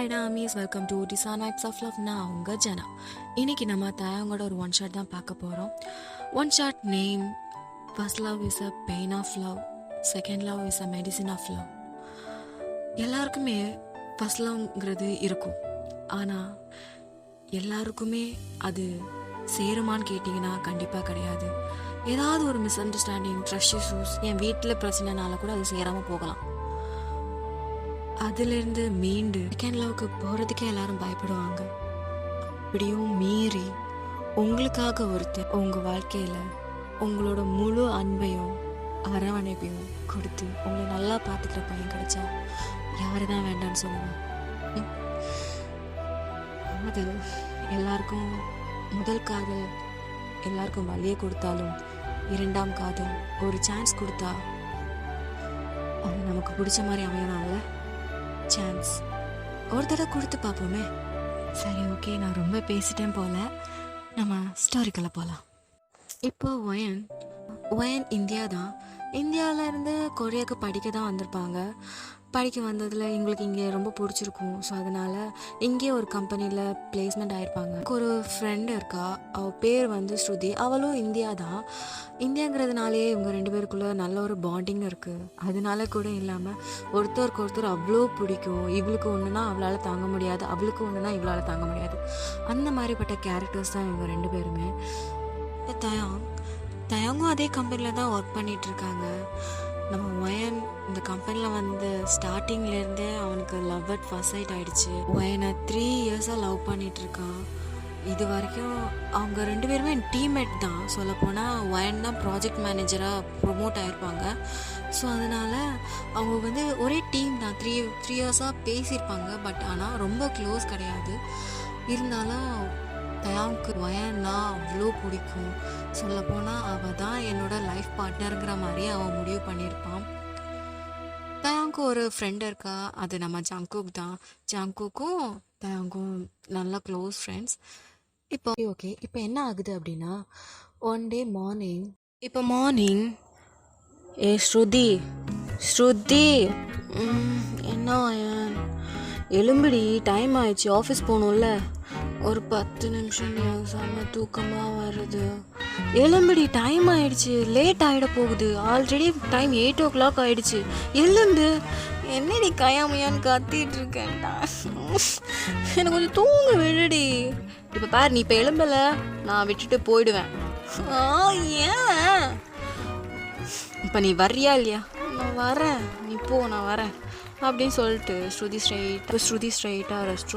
Hi டாமீஸ், welcome to டிசா nights of love. நான் உங்கள் ஜனா. இன்னைக்கு நம்ம தயாங்கோட ஒரு ஒன் ஷாட் தான் பார்க்க போகிறோம். One shot name: first love is a pain of love, second love is a medicine of love. எல்லாருக்குமே ஃபர்ஸ்ட் லவ்ங்கிறது இருக்கும். ஆனால் எல்லாருக்குமே அது சேருமான்னு கேட்டிங்கன்னா கண்டிப்பாக கிடையாது. ஏதாவது ஒரு மிஸ் அண்டர்ஸ்டாண்டிங், ட்ரஸ்ட் இஷ்யூஸ், என் வீட்டில் பிரச்சனைனால கூட அது சேராமல் போகலாம். அதுலேருந்து மீண்டு செகண்ட் லவ்க்கு போகிறதுக்கே எல்லாரும் பயப்படுவாங்க. அப்படியும் மீறி உங்களுக்காக ஒருத்தர் உங்கள் வாழ்க்கையில் உங்களோட முழு அன்பையும் அரவணைப்பையும் கொடுத்து உங்களை நல்லா பார்த்துக்கிற பையன் கிடைச்சா யாரு தான் வேண்டான்னு சொல்லுவாங்க. அது எல்லாருக்கும் முதல் காதல் எல்லாருக்கும் வழியை கொடுத்தாலும் இரண்டாம் காதல் ஒரு சான்ஸ் கொடுத்தா அது நமக்கு பிடிச்ச மாதிரி அமையலாம்ல. சான்ஸ் ஒரு தடவை கொடுத்து பார்ப்போமே. சரி, ஓகே, நான் ரொம்ப பேசிட்டேன் போல. நம்ம ஸ்டோரிக்குள்ள போகலாம். இப்போ ஒயன் இந்தியா தான். இந்தியாவிலேருந்து கொரியாவுக்கு படிக்க தான் வந்திருப்பாங்க. படிக்க வந்ததில் எங்களுக்கு இங்கே ரொம்ப பிடிச்சிருக்கும். ஸோ அதனால் இங்கே ஒரு கம்பெனியில் பிளேஸ்மெண்ட் ஆகிருப்பாங்க. ஒரு ஃப்ரெண்டு இருக்கா, அவள் பேர் ஸ்ருதி. அவளும் இந்தியா தான். இந்தியாங்கிறதுனாலேயே இவங்க ரெண்டு பேருக்குள்ளே நல்ல ஒரு பாண்டிங் இருக்குது. அதனால கூட இல்லாமல் ஒருத்தருக்கு ஒருத்தர் அவ்வளோ பிடிக்கும். இவளுக்கு ஒன்றுனா அவளால் தாங்க முடியாது, அவளுக்கு ஒன்றுனா இவளால் தாங்க முடியாது. அந்த மாதிரிப்பட்ட கேரக்டர்ஸ் தான் இவங்க ரெண்டு பேருமே. தயாங்கும் அதே கம்பெனியில் தான் ஒர்க் பண்ணிகிட்ருக்காங்க. நம்ம ஒயன் இந்த கம்பெனியில் ஸ்டார்டிங்லேருந்தே அவனுக்கு லவ் அட் ஃபர்ஸ்ட் சைட் ஆகிடுச்சு. ஒயனை 3 இயர்ஸாக லவ் பண்ணிகிட்ருக்கான். இது வரைக்கும் அவங்க ரெண்டு பேருமே டீம்மேட் தான். சொல்லப்போனால் ஒயன் தான் ப்ராஜெக்ட் மேனேஜராக ப்ரொமோட் ஆகிருப்பாங்க. ஸோ அதனால் அவங்க ஒரே டீம் தான். 3 இயர்ஸாக பேசியிருப்பாங்க. பட் ஆனால் ரொம்ப க்ளோஸ் கிடையாது. இருந்தாலும் தயாவுக்கு ஒயன்னா அவ்வளோ பிடிக்கும். சொல்லப்போனால் அவள் தான் என்னோட லைஃப் பார்ட்னருங்கிற மாதிரி அவன் முடிவு பண்ணியிருப்பான். தயாவுக்கு ஒரு ஃப்ரெண்ட் இருக்கா, அது நம்ம ஜங்குக் தான். ஜங்குக்கும் தயாவுக்கும் நல்ல க்ளோஸ் ஃப்ரெண்ட்ஸ். இப்போ என்ன ஆகுது அப்படின்னா, ஒன் டே மார்னிங் ஏ ஸ்ருதி என்ன எலும்பிடி, டைம் ஆயிடுச்சு, ஆஃபீஸ் போகணும்ல. ஒரு 10 நிமிஷம் செம்ம தூக்கமாக வருது. எலும்பிடி, டைம் ஆயிடுச்சு, லேட் ஆகிட போகுது. ஆல்ரெடி டைம் 8 o'clock ஆயிடுச்சு. எலும்பு. என்னடி கயாமையான்னு கத்திட்டு இருக்கேன்டா, எனக்கு கொஞ்சம் தூங்க விடுடி. இப்போ பாரு, நீ இப்போ எலும்பல, நான் விட்டுட்டு போயிடுவேன். ஏன் இப்போ நீ வர்றியா இல்லையா? நான் வரேன், நீ போ, நான் வரேன் அப்படின்னு சொல்லிட்டு ஸ்ருதி ஸ்ட்ரைட்டாக ரெஸ்ட்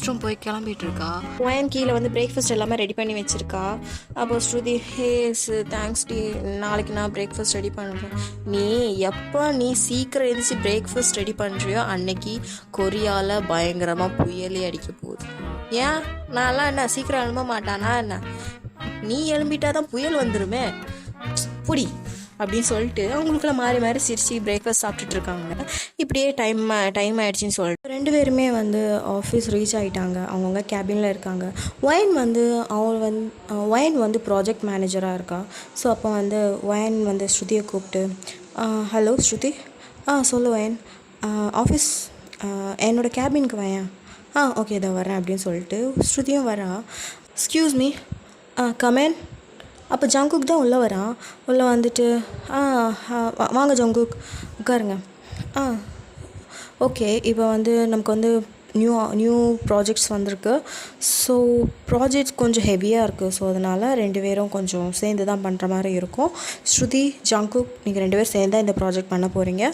ரூம் போய் கிளம்பிட்டு இருக்கா. ஒயன் கீழே பிரேக்ஃபாஸ்ட் எல்லாமே ரெடி பண்ணி வச்சிருக்கா. அப்போ ஸ்ருதி, தேங்க்ஸ் டி, நாளைக்கு நான் பிரேக்ஃபாஸ்ட் ரெடி பண்ணுறேன். நீ சீக்கிரம் எழுந்திரிச்சு பிரேக்ஃபாஸ்ட் ரெடி பண்ணுறியோ அன்னைக்கு கொரியாவில் பயங்கரமாக புயலே அடிக்க போகுது. ஏன் நான்லாம் என்ன சீக்கிரம் எழும்ப மாட்டானா என்ன? நீ எழும்பிட்டாதான் புயல் வந்துருமே, புடி அப்படின்னு சொல்லிட்டு அவங்களுக்குள்ள மாறி சிரிச்சு பிரேக்ஃபாஸ்ட் சாப்பிட்டுட்டு இருக்காங்க. இப்படியே டைம் ஆயிடுச்சின்னு சொல்லிட்டு ரெண்டு பேருமே ஆஃபீஸ் ரீச் ஆகிட்டாங்க. அவங்கவுங்க கேபினில் இருக்காங்க. ஒயன் ப்ராஜெக்ட் மேனேஜராக இருக்கா. ஸோ அப்போ ஒயன் ஸ்ருதியை கூப்பிட்டு, ஹலோ ஸ்ருதி, சொல்லு ஒயன், ஆஃபீஸ் என்னோடய கேபினுக்கு வயன். ஓகே, இதை வரேன் அப்படின்னு சொல்லிட்டு ஸ்ருதியும் வரா. Excuse me, come on. அப்போ ஜங்குக் தான் உள்ளே வரான். உள்ளே வந்துட்டு, வாங்க ஜங்குக், உட்காருங்க. ஓகே, இப்போ நமக்கு நியூ ப்ராஜெக்ட்ஸ் வந்திருக்கு. ஸோ ப்ராஜெக்ட் கொஞ்சம் ஹெவியாக இருக்குது. ஸோ அதனால் ரெண்டு பேரும் கொஞ்சம் சேர்ந்து தான் பண்ணுற மாதிரி இருக்கும். ஸ்ருதி, ஜங்குக், நீங்கள் ரெண்டு பேரும் சேர்ந்து தான் இந்த ப்ராஜெக்ட் பண்ண போகிறீங்க.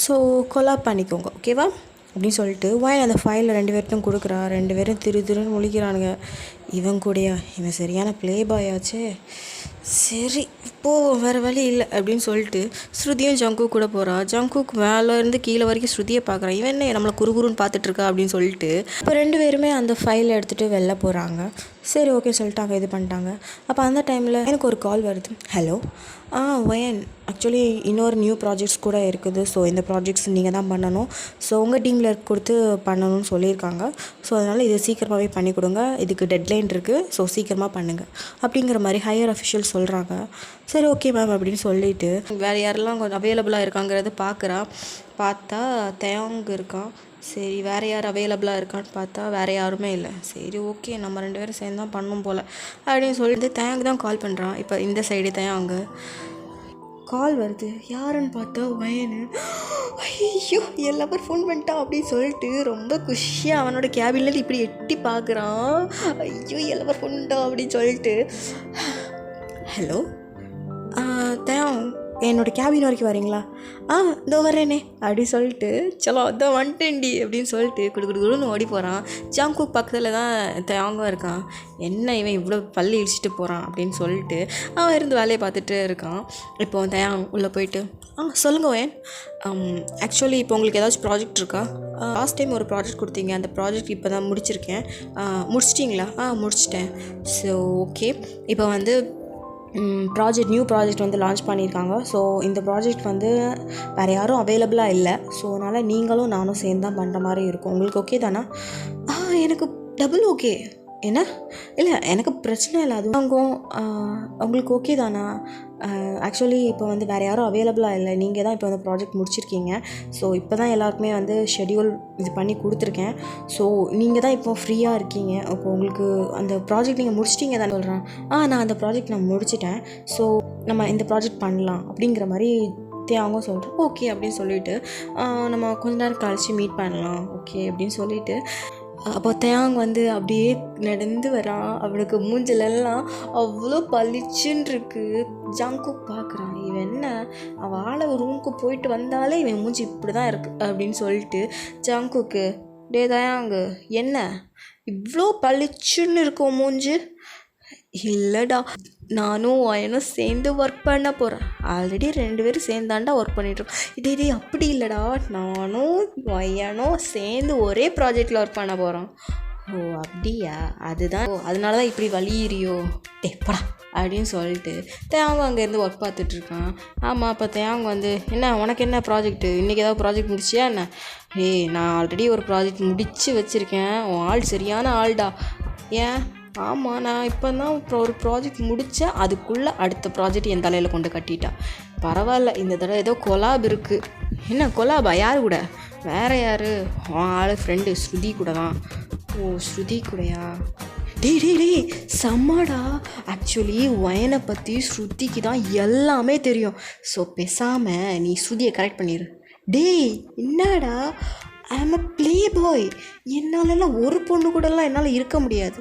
ஸோ கொலாப் பண்ணிக்கோங்க, ஓகேவா அப்படின்னு சொல்லிட்டு ஒயன் அந்த ஃபைலில் ரெண்டு பேர்ட்டும் கொடுக்குறா. ரெண்டு பேரும் திருன்னு முழிக்கிறானுங்க. இவன் சரியான ப்ளே பாய் ஆச்சே. சரி, இப்போது வேறு வழி இல்லை அப்படின்னு சொல்லிட்டு ஸ்ருதியும் ஜங்குக் கூட போகிறா. ஜங்குக் மேலேருந்து கீழே வரைக்கும் ஸ்ருதியை பார்க்குறான். இவன் என்ன நம்மளை குறுகுறுன்னு பார்த்துட்ருக்கா அப்படின்னு சொல்லிட்டு இப்போ ரெண்டு பேருமே அந்த ஃபைலை எடுத்துகிட்டு வெளில போகிறாங்க. சரி, ஓகே சொல்லிட்டாங்க, இது பண்ணிட்டாங்க. அப்போ அந்த டைமில் எனக்கு ஒரு கால் வருது. ஹலோ, ஒயன், ஆக்சுவலி இன்னொரு நியூ ப்ராஜெக்ட்ஸ் கூட இருக்குது. ஸோ இந்த ப்ராஜெக்ட்ஸ் நீங்கள் தான் பண்ணணும். ஸோ உங்கள் டீமில் கொடுத்து பண்ணணும்னு சொல்லியிருக்காங்க. ஸோ அதனால் இதை சீக்கிரமாகவே பண்ணி கொடுங்க, இதுக்கு டெட்லைன் இருக்குது, ஸோ சீக்கிரமாக பண்ணுங்கள் அப்படிங்கிற மாதிரி ஹையர் அஃபிஷியல் சொல்கிறாங்க. சரி, ஓகே மேம் அப்படின்னு சொல்லிவிட்டு வேறு யாரெல்லாம் கொஞ்சம் அவைலபிளாக இருக்காங்கிறத பார்த்தா தயாங் இருக்கான். சரி வேறு யார் அவைலபிளாக இருக்கான்னு பார்த்தா வேறு யாருமே இல்லை. சரி ஓகே நம்ம 2 பேரும் சேர்ந்து தான் பண்ணணும் போல் அப்படின்னு சொல்லிட்டு தேங்க் தான் கால் பண்ணுறான். இப்போ இந்த சைடு தேங்க கால் வருது. யாருன்னு பார்த்தா வயனு. ஐயோ என் லவர் ஃபோன் பண்ணிட்டான் அப்படின்னு சொல்லிட்டு ரொம்ப குஷியாக அவனோட கேபின்லேருந்து இப்படி எட்டி பார்க்குறான். ஐயோ என் லவர் ஃபோன் பண்ணிட்டான் அப்படின்னு சொல்லிட்டு, ஹலோ தேவ் என்னோடய கேபின் வரைக்கும் வரீங்களா? இதோ வரேனே அப்படி சொல்லிட்டு, சலோ அதான் வந்துட்டேன்டி அப்படின்னு சொல்லிட்டு குடுக்குன்னு ஓடி போகிறான். ஜாங்குக் பக்கத்தில் தான் தேங்கும் இருக்கான். என்ன இவன் இவ்வளோ பள்ளி இழிச்சிட்டு போகிறான் அப்படின்னு சொல்லிட்டு அவன் இருந்து வேலையை பார்த்துட்டு இருக்கான். இப்போ தேங் உள்ளே போயிட்டு, சொல்லுங்கள் வேன், ஆக்சுவலி இப்போ உங்களுக்கு ஏதாச்சும் ப்ராஜெக்ட் இருக்கா? லாஸ்ட் டைம் ஒரு ப்ராஜெக்ட் கொடுத்தீங்க, அந்த ப்ராஜெக்ட் இப்போ தான் முடிச்சிருக்கேன். முடிச்சிட்டிங்களா? முடிச்சிட்டேன். ஸோ ஓகே, இப்போ வந்து நியூ ப்ராஜெக்ட் வந்து லான்ச் பண்ணியிருக்காங்க. ஸோ இந்த ப்ராஜெக்ட் வந்து வேறு யாரும் அவைலபிளாக இல்லை. ஸோ அதனால் நீங்களும் நானும் சேர்ந்து தான் பண்ணுற மாதிரி இருக்கும். உங்களுக்கு ஓகே தானே? எனக்கு டபுள் ஓகே. என்ன? இல்லை எனக்கு பிரச்சனை இல்லை, அது வாங்கும். உங்களுக்கு ஓகே தானா? ஆக்சுவலி இப்போ வந்து வேறு யாரும் அவைலபிளாக இல்லை, நீங்கள் தான் இப்போ வந்து ப்ராஜெக்ட் முடிச்சிருக்கீங்க. ஸோ இப்போ தான் எல்லாருக்குமே வந்து ஷெட்யூல் இது பண்ணி கொடுத்துருக்கேன். ஸோ நீங்கள் தான் இப்போ ஃப்ரீயாக இருக்கீங்க. இப்போ உங்களுக்கு அந்த ப்ராஜெக்ட் நீங்கள் முடிச்சிட்டிங்க தான் சொல்கிறேன். நான் அந்த ப்ராஜெக்ட் நான் முடிச்சிட்டேன். ஸோ நம்ம இந்த ப்ராஜெக்ட் பண்ணலாம் அப்படிங்கிற மாதிரி அவங்க சொல்கிறேன். ஓகே அப்படின்னு சொல்லிவிட்டு நம்ம கொஞ்ச நேரம் கழிச்சு மீட் பண்ணலாம் ஓகே அப்படின்னு சொல்லிவிட்டு, அப்போ தேங் வந்து அப்படியே நடந்து வரான். அவனுக்கு மூஞ்சிலெல்லாம் அவ்வளோ பளிச்சுன்னு இருக்குது. ஜாங்குக் பார்க்குறான், இவன் என்ன அவள் ஆளை ரூமுக்கு போயிட்டு வந்தாலே இவன் மூஞ்சி இப்படி தான் இருக்குது அப்படின்னு சொல்லிட்டு, ஜாங்குக்கு டே தயாங்கு என்ன இவ்வளோ பளிச்சுன்னு இருக்கும் மூஞ்சி? இல்லைடா, நானும் வயனும் சேர்ந்து ஒர்க் பண்ண போகிறேன். ஆல்ரெடி 2 பேரும் சேர்ந்தாண்டா ஒர்க் பண்ணிட்டுருக்கோம். இதே அப்படி இல்லைடா, நானும் வயனும் சேர்ந்து ஒரே ப்ராஜெக்டில் ஒர்க் பண்ண போகிறோம். ஓ அப்படியா? அதுதான் அதனால தான் இப்படி வலியிறியோ? படா அப்படின்னு சொல்லிட்டு தேங்க அங்கேருந்து ஒர்க் பார்த்துட்ருக்கான். ஆமாம், அப்போ தேங்க வந்து என்ன உனக்கு என்ன ப்ராஜெக்ட்டு, இன்றைக்கி ஏதாவது ப்ராஜெக்ட் முடிச்சியா என்ன? நான் ஆல்ரெடி ஒரு ப்ராஜெக்ட் முடித்து வச்சுருக்கேன். உன் ஆள் சரியான ஆள்டா. ஏன்? ஆமாம், நான் இப்போ தான் ஒரு ப்ராஜெக்ட் முடித்தேன், அதுக்குள்ளே அடுத்த ப்ராஜெக்ட் என் தலையில் கொண்டு கட்டிட்டா. பரவாயில்ல, இந்த தடவை ஏதோ கொலாப் இருக்குது. என்ன கொலாபா? யார் கூட? வேறு யார்? ஆள் ஃப்ரெண்டு ஸ்ருதி கூட தான். ஓ ஸ்ருதி கூடயா? டேய் செம்மாடா. ஆக்சுவலி வயனை பற்றி ஸ்ருதிக்கு தான் எல்லாமே தெரியும். ஸோ பேசாமல் நீ ஸ்ருதியை கரெக்ட் பண்ணிடு. டேய் என்னடா, ஐ ஆம் அ ப்ளே பாய். என்னாலலாம் ஒரு பொண்ணு கூடலாம் என்னால் இருக்க முடியாது.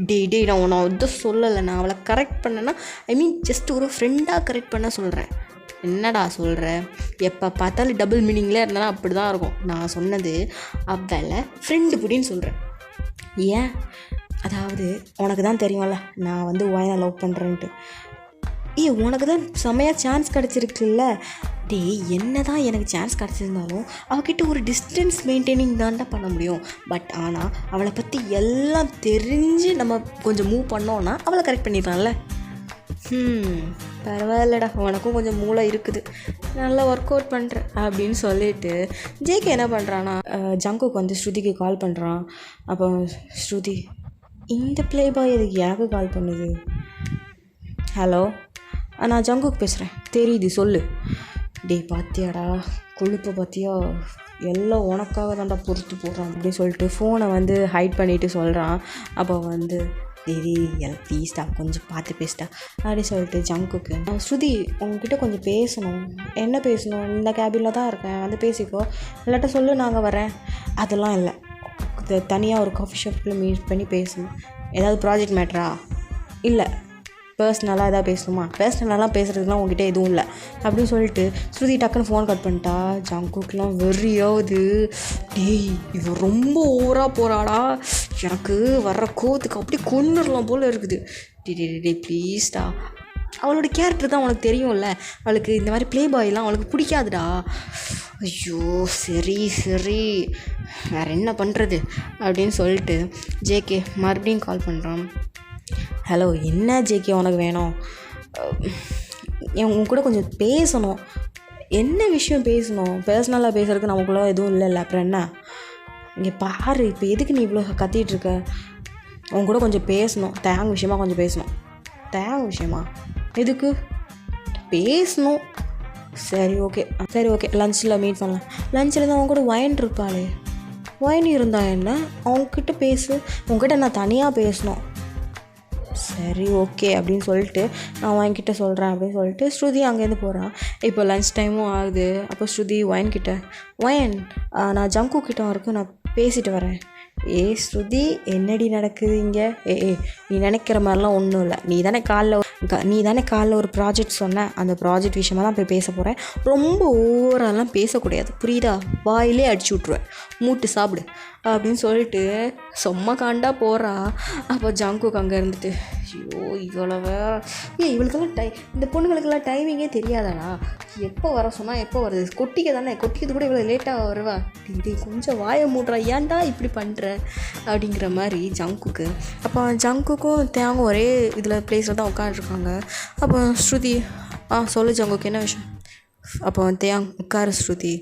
டேய் நான் உன்னை வந்து சொல்லலை, நான் அவளை கரெக்ட் பண்ணேன்னா ஜஸ்ட் ஒரு ஃப்ரெண்டாக கரெக்ட் பண்ண சொல்கிறேன். என்னடா சொல்கிற? எப்போ பார்த்தாலும் டபுள் மீனிங்லேயே இருந்தாலும் அப்படி தான் இருக்கும். நான் சொன்னது அவளை ஃப்ரெண்டு புடின்னு சொல்கிறேன். ஏன்? அதாவது உனக்கு தான் தெரியும்ல நான் வந்து வயனை லவ் பண்ணுறேன்ட்டு. உனக்கு தான் செம்மையாக சான்ஸ் கிடச்சிருக்குல்ல. என்ன தான் எனக்கு சான்ஸ் கிடச்சிருந்தாலும் அவகிட்ட ஒரு டிஸ்டன்ஸ் மெயின்டைனிங் தான்டா பண்ண முடியும். பட் ஆனால் அவளை பற்றி எல்லாம் தெரிஞ்சு நம்ம கொஞ்சம் மூவ் பண்ணோன்னா அவளை கரெக்ட் பண்ணிடலாம்ல. பரவாயில்லடா, உனக்கும் கொஞ்சம் மூளை இருக்குது, நல்லா ஒர்க் அவுட் பண்ணுற அப்படின்னு சொல்லிட்டு ஜேகே என்ன பண்ணுறான்னா ஜங்குக்கு வந்து ஸ்ருதிக்கு கால் பண்ணுறான். அப்போ ஸ்ருதி, இந்த ப்ளே பாய் இதுக்கு எனக்கு கால் பண்ணுது. ஹலோ, நான் ஜங்குக்கு பேசுகிறேன். தெரியுது, சொல்லு. பாத்தியாடா கொழுப்பை பார்த்தியா, எல்லாம் உனக்காக தான்டா பொறுத்து போடுறான் அப்படின்னு சொல்லிட்டு ஃபோனை வந்து ஹைட் பண்ணிவிட்டு சொல்கிறான். அப்போ வந்து ப்ளீஸ்டா கொஞ்சம் பார்த்து பேசிட்டா அப்படின்னு சொல்லிட்டு ஜங்குக்கு, ஸ்ருதி உங்ககிட்ட கொஞ்சம் பேசணும். என்ன பேசணும்? இந்த கேபினில் தான் இருக்கேன், வந்து பேசிக்கோ, இல்லாட்ட சொல்லு நாங்கள் வரேன். அதெல்லாம் இல்லை, தனியாக ஒரு காஃபி ஷாப்பில் மீட் பண்ணி பேசணும். ஏதாவது ப்ராஜெக்ட் மேட்ரா? இல்லை, பர்சனலாக எதாவது பேசணுமா? பர்சனலாலாம் பேசுகிறதுலாம் உங்ககிட்ட எதுவும் இல்லை அப்படின்னு சொல்லிட்டு ஸ்ருதி டக்குன்னு ஃபோன் கட் பண்ணிட்டா. ஜங்குக்கெலாம் வெறியாவது, இவன் ரொம்ப ஓவராக போகிறாடா, எனக்கு வர்ற கோவத்துக்கு அப்படியே கொன்னுடலாம் போல் இருக்குது. ப்ளீஸ்டா, அவளோட கேரக்டர் தான் உனக்கு தெரியும்ல, அவளுக்கு இந்த மாதிரி ப்ளே பாய்லாம் அவளுக்கு பிடிக்காதுடா. ஐயோ சரி வேறு என்ன பண்ணுறது அப்படின்னு சொல்லிட்டு ஜேகே மறுபடியும் கால் பண்ணுறான். ஹலோ, என்ன ஜேகே உனக்கு வேணும்? உன் கூட கொஞ்சம் பேசணும். என்ன விஷயம் பேசணும்? பர்சனலாக பேசுறதுக்கு நமக்குள்ள எதுவும் இல்லைல்ல, அப்புறம் என்ன? இங்கே பாரு, இப்போ எதுக்கு நீ இவ்வளோ கத்திகிட்ருக்க? உன் கூட கொஞ்சம் பேசணும், தேங்க விஷயமா கொஞ்சம் பேசணும். தேங்க விஷயமா? எதுக்கு பேசணும்? சரி ஓகே லஞ்சில் மீட் பண்ணலாம். லஞ்சில் தான் உன் கூட வயன் இருப்பாளே. ஒயின் இருந்தா என்ன, அவங்கக்கிட்ட பேசு, உங்ககிட்ட நான் தனியாக பேசணும். சரி ஓகே அப்படின்னு சொல்லிட்டு நான் ஒயின்கிட்ட சொல்கிறேன் அப்படின்னு சொல்லிட்டு ஸ்ருதி அங்கேருந்து போகிறான். இப்போ லன்ச் டைமும் ஆகுது. அப்போ ஸ்ருதி ஒயின்கிட்ட, ஒயின் நான் ஜங்கு கிட்ட வரைக்கும் நான் பேசிட்டு வரேன். ஸ்ருதி என்னடி நடக்குது இங்கே? நீ நினைக்கிற மாதிரிலாம் ஒன்றும் இல்லை. நீ தானே காலைல ஒரு ப்ராஜெக்ட் சொன்ன, அந்த ப்ராஜெக்ட் விஷயமாக தான் போய் பேச போகிறேன். ரொம்ப ஓவராலாம் பேசக்கூடாது, புரியுதா? வாயிலே அடிச்சு விட்ருவேன், மூட்டு சாப்பிடு அப்படின்னு சொல்லிட்டு சும்மா காண்டா போகிறா. அப்போ ஜங்குக்கு அங்கே இருந்துட்டு, ஐயோ இவ்வளோ இவளுக்கெல்லாம் இந்த பொண்ணுங்களுக்கெல்லாம் டைமிங்கே தெரியாதானா? எப்போ வர சொன்னால் எப்போ வருது? கொட்டிக்கிறது கூட இவ்வளோ லேட்டாக வருவா? இது கொஞ்சம் வாயை மூடுறா, ஏன்டா இப்படி பண்ணுற அப்படிங்கிற மாதிரி ஜங்குக்கு. அப்போ ஜங்குக்கும் தேங்கும் ஒரே இதில் பிளேஸில் தான் உட்காந்துருக்காங்க. அப்போ ஸ்ருதி, சொல்லு ஜங்குக்கு என்ன விஷயம்? அப்போ தேங், உட்காரு ஸ்ருதி.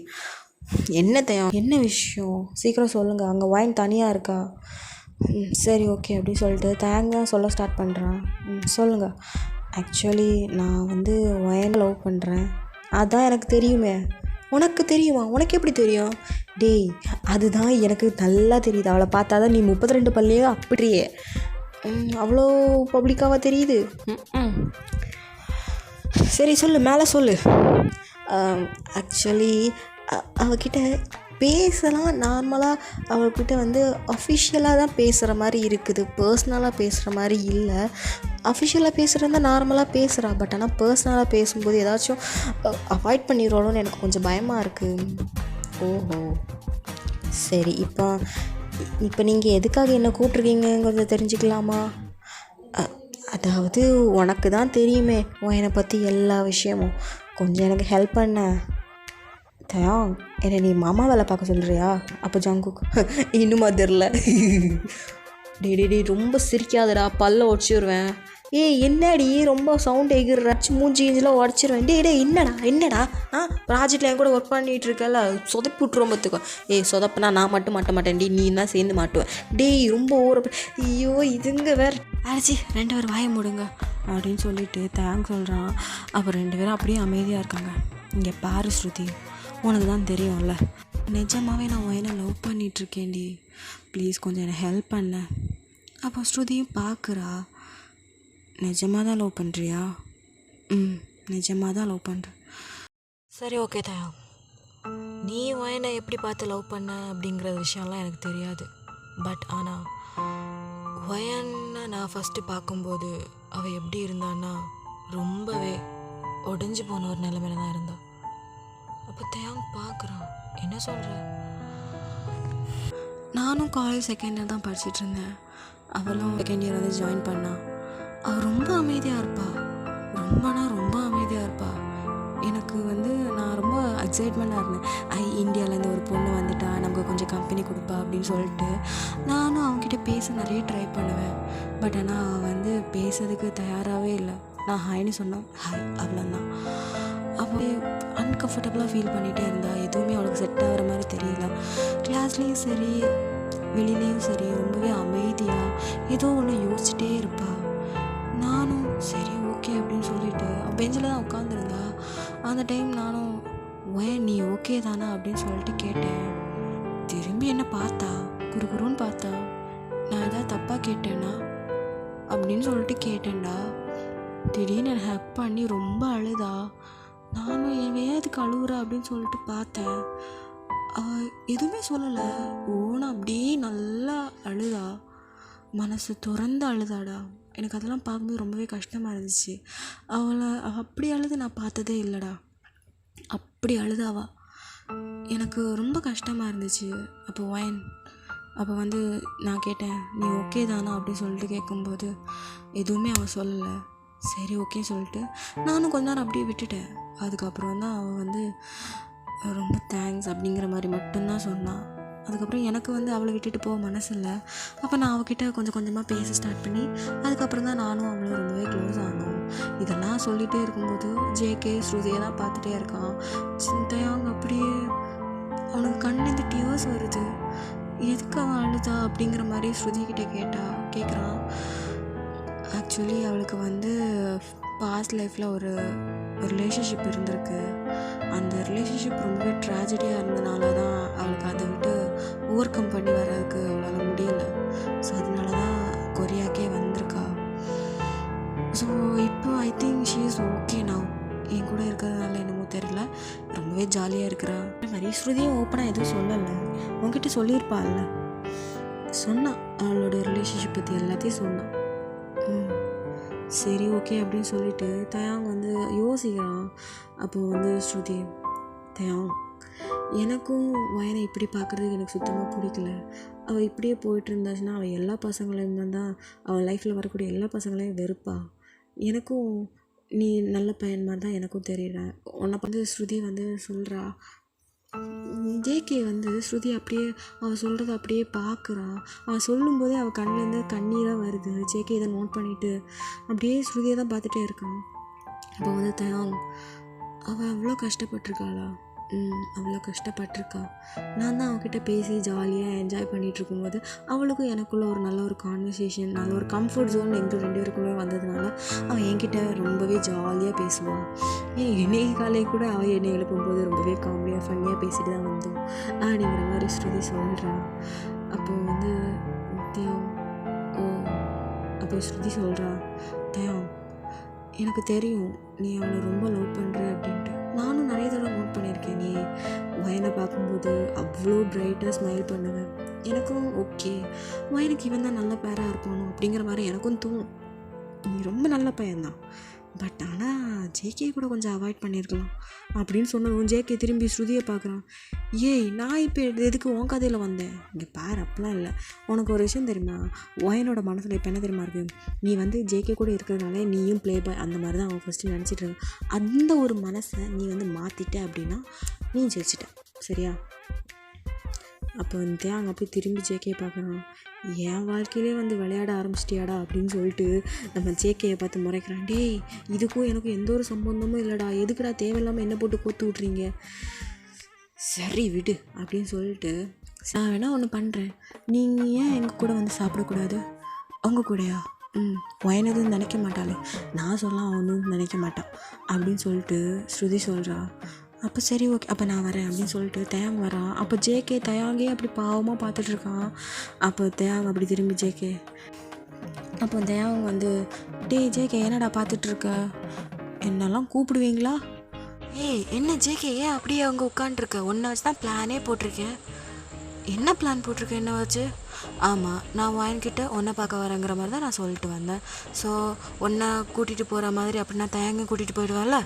என்ன தேங், என்ன விஷயம் சீக்கிரம் சொல்லுங்கள், அங்கே ஒயின் தனியாக இருக்கா? சரி ஓகே அப்படின்னு சொல்லிட்டு தேங் தான் சொல்ல ஸ்டார்ட் பண்ணுறான். சொல்லுங்கள். ஆக்சுவலி நான் ஒயனை லவ் பண்ணுறேன். அதான் எனக்கு தெரியுமே. உனக்கு தெரியுமா? உனக்கு எப்படி தெரியும்? டேய் அதுதான் எனக்கு நல்லா தெரியுது. அவளை பார்த்தா தான் நீ 32 பல்லையே அப்படியே அவ்வளோ பப்ளிக்காவாக தெரியுது. சரி சொல்லு, மேலே சொல்லு. ஆக்சுவலி அவகிட்ட பேசலாம், நார்மலாக அவள்கிட்ட அஃபிஷியலாக தான் பேசுகிற மாதிரி இருக்குது, பர்சனலாக பேசுகிற மாதிரி இல்லை. அஃபிஷியலாக பேசுகிறதா நார்மலாக பேசுகிறா, பட் ஆனால் பர்சனலாக பேசும்போது ஏதாச்சும் அவாய்ட் பண்ணிடுவாளோன்னு எனக்கு கொஞ்சம் பயமாக இருக்குது. ஓஹோ சரி, இப்போ நீங்கள் எதுக்காக என்ன கூப்பிட்ருக்கீங்க கொஞ்சம் தெரிஞ்சுக்கலாமா? அதாவது உனக்கு தான் தெரியுமே என்னை பற்றி எல்லா விஷயமும், கொஞ்சம் எனக்கு ஹெல்ப் பண்ண. தயாங், என்னை நீ மாமா வேலை பார்க்க சொல்கிறியா? அப்போ ஜங்குக், இன்னுமா தெரில. டே ரொம்ப சிரிக்காதடா, பல்ல உடச்சிடுவேன். என்னடி ரொம்ப சவுண்ட் எகிர்றாச்சு, மூஞ்சி கிஞ்சிலாம் உடச்சிருவேன். டே என்னடா ப்ராஜெக்டில் என் கூட ஒர்க் பண்ணிகிட்டு இருக்கல, சொதப்பி விட்ருவோம் பார்த்துக்கோ. சொதப்புனா நான் மட்டும் மாட்ட மாட்டேன்டி, நீ தான் சேர்ந்து மாட்டுவேன். ரொம்ப ஓர. ஐயோ இதுங்க வேறு அரைச்சி 2 பேர் வாய மூடுங்க அப்படின்னு சொல்லிட்டு தேங்க் சொல்கிறான். அப்போ 2 பேரும் அப்படியே அமைதியாக இருக்காங்க. இங்கே பாரு ஸ்ருதி, உனக்கு தான் தெரியும்ல, நிஜமாகவே நான் ஒயனை லவ் பண்ணிகிட்ருக்கேன்டி, ப்ளீஸ் கொஞ்சம் என்னை ஹெல்ப் பண்ண. அப்போ ஸ்ருதியும் பார்க்குறா. நிஜமாக தான் லவ் பண்ணுறியா? நிஜமாக தான் லவ் பண்ணுறேன். சரி ஓகே தயா, நீ ஒயனை எப்படி பார்த்து லவ் பண்ண அப்படிங்கிற விஷயம்லாம் எனக்கு தெரியாது. பட் ஆனால் ஒயனை நான் ஃபஸ்ட்டு பார்க்கும்போது அவள் எப்படி இருந்தான்னா ரொம்பவே உடஞ்சி போன ஒரு நிலைமையில தான் இருந்தாள். அப்போ தேங் பார்க்குறான், என்ன சொல்கிற? நானும் காலேஜ் செகண்ட் இயர் தான் படிச்சுட்டு இருந்தேன். அவளும் செகண்ட் இயர் ஜாயின் பண்ணான். அவள் ரொம்ப அமைதியாக இருப்பாள், ரொம்ப அமைதியாக இருப்பாள். எனக்கு நான் ரொம்ப எக்ஸைட்மெண்ட்டாக இருந்தேன். இந்தியாவிலேருந்து ஒரு பொண்ணு வந்துட்டா, நமக்கு கொஞ்சம் கம்பெனி கொடுப்பா அப்படின்னு சொல்லிட்டு நானும் அவங்ககிட்ட பேச நிறைய ட்ரை பண்ணுவேன். பட் ஆனால் அவள் பேசுறதுக்கு தயாராகவே இல்லை. நான் ஹாய்னு சொன்னேன், ஹாய் அவ்வளோதான். அப்போ அன்கம்ஃபர்டபுளாக ஃபீல் பண்ணிகிட்டே இருந்தா, எதுவுமே அவளுக்கு செட் ஆகிற மாதிரி தெரியல. கிளாஸ்லேயும் சரி வெளியிலேயும் சரி ரொம்பவே அமைதியாக ஏதோ ஒன்று யோசிச்சுட்டே இருப்பாள். நானும் சரி ஓகே அப்படின்னு சொல்லிட்டு பெஞ்சில் தான் உட்காந்துருந்தா. அந்த டைம் நானும் நீ ஓகே தானா அப்படின்னு சொல்லிட்டு கேட்டேன். திரும்பி என்ன பார்த்தா, குறுகுறுன்னு பார்த்தா. நான் எதாவது தப்பாக கேட்டேன்னா அப்படின்னு சொல்லிட்டு கேட்டேன்டா. திடீர்னு என்னை ஹக் பண்ணி ரொம்ப அழுதா. நானும் என் வேதுக்கு அழுகுறா அப்படின்னு சொல்லிட்டு பார்த்தேன். அவள் எதுவுமே சொல்லலை, ஓனா அப்படியே நல்லா அழுதா, மனசு திறந்து அழுதாடா. எனக்கு அதெல்லாம் பார்க்கும்போது ரொம்பவே கஷ்டமாக இருந்துச்சு. அவள் அப்படி அழுது நான் பார்த்ததே இல்லைடா, அப்படி அழுதாவா. எனக்கு ரொம்ப கஷ்டமாக இருந்துச்சு. அப்போ நான் கேட்டேன், நீ ஓகே தானா அப்படின்னு சொல்லிட்டு கேட்கும்போது எதுவுமே அவள் சொல்லலை. சரி ஓகே சொல்லிட்டு நானும் கொஞ்ச நேரம் அப்படியே விட்டுட்டேன். அதுக்கப்புறம் தான் அவள் ரொம்ப தேங்க்ஸ் அப்படிங்கிற மாதிரி மட்டும்தான் சொன்னான். அதுக்கப்புறம் எனக்கு அவளை விட்டுட்டு போக மனசு இல்லை. அப்போ நான் அவகிட்ட கொஞ்சம் கொஞ்சமாக பேச ஸ்டார்ட் பண்ணி அதுக்கப்புறம் தான் நானும் அவளும் ரொம்பவே க்ளோஸ் ஆனோம். இதெல்லாம் சொல்லிகிட்டே இருக்கும்போது ஜேகே ஸ்ருதியை தான் பார்த்துட்டே இருக்கான். சிந்தையாங்க அப்படியே அவனுக்கு கண்ணிருந்து டியர்ஸ் வருது. எதுக்கு அவன் அழுதா அப்படிங்கிற மாதிரி ஸ்ருதிக்கிட்ட கேட்குறான். ஆக்சுவலி அவளுக்கு பாஸ்ட் லைஃப்பில் ஒரு ரிலேஷன்ஷிப் இருந்திருக்கு. அந்த ரிலேஷன்ஷிப் ரொம்பவே ட்ராஜடியாக இருந்தனால தான் அவளுக்கு அதை விட்டு ஓவர் கம் பண்ணி வர்றதுக்கு அவளால் முடியல. ஸோ அதனால தான் கொரியாக்கே வந்திருக்கா. ஸோ இப்போ I think she is okay now. என் கூட இருக்கிறதுனால என்னமோ தெரியல, ரொம்பவே ஜாலியாக இருக்கிறா. அதே மாதிரி ஸ்ருதியும் ஓப்பனாக எதுவும் சொல்லலை. உங்ககிட்ட சொல்லியிருப்பாள்ல, சொன்னான் அவளோட ரிலேஷன்ஷிப் பற்றி எல்லாத்தையும் சொன்னான். சரி ஓகே அப்படின்னு சொல்லிட்டு தயாங் வந்து யோசிக்கிறான். அப்போது வந்து ஸ்ருதி, தயாங் எனக்கும் வயனை இப்படி பார்க்குறதுக்கு எனக்கு சுத்தமாக பிடிக்கல. அவள் இப்படியே போயிட்டு இருந்தாச்சுன்னா அவள் எல்லா பசங்களையும் தான் அவள் லைஃப்பில் வரக்கூடிய எல்லா பசங்களையும் வெறுப்பா. எனக்கும் நீ நல்ல பையன் மாதிரி தான் எனக்கும் தெரியல. உன்னை வந்து ஸ்ருதி வந்து சொல்கிறா. ஜேகே வந்து ஸ்ருதி அப்படியே அவள் சொல்கிறத அப்படியே பார்க்குறான். அவள் சொல்லும்போதே அவள் கண்ணிலேருந்து கண்ணீராக வருது. ஜேகே இதை நோட் பண்ணிவிட்டு அப்படியே ஸ்ருதியை தான் பார்த்துட்டே இருக்கான். அப்போ வந்து தயாங், அவள் அவ்வளோ கஷ்டப்பட்டிருக்காளா? அவ்வளோ கஷ்டப்பட்டிருக்கா. நான் தான் அவகிட்ட பேசி ஜாலியாக என்ஜாய் பண்ணிகிட்டு இருக்கும்போது அவளுக்கும் எனக்குள்ளே ஒரு நல்ல ஒரு கான்வர்சேஷன், நல்ல ஒரு கம்ஃபர்ட் ஜோன் எங்கள் 2 பேருக்குள்ளே வந்ததுனால அவள் என்கிட்ட ரொம்பவே ஜாலியாக பேசுவாள். இன்னைக்கு காலையில் கூட அவள் என்னை எழுப்பும்போது ரொம்பவே காமெடியாக ஃபன்னியாக பேசிட்டு தான் வந்தோம் அப்படிங்கிற மாதிரி ஸ்ருதி சொல்கிறான். அப்போது வந்து அப்போ ஸ்ருதி சொல்கிறா, தயாங் எனக்கு தெரியும் நீ அவளை ரொம்ப லவ் பண்ணுற அப்படின்ட்டு. நானும் நிறைய தடவை நோட் பண்ணியிருக்கேன். நீ வயனை பார்க்கும்போது அவ்வளோ பிரைட்டாக ஸ்மைல் பண்ணுவேன். எனக்கும் ஓகே, வயனுக்கு இவன் தான் நல்ல பேராக இருப்பானோ அப்படிங்கிற மாதிரி எனக்கும் தோணும். நீ ரொம்ப நல்ல பையன்தான், பட் ஆனால் ஜேகே கூட கொஞ்சம் அவாய்ட் பண்ணியிருக்கலாம் அப்படின்னு சொன்னதும் ஜேகே திரும்பி ஸ்ருதியை பார்க்குறான். ஏய், நான் இப்போ எதுக்கு உன் கதையில் வந்தேன்? இங்கே பார், அப்படிலாம் இல்லை. உனக்கு ஒரு விஷயம் தெரியுமா? வயனோட மனசில் இப்போ என்ன தெரியுமா இருக்குது? நீ வந்து ஜேகே கூட இருக்கிறதுனால நீயும் ப்ளே பாய் அந்த மாதிரி தான் அவன் ஃபஸ்ட்டு நினச்சிட்டு இருக்க. அந்த ஒரு மனசை நீ வந்து மாற்றிட்ட அப்படின்னா நீ ஜெயிச்சிட்ட, சரியா? அப்போ வந்து அங்கே போய் திரும்பி ஜேகே பார்க்குறான். என் வாழ்க்கையிலே வந்து விளையாட ஆரம்பிச்சிட்டியாடா அப்படின்னு சொல்லிட்டு நம்ம ஜேகேயை பார்த்து முறைக்கிறான். டேய், இதுக்கும் எனக்கும் எந்த ஒரு சம்பந்தமும் இல்லைடா, எதுக்குடா தேவையில்லாமல் என்ன போட்டு கோத்து விட்றீங்க? சரி விடு அப்படின்னு சொல்லிட்டு, நான் வேணா ஒன்று பண்ணுறேன், நீங்கள் ஏன் எங்கள் கூட வந்து சாப்பிடக்கூடாது? அவங்க கூடயா? வயனதுன்னு நினைக்க மாட்டாளே, நான் சொல்லலாம் அவனும் நினைக்க மாட்டான் அப்படின்னு சொல்லிட்டு ஸ்ருதி சொல்கிறா. அப்போ சரி ஓகே, அப்போ நான் வரேன் அப்படின்னு சொல்லிட்டு தயாங் வரான். அப்போ ஜேகே தயாங்கே அப்படி பாவமாக பார்த்துட்ருக்கான். அப்போ தயாங் அப்படி திரும்பி ஜேகே, அப்போ தயாங் வந்து, டேய் ஜேகே என்னடா பார்த்துட்ருக்க, என்னெல்லாம் கூப்பிடுவீங்களா? ஏய் என்ன ஜேகே, ஏன் அப்படியே அவங்க உட்காண்ட்ருக்க? ஒன்றை வச்சு தான் பிளானே போட்டிருக்கேன். என்ன பிளான் போட்டிருக்கேன்? என்ன வச்சு? ஆமாம், நான் வாங்கிக்கிட்ட ஒன்றை பார்க்க வரேங்கிற மாதிரி தான் நான் சொல்லிட்டு வந்தேன். ஸோ ஒன்றை கூட்டிகிட்டு போகிற மாதிரி அப்படின்னா தயாங்க கூட்டிகிட்டு போயிடுவாள்ல.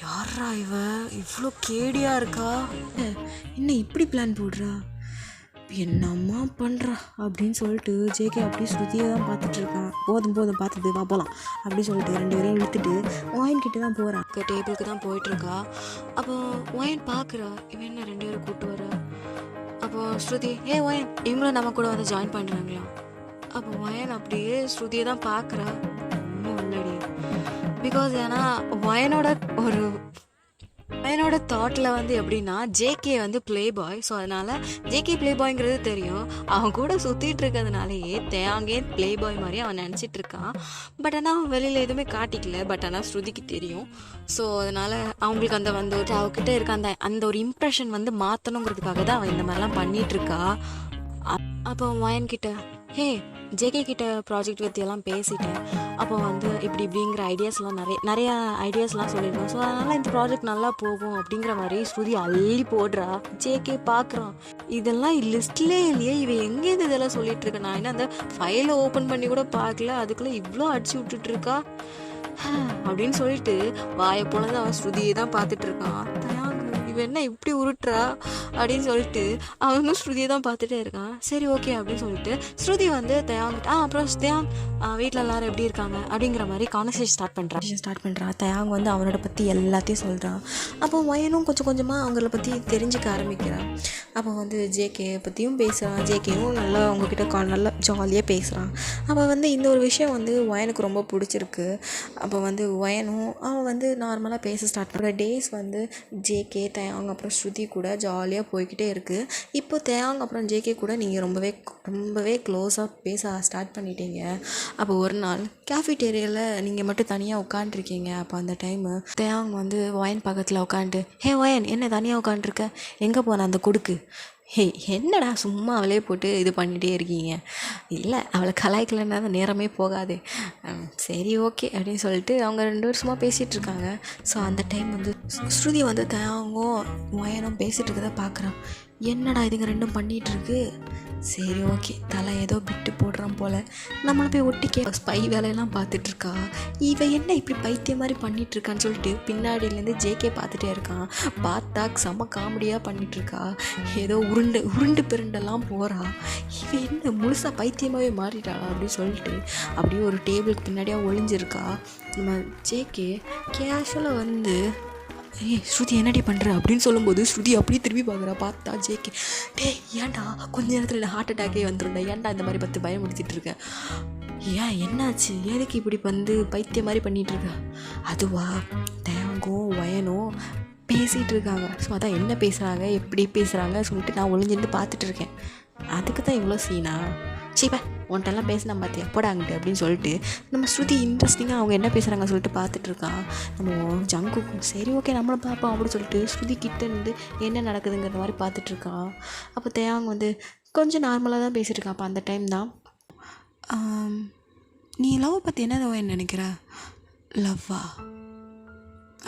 யாரா இவ இவ்வளோ கேடியாக இருக்கா? என்ன இப்படி பிளான் போடுறா? என்னம்மா பண்ணுறா அப்படின்னு சொல்லிட்டு ஜேகே அப்படி ஸ்ருதியை தான் பார்த்துட்ருக்கான். போதும் பார்த்துட்டு வா போகலாம் அப்படின்னு சொல்லிட்டு 2 பேரையும் இழுத்துட்டு ஒயின்கிட்ட தான் போகிறான். டேபிளுக்கு தான் போயிட்டுருக்கா. அப்போ ஒயின் பார்க்குறா, இவன் என்ன 2 பேரும் கூப்பிட்டு வர. அப்போது ஸ்ருதி, ஒயின் இவங்களும் நம்ம கூட வந்து ஜாயின் பண்ணுறாங்களா? அப்போ ஒயன் அப்படியே ஸ்ருதியை தான் பார்க்குறா. இன்னும் இல்லடி, பிகாஸ் ஏன்னா வயனோட தாட்டில் வந்து எப்படின்னா ஜேகே வந்து ப்ளே பாய். ஸோ அதனால் ஜேகே ப்ளே பாய்ங்கிறது தெரியும். அவன் கூட சுற்றிட்டு இருக்கிறதுனாலேயே தேங்கே ப்ளே பாய் மாதிரி அவன் நினச்சிட்டு இருக்கான். பட் ஆனால் அவன் வெளியில் எதுவுமே காட்டிக்கல. பட் ஆனால் ஸ்ருதிக்கு தெரியும். ஸோ அதனால் அவங்களுக்கு அந்த ஒரு அவகிட்ட இருக்க அந்த ஒரு இம்ப்ரெஷன் வந்து மாற்றணுங்கிறதுக்காக தான் அவன் இந்த மாதிரிலாம் பண்ணிகிட்ருக்கா. அப்போ வயன்கிட்ட, ஜேகே கிட்ட ப்ராஜெக்ட் பற்றியெல்லாம் பேசிட்டேன். அப்போ வந்து இப்படிங்கிற ஐடியாஸ்லாம் நிறைய ஐடியாஸ்லாம் சொல்லியிருக்கோம். ஸோ அதனால் இந்த ப்ராஜெக்ட் நல்லா போகும் அப்படிங்கிற மாதிரி ஸ்ருதி அள்ளி போடுறா. ஜேகே பார்க்குறான், இதெல்லாம் லிஸ்ட்லே இல்லையே, இவன் எங்கேருந்து இதெல்லாம் சொல்லிட்டு இருக்கேன்? நான் என்ன அந்த ஃபைலை ஓப்பன் பண்ணி கூட பார்க்கல, அதுக்குள்ளே இவ்வளோ அடிச்சு விட்டுட்ருக்கா அப்படின்னு சொல்லிட்டு வாயை போனது அவன் ஸ்ருதியை தான் பார்த்துட்டு இருக்கான். இவன் என்ன இப்படி உருட்டுறா அப்படின்னு சொல்லிட்டு அவனும் ஸ்ருதியை தான் பார்த்துட்டே இருக்கான். சரி ஓகே அப்படின்னு சொல்லிட்டு ஸ்ருதி வந்து தயாங்கிட்ட அப்புறம் தயாங் வீட்டில் எல்லாரும் எப்படி இருக்காங்க அப்படிங்கிற மாதிரி கான்வர்சேஷன் ஸ்டார்ட் பண்ணுறான். தயாங் வந்து அவனோட பற்றி எல்லாத்தையும் சொல்கிறான். அப்போ வயனும் கொஞ்சம் கொஞ்சமாக அவங்கள பற்றி தெரிஞ்சுக்க ஆரம்பிக்கிறான். அப்போ வந்து ஜேகே பற்றியும் பேசுகிறான். ஜேகேவும் நல்லா அவங்கக்கிட்ட நல்லா ஜாலியாக பேசுகிறான். அப்போ வந்து இந்த ஒரு விஷயம் வந்து வயனுக்கு ரொம்ப பிடிச்சிருக்கு. அப்போ வந்து வயனும் அவன் வந்து நார்மலாக பேச ஸ்டார்ட் பண்ணுற டேஸ் வந்து ஜேகே தயாங் அப்புறம் ஸ்ருதி கூட ஜாலியாக போய்கிட்டே இருக்குது. இப்போ தயாங் அப்புறம் ஜேகே கூட நீங்கள் ரொம்பவே க்ளோஸாக பேச ஸ்டார்ட் பண்ணிட்டீங்க. அப்போ ஒரு நாள் கேஃபிடேரியாவில் நீங்கள் மட்டும் தனியாக உட்காண்ட்ருக்கீங்க. அப்போ அந்த டைமு தயாங் வந்து வயன் பக்கத்தில் உட்காந்துட்டு, வயன் என்ன தனியாக உட்காண்ட்ருக்க, எங்கே போன அந்த கொடுக்கு ஹே என்னடா சும்மா அவளே போட்டு இது பண்ணிகிட்டே இருக்கீங்க. இல்லை அவளை கலாய்க்கலைன்னா தான் நேரமே போகாது. சரி ஓகே அப்படின்னு சொல்லிட்டு அவங்க 2 பேரும் சும்மா பேசிகிட்டு இருக்காங்க. ஸோ அந்த டைம் வந்து ஸ்ருதி வந்து தேங்கும் மயனும் பேசிகிட்டு இருக்கதை பார்க்குறான். என்னடா இதுங்க ரெண்டும் பண்ணிகிட்ருக்கு. சரி ஓகே தலை ஏதோ விட்டு போடுறான் போல், நம்மளை போய் ஒட்டிக்கே ஸ்பை வேலையெல்லாம் பார்த்துட்ருக்கா. இவன் என்ன இப்படி பைத்தியம் மாதிரி பண்ணிகிட்ருக்கான்னு சொல்லிட்டு பின்னாடியிலேருந்து ஜேகே பார்த்துட்டே இருக்கான். பார்த்தா செம காமெடியாக பண்ணிகிட்ருக்கா. ஏதோ உருண்டு பெருண்டெல்லாம் போகிறா. இவன் என்ன முழுசாக பைத்தியமாகவே மாறிட்டாளா அப்படின்னு சொல்லிட்டு அப்படியே ஒரு டேபிளுக்கு பின்னாடியாக ஒளிஞ்சிருக்கா. நம்ம ஜேகே கேஷுவலாக வந்து ஸ்ருதி என்னடி பண்ணுற அப்படின்னு சொல்லும்போது ஸ்ருதி அப்படியே திரும்பி பார்க்குறா. பார்த்தா ஜேகே ஏன்டா கொஞ்ச நேரத்தில் ஹார்ட் அட்டாக்கே வந்துருந்தா, ஏன்டா இந்த மாதிரி பார்த்து பயமுடுத்திட்டு இருக்கேன். ஏன் என்னாச்சு, எதுக்கு இப்படி வந்து பைத்தியம் மாதிரி பண்ணிகிட்ருக்க. அதுவா தேங்கும் வயனும் பேசிகிட்டு இருக்காங்க. ஸோ அதான் என்ன பேசுகிறாங்க எப்படி பேசுகிறாங்க சொல்லிட்டு நான் ஒளிஞ்சிட்டு பார்த்துட்டு இருக்கேன். அதுக்கு தான் இவ்வளோ சீனா. சீப்பா உன்ட்டெல்லாம் பேசினா பார்த்தியா போடாங்கிட்டு அப்படின்னு சொல்லிட்டு நம்ம ஸ்ருதி இன்ட்ரெஸ்டிங்காக அவங்க என்ன பேசுகிறாங்க சொல்லிட்டு பார்த்துட்ருக்கான். நம்ம ஜங்குக்கும் சரி ஓகே நம்மளும் பார்ப்போம் அப்படின்னு சொல்லிட்டு ஸ்ருதி கிட்டேருந்து என்ன நடக்குதுங்கிற மாதிரி பார்த்துட்ருக்கான். அப்போ தேவாங்க வந்து கொஞ்சம் நார்மலாக தான் பேசிகிட்டு இருக்கான். அப்போ அந்த டைம் தான் நீ லவ் பற்றி என்ன நினைக்கிற. லவ்வா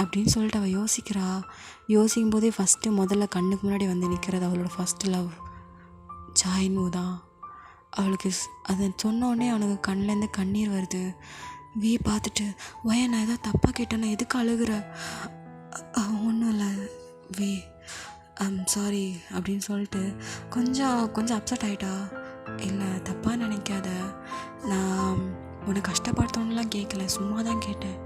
அப்படின்னு சொல்லிட்டு அவள் யோசிக்கிறா. யோசிக்கும் போதே முதல்ல கண்ணுக்கு முன்னாடி வந்து நிற்கிறது அவளோட ஃபஸ்ட்டு லவ் ஜாயினு தான். அவளுக்கு அதை சொன்னோடனே அவனுக்கு கண்ணிலேருந்து கண்ணீர் வருது. பார்த்துட்டு நான் ஏதாவது தப்பாக கேட்டேன்னா எதுக்கு அழுகுற. ஒன்றும் இல்லை சாரி அப்படின்னு சொல்லிட்டு கொஞ்சம் அப்செட் ஆகிட்டா. இல்லை தப்பாக நினைக்காத, நான் உன்னை கஷ்டப்படுத்தோன்னெலாம் கேட்கல, சும்மா தான் கேட்டேன்,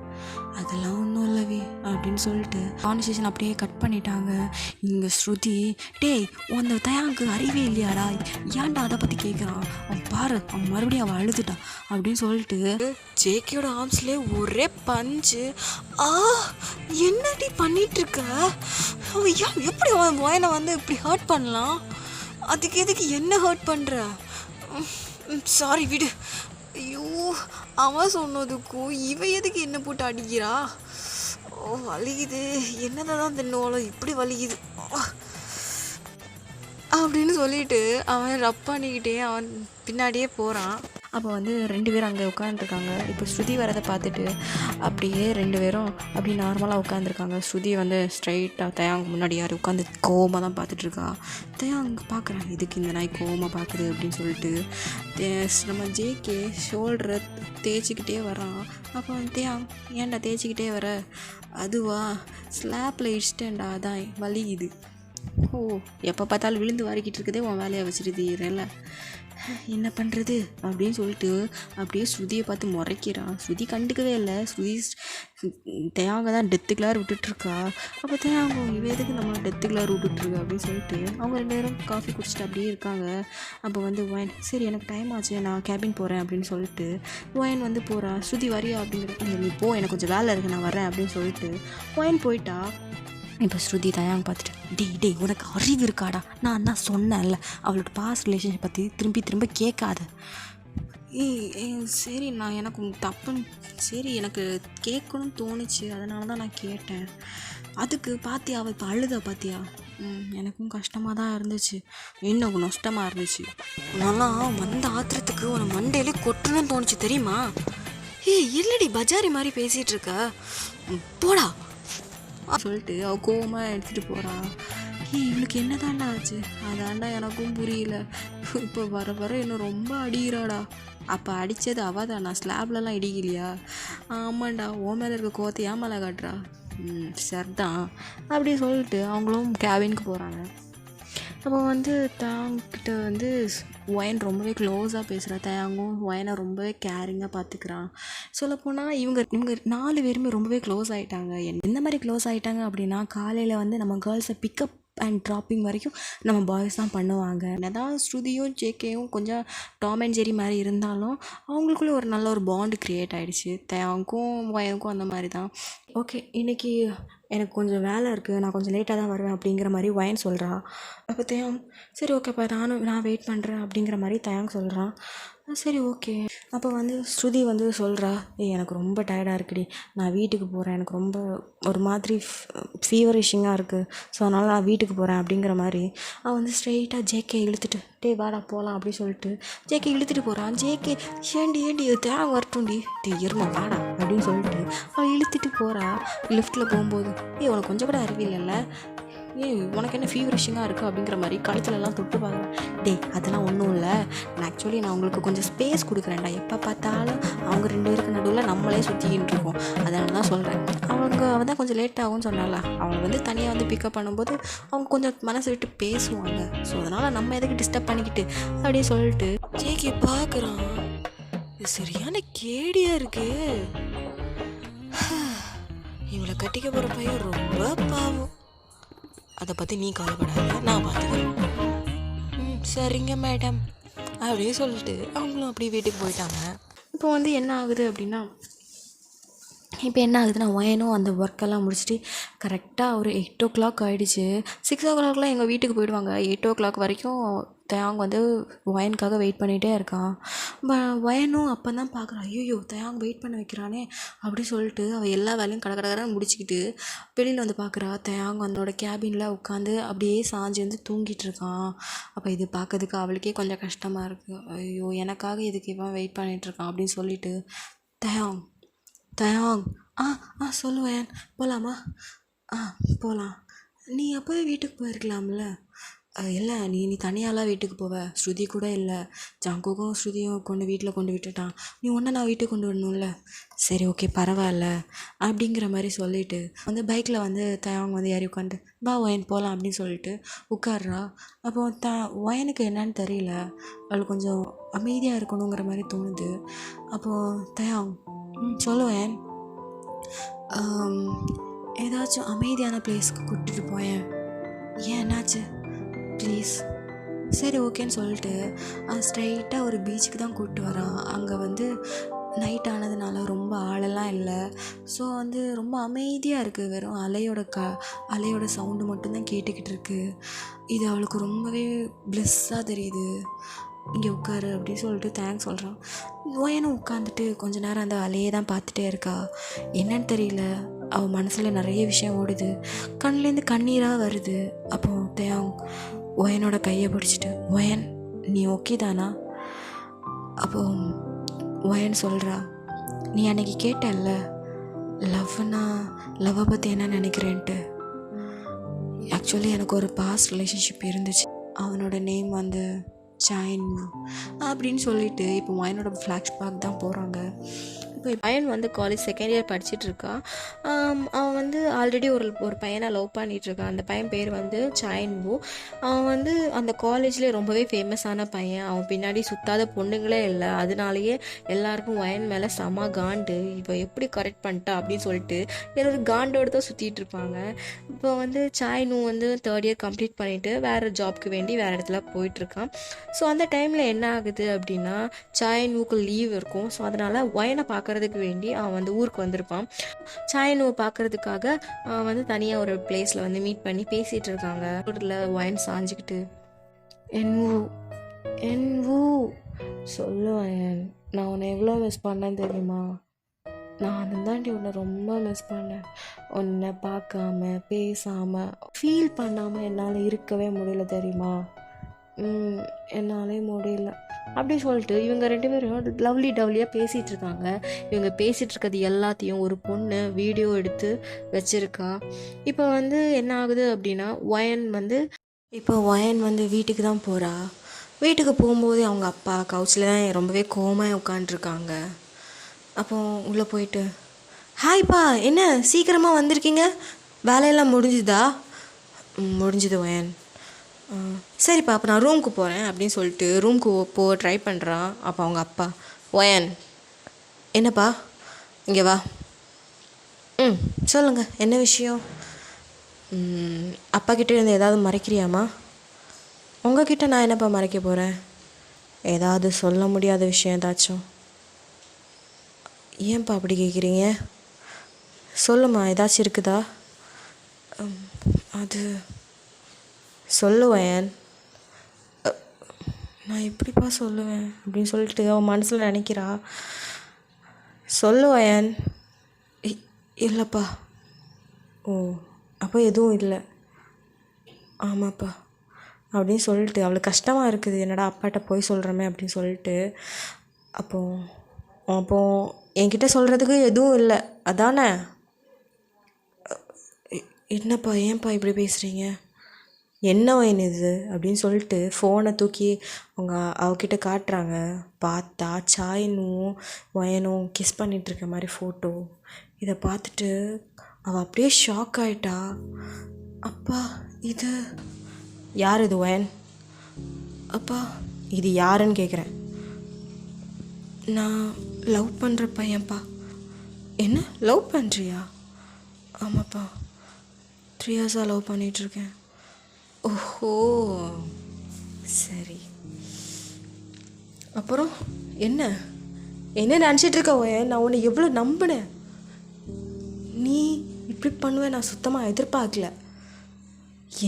அதெல்லாம் ஒன்றும் இல்லவே அப்படின்னு சொல்லிட்டு கான்வர்சேஷன் அப்படியே கட் பண்ணிட்டாங்க. இங்கே ஸ்ருதி அந்த தயாங்கு அறிவே இல்லையாடா, ஏன்டா அதை பற்றி கேட்குறான், அவன் பாரு அவன் மறுபடியும் அவள் அழுதுட்டான் அப்படின்னு சொல்லிட்டு ஜேகேயோட ஆர்ம்ஸ்லேயே ஒரே பஞ்சு. என்னடி பண்ணிகிட்ருக்க, அவன் எப்படி அவன் வயனை வந்து இப்படி ஹர்ட் பண்ணலாம், அதுக்கு எதுக்கு என்ன ஹர்ட் பண்ணுற. சாரி விடு. ஐயோ அவன் சொன்னதுக்கும் இவன் எதுக்கு என்ன போட்டு அடிக்கிறா. வலிக்குது, என்னதான் தின்னுவாலும் இப்படி வலிக்குது அப்படின்னு சொல்லிட்டு அவன் ரப் பண்ணிக்கிட்டே அவன் பின்னாடியே போகிறான். அப்போ வந்து 2 பேரும் அங்கே உட்காந்துருக்காங்க. இப்போ ஸ்ருதி வரதை பார்த்துட்டு அப்படியே 2 பேரும் அப்படி நார்மலாக உட்காந்துருக்காங்க. ஸ்ருதி வந்து ஸ்ட்ரைட்டாக தயாங்க முன்னாடி யார் உட்காந்து கோவமாக தான் பார்த்துட்ருக்கா. தயாங்க பார்க்குறான் இதுக்கு இந்த நாய் கோவமாக பார்க்குது அப்படின்னு சொல்லிட்டு நம்ம ஜேகே ஷோல்டரை தேய்ச்சிக்கிட்டே வரான். அப்போ வந்து தேயாங் ஏன்டா தேய்ச்சிக்கிட்டே வர. அதுவா ஸ்லாப்பில் இடிச்சிட்டேன்டா அதான் வலிக்குது. எப்போ பார்த்தாலும் விழுந்து வாரிக்கிட்டு இருக்கதே உன் வேலையை வச்சுருது இரல, என்ன பண்ணுறது அப்படின்னு சொல்லிட்டு அப்படியே ஸ்ருதியை பார்த்து முறைக்கிறான். ஸ்ருதி கண்டுக்கவே இல்லை. ஸ்ருதி தேயாங்க தான் டெத்து கிளார் விட்டுட்ருக்கா. அப்போ தேயாங்க இவன் எதுக்கு நம்ம டெத்து கிளார் விட்டுட்ருக்கா அப்படின்னு சொல்லிட்டு அவங்க 2 பேரும் காஃபி குடிச்சிட்டு அப்படியே இருக்காங்க. அப்போ வந்து ஒயின் சரி எனக்கு டைம் ஆச்சு நான் கேபின் போகிறேன் அப்படின்னு சொல்லிட்டு ஒயின் வந்து போகிறா. ஸ்ருதி வரியா அப்படிங்கிறது நீ போ எனக்கு கொஞ்சம் வேலை இருக்குது நான் வரேன் அப்படின்னு சொல்லிட்டு ஒயின் போயிட்டா. இப்போ ஸ்ருதி தயாங்க பார்த்துட்டு டேய் உனக்கு அறிவு இருக்காடா, நான் தான் சொன்னேன்ல அவளோட பாஸ்ட் ரிலேஷன்ஷிப் பற்றி திரும்ப கேட்காத. சரி நான் எனக்கு தப்புன்னு சரி எனக்கு கேட்கணும்னு தோணுச்சு அதனால தான் நான் கேட்டேன். அதுக்கு பார்த்தியா அவள் இப்போ அழுத பார்த்தியா. எனக்கும் கஷ்டமாக தான் இருந்துச்சு, இன்னும் நஷ்டமாக இருந்துச்சு. நல்லா வந்த ஆத்திரத்துக்கு உன மண்டையிலே கொட்டணும்னு தோணுச்சு தெரியுமா. இல்லடி பஜாரி மாதிரி பேசிகிட்டு இருக்க, போடா சொல்லிட்டு அவள் கோவமாக எடுத்துகிட்டு போகிறான். இவளுக்கு என்ன தாண்டா ஆச்சு அதாண்டா எனக்கும் புரியல. இப்போ வர இன்னும் ரொம்ப அடிக்கிறாடா. அப்போ அடித்தது அவள் தான், நான் ஸ்லாப்லலாம் இடிக்கலையா. ஆமாண்டா உன் மேலே இருக்க கோவத்தை ஏன் மேலே காட்டுறா. சரிதான் அப்படி சொல்லிட்டு அவங்களும் கேபினுக்கு போகிறாங்க. அப்போ வந்து தாங்கிட்ட வந்து ஒயன் ரொம்பவே க்ளோஸாக பேசுகிறா. தயாங்கும் ஒயனை ரொம்பவே கேரிங்காக பார்த்துக்கிறான். சொல்லப்போனால் இவங்க 4 பேருமே ரொம்பவே க்ளோஸ் ஆகிட்டாங்க. எந்த மாதிரி க்ளோஸ் ஆகிட்டாங்க அப்படின்னா காலையில் வந்து நம்ம கேர்ள்ஸை பிக்கப் அண்ட் ட்ராப்பிங் வரைக்கும் நம்ம பாய்ஸ் தான் பண்ணுவாங்க. என்னதான் ஸ்ருதியும் ஜேகேயும் கொஞ்சம் டாம் அண்ட் ஜெரி மாதிரி இருந்தாலும் அவங்களுக்குள்ளே ஒரு நல்ல ஒரு பாண்டு க்ரியேட் ஆகிடுச்சு. தயாங்கும் ஒயனுக்கும் அந்த மாதிரி தான். ஓகே இன்றைக்கி எனக்கு கொஞ்சம் வேலை இருக்குது, நான் கொஞ்சம் லேட்டாக தான் வருவேன் அப்படிங்கிற மாதிரி ஒயன் சொல்கிறா. அப்போ தயாங் சரி ஓகேப்பா நான் வெயிட் பண்ணுறேன் அப்படிங்கிற மாதிரி தயாங் சொல்கிறான். சரி ஓகே. அப்போ வந்து ஸ்ருதி வந்து சொல்கிறா, ஏய் எனக்கு ரொம்ப டயர்டாக இருக்குடி, நான் வீட்டுக்கு போகிறேன், எனக்கு ரொம்ப ஒரு மாதிரி ஃபீவரிஷிங்காக இருக்குது, ஸோ அதனால் நான் வீட்டுக்கு போகிறேன் அப்படிங்கிற மாதிரி அவன் வந்து ஸ்ட்ரெயிட்டாக ஜேகே இழுத்துட்டு டே வாடா போகலாம் அப்படி சொல்லிட்டு ஜேகே இழுத்துட்டு போகிறான். ஜேகே ஏண்டி தேவை வரட்டும்டி, டே இருமா வாடா அப்படின்னு சொல்லிட்டு அவள் இழுத்துட்டு போகிறா. லிஃப்ட்டில் போகும்போது உனக்கு கொஞ்சம் கூட அறிவில்லைல்ல, உனக்கு என்ன ஃபீவரிஷிங்காக இருக்குது அப்படிங்கிற மாதிரி கழுத்துலலாம் தொட்டு பார்க்குறேன். டே அதெல்லாம் ஒன்றும் இல்லை, நான் உங்களுக்கு கொஞ்சம் ஸ்பேஸ் கொடுக்குறேன்டா, எப்போ பார்த்தாலும் அவங்க 2 பேருக்கு நடுவில் நம்மளே சுற்றிக்கிட்டு இருக்கோம், அதனால தான் சொல்கிறேன். அவள் தான் கொஞ்சம் லேட் ஆகும்னு சொன்னால, அவங்க வந்து தனியாக வந்து பிக்கப் பண்ணும்போது அவங்க கொஞ்சம் மனசு விட்டு பேசுவாங்க, ஸோ அதனால் நம்ம எதுக்கு டிஸ்டர்ப் பண்ணிக்கிட்டு அப்படின்னு சொல்லிட்டு ஜேகே பார்க்குறான். இது சரியான கேடியாக இருக்கு, இவளை கட்டிக்க போகிற பையன் ரொம்ப பாவம், அதை பற்றி நீ கவலைப்படாத, நான் பார்த்துக்கிறேன். சரிங்க மேடம் அப்படியே சொல்லிட்டு அவங்களும் அப்படியே வீட்டுக்கு போயிட்டாங்க. இப்போ வந்து என்ன ஆகுதுன்னா ஒயனும் அந்த ஒர்க்கெல்லாம் முடிச்சுட்டு கரெக்டாக ஒரு 8 o'clock ஆகிடுச்சு. 6 o'clockலாம் எங்கள் வீட்டுக்கு போயிடுவாங்க. 8 o'clock வரைக்கும் தயாங் வந்து ஒயனுக்காக வெயிட் பண்ணிகிட்டே இருக்கான். ஒயனும் அப்போ தான் பார்க்குறான், ஐயோ தயாங் வெயிட் பண்ண வைக்கிறானே அப்படி சொல்லிட்டு அவள் எல்லா வேலையும் கடற்கடன்னு முடிச்சுக்கிட்டு வெளியில் வந்து பார்க்குறா. தயாங் அவனோட கேபினில் உட்காந்து அப்படியே சாஞ்சு வந்து தூங்கிட்டு இருக்கான். அப்போ இது பார்க்கறதுக்கு அவளுக்கே கொஞ்சம் கஷ்டமாக இருக்குது. ஐயோ எனக்காக இதுக்கு இவன் வெயிட் பண்ணிகிட்ருக்கான் அப்படின்னு சொல்லிட்டு தயாங் சொல்லுவேன் போகலாமா, போகலாம், நீ அப்போவே வீட்டுக்கு போயிருக்கலாம்ல, இல்லை நீ தனியாலாம் வீட்டுக்கு போவ, ஸ்ருதி கூட இல்லை, ஜாங்குக்கும் ஸ்ருதியும் வீட்டில் கொண்டு விட்டுட்டான், நீ ஒன்று நான் வீட்டுக்கு கொண்டு வரணும்ல, சரி ஓகே பரவாயில்ல அப்படிங்கிற மாதிரி சொல்லிவிட்டு வந்து பைக்கில் வந்து தயாங் வந்து ஏறி உட்காந்து பா ஒயன் போகலாம் அப்படின்னு சொல்லிட்டு உட்கார்றா. அப்போ ஒயனுக்கு என்னன்னு தெரியல, அவளுக்கு கொஞ்சம் அமைதியாக இருக்கணுங்கிற மாதிரி தோணுது. அப்போது தயாங் சொல்லுவேன், ஏதாச்சும் அமைதியான பிளேஸ்க்கு கூட்டிகிட்டு போயேன், என்னாச்சு ப்ளீஸ், சரி ஓகேன்னு சொல்லிட்டு ஸ்ட்ரைட்டாக ஒரு பீச்சுக்கு தான் கூப்பிட்டு வரான். அங்கே வந்து நைட் ஆனதுனால ரொம்ப ஆளெல்லாம் இல்லை, ஸோ வந்து ரொம்ப அமைதியாக இருக்குது, வெறும் அலையோட சவுண்டு மட்டும்தான் கேட்டுக்கிட்டு இருக்குது. இது அவளுக்கு ரொம்பவே ப்ளெஸ்ஸாக தெரியுது. இங்கே உட்காரு அப்படின்னு சொல்லிட்டு தேங்க்ஸ் சொல்கிறான். நோயனும் உட்காந்துட்டு கொஞ்ச நேரம் அந்த அலையே தான் பார்த்துட்டே இருக்கா. என்னன்னு தெரியல, அவள் மனசில் நிறைய விஷயம் ஓடுது, கண்லேருந்து கண்ணீராக வருது. அப்போது தேங் ஒயனோட கையை பிடிச்சிட்டு, ஒயன் நீ ஓகே தானா? அப்போ ஒயன் சொல்கிறா, நீ அன்னைக்கு கேட்டல்ல லவ்வை பற்றி என்ன நினைக்கிறேன்ட்டு, ஆக்சுவலி எனக்கு ஒரு பாஸ்ட் ரிலேஷன்ஷிப் இருந்துச்சு, அவனோட நேம் வந்து சாயின் அப்படின்னு சொல்லிட்டு இப்போ ஒயனோட ஃப்ளாஷ்பேக் தான் போகிறாங்க. இப்போ பையன் வந்து காலேஜ் செகண்ட் இயர் படிச்சுட்ருக்கா. அவன் வந்து ஆல்ரெடி ஒரு பையனை லவ் பண்ணிகிட்ருக்கான். அந்த பையன் பேர் வந்து சாயின்வூ. அவன் வந்து அந்த காலேஜ்லேயே ரொம்பவே ஃபேமஸான பையன். அவன் பின்னாடி சுத்தாத பொண்ணுங்களே இல்லை, அதனாலேயே எல்லாருக்கும் ஒயன் மேலே செம காண்டு, இப்போ எப்படி கரெக்ட் பண்ணிட்டா அப்படின்னு சொல்லிட்டு ஒரு காண்டோடு தான் சுற்றிட்டு இருப்பாங்க. இப்போ வந்து சாயின்வூ வந்து 3rd இயர் கம்ப்ளீட் பண்ணிவிட்டு வேறு ஜாப்க்கு வேண்டி வேறு இடத்துல போயிட்டுருக்கான். ஸோ அந்த டைமில் என்ன ஆகுது அப்படின்னா, சாயின்வூக்கு லீவ் இருக்கும். ஸோ அதனால் ஒயனை பார்க்குறதுக்கு வேண்டி அவன் வந்து ஊருக்கு வந்திருப்பான். சாயின்வூவை பார்க்குறதுக்காக அவன் வந்து தனியாக ஒரு பிளேஸில் வந்து மீட் பண்ணி பேசிகிட்டு இருக்காங்க. ரோட்டில் ஒயன் சாஞ்சிக்கிட்டு, என்வூ சொல்லுவேன், நான் உன்னை எவ்வளோ மிஸ் பண்ணேன் தெரியுமா, நான் தாண்டி உன்னை ரொம்ப மிஸ் பண்ணேன், உன்னை பார்க்காம பேசாமல் ஃபீல் பண்ணாமல் என்னால் இருக்கவே முடியல தெரியுமா, என்னாலே முடியல அப்படி சொல்லிட்டு இவங்க 2 பேரும் லவ்லியாக பேசிகிட்டு இருக்காங்க. இவங்க பேசிகிட்டு இருக்கிறது எல்லாத்தையும் ஒரு பொண்ணு வீடியோ எடுத்து வச்சுருக்கா. இப்போ வந்து என்ன ஆகுது அப்படின்னா, ஒயன் வந்து வீட்டுக்கு தான் போகிறா. வீட்டுக்கு போகும்போது அவங்க அப்பா கவுச்சில் தான் ரொம்பவே கோமாக உட்காண்ட்ருக்காங்க. அப்போ உள்ளே போயிட்டு, ஹாய்ப்பா என்ன சீக்கிரமாக வந்திருக்கீங்க, வேலையெல்லாம் முடிஞ்சுதா? முடிஞ்சுது ஒயன். சரிப்பா அப்போ நான் ரூமுக்கு போகிறேன் அப்படின்னு சொல்லிட்டு ரூமுக்கு ட்ரை பண்ணுறான். அப்போ அவங்க அப்பா, ஒயன் என்னப்பா இங்கே வா, சொல்லுங்கள் என்ன விஷயம், அப்பா கிட்டே இருந்து ஏதாவது மறைக்கிறியாம்மா? உங்ககிட்ட நான் என்னப்பா மறைக்க போகிறேன், ஏதாவது சொல்ல முடியாத விஷயம் ஏதாச்சும்? ஏன்ப்பா அப்படி கேட்குறீங்க, சொல்லுமா ஏதாச்சும் இருக்குதா? அது சொல்லுவேன், நான் எப்படிப்பா சொல்லுவேன் அப்படின்னு சொல்லிட்டு அவன் மனசில் நினைக்கிறா. சொல்லு வயன். இல்லைப்பா. ஓ, அப்போ எதுவும் இல்லை. ஆமாப்பா அப்படின்னு சொல்லிட்டு அவளுக்கு கஷ்டமாக இருக்குது, என்னடா அப்பாட்ட போய் சொல்கிறோமே அப்படின்னு சொல்லிட்டு. அப்போ என்கிட்ட சொல்கிறதுக்கு எதுவும் இல்லை அதானே? என்னப்பா, ஏன்ப்பா இப்படி பேசுகிறீங்க? என்ன வயன் இது அப்படின்னு சொல்லிட்டு ஃபோனை தூக்கி அவகிட்ட காட்டுறாங்க. பார்த்தா சாயனும் வயனும் கிஸ் பண்ணிகிட்ருக்க மாதிரி ஃபோட்டோ. இதை பார்த்துட்டு அவள் அப்படியே ஷாக் ஆகிட்டா. அப்பா, இது யார்? இது வயன். அப்பா, இது யாருன்னு கேட்குறேன். நான் லவ் பண்ணுற பையன்ப்பா. என்ன, லவ் பண்ணுறியா? ஆமாப்பா, 3 இயர்ஸாக லவ் பண்ணிகிட்ருக்கேன். ஓஹோ, சரி. அப்புறம் என்ன நினச்சிட்ருக்க வயன்? நான் உன்னை எவ்வளோ நம்பினேன். நீ இப்படி பண்ணுவேன் நான் சுத்தமாக எதிர்பார்க்கல.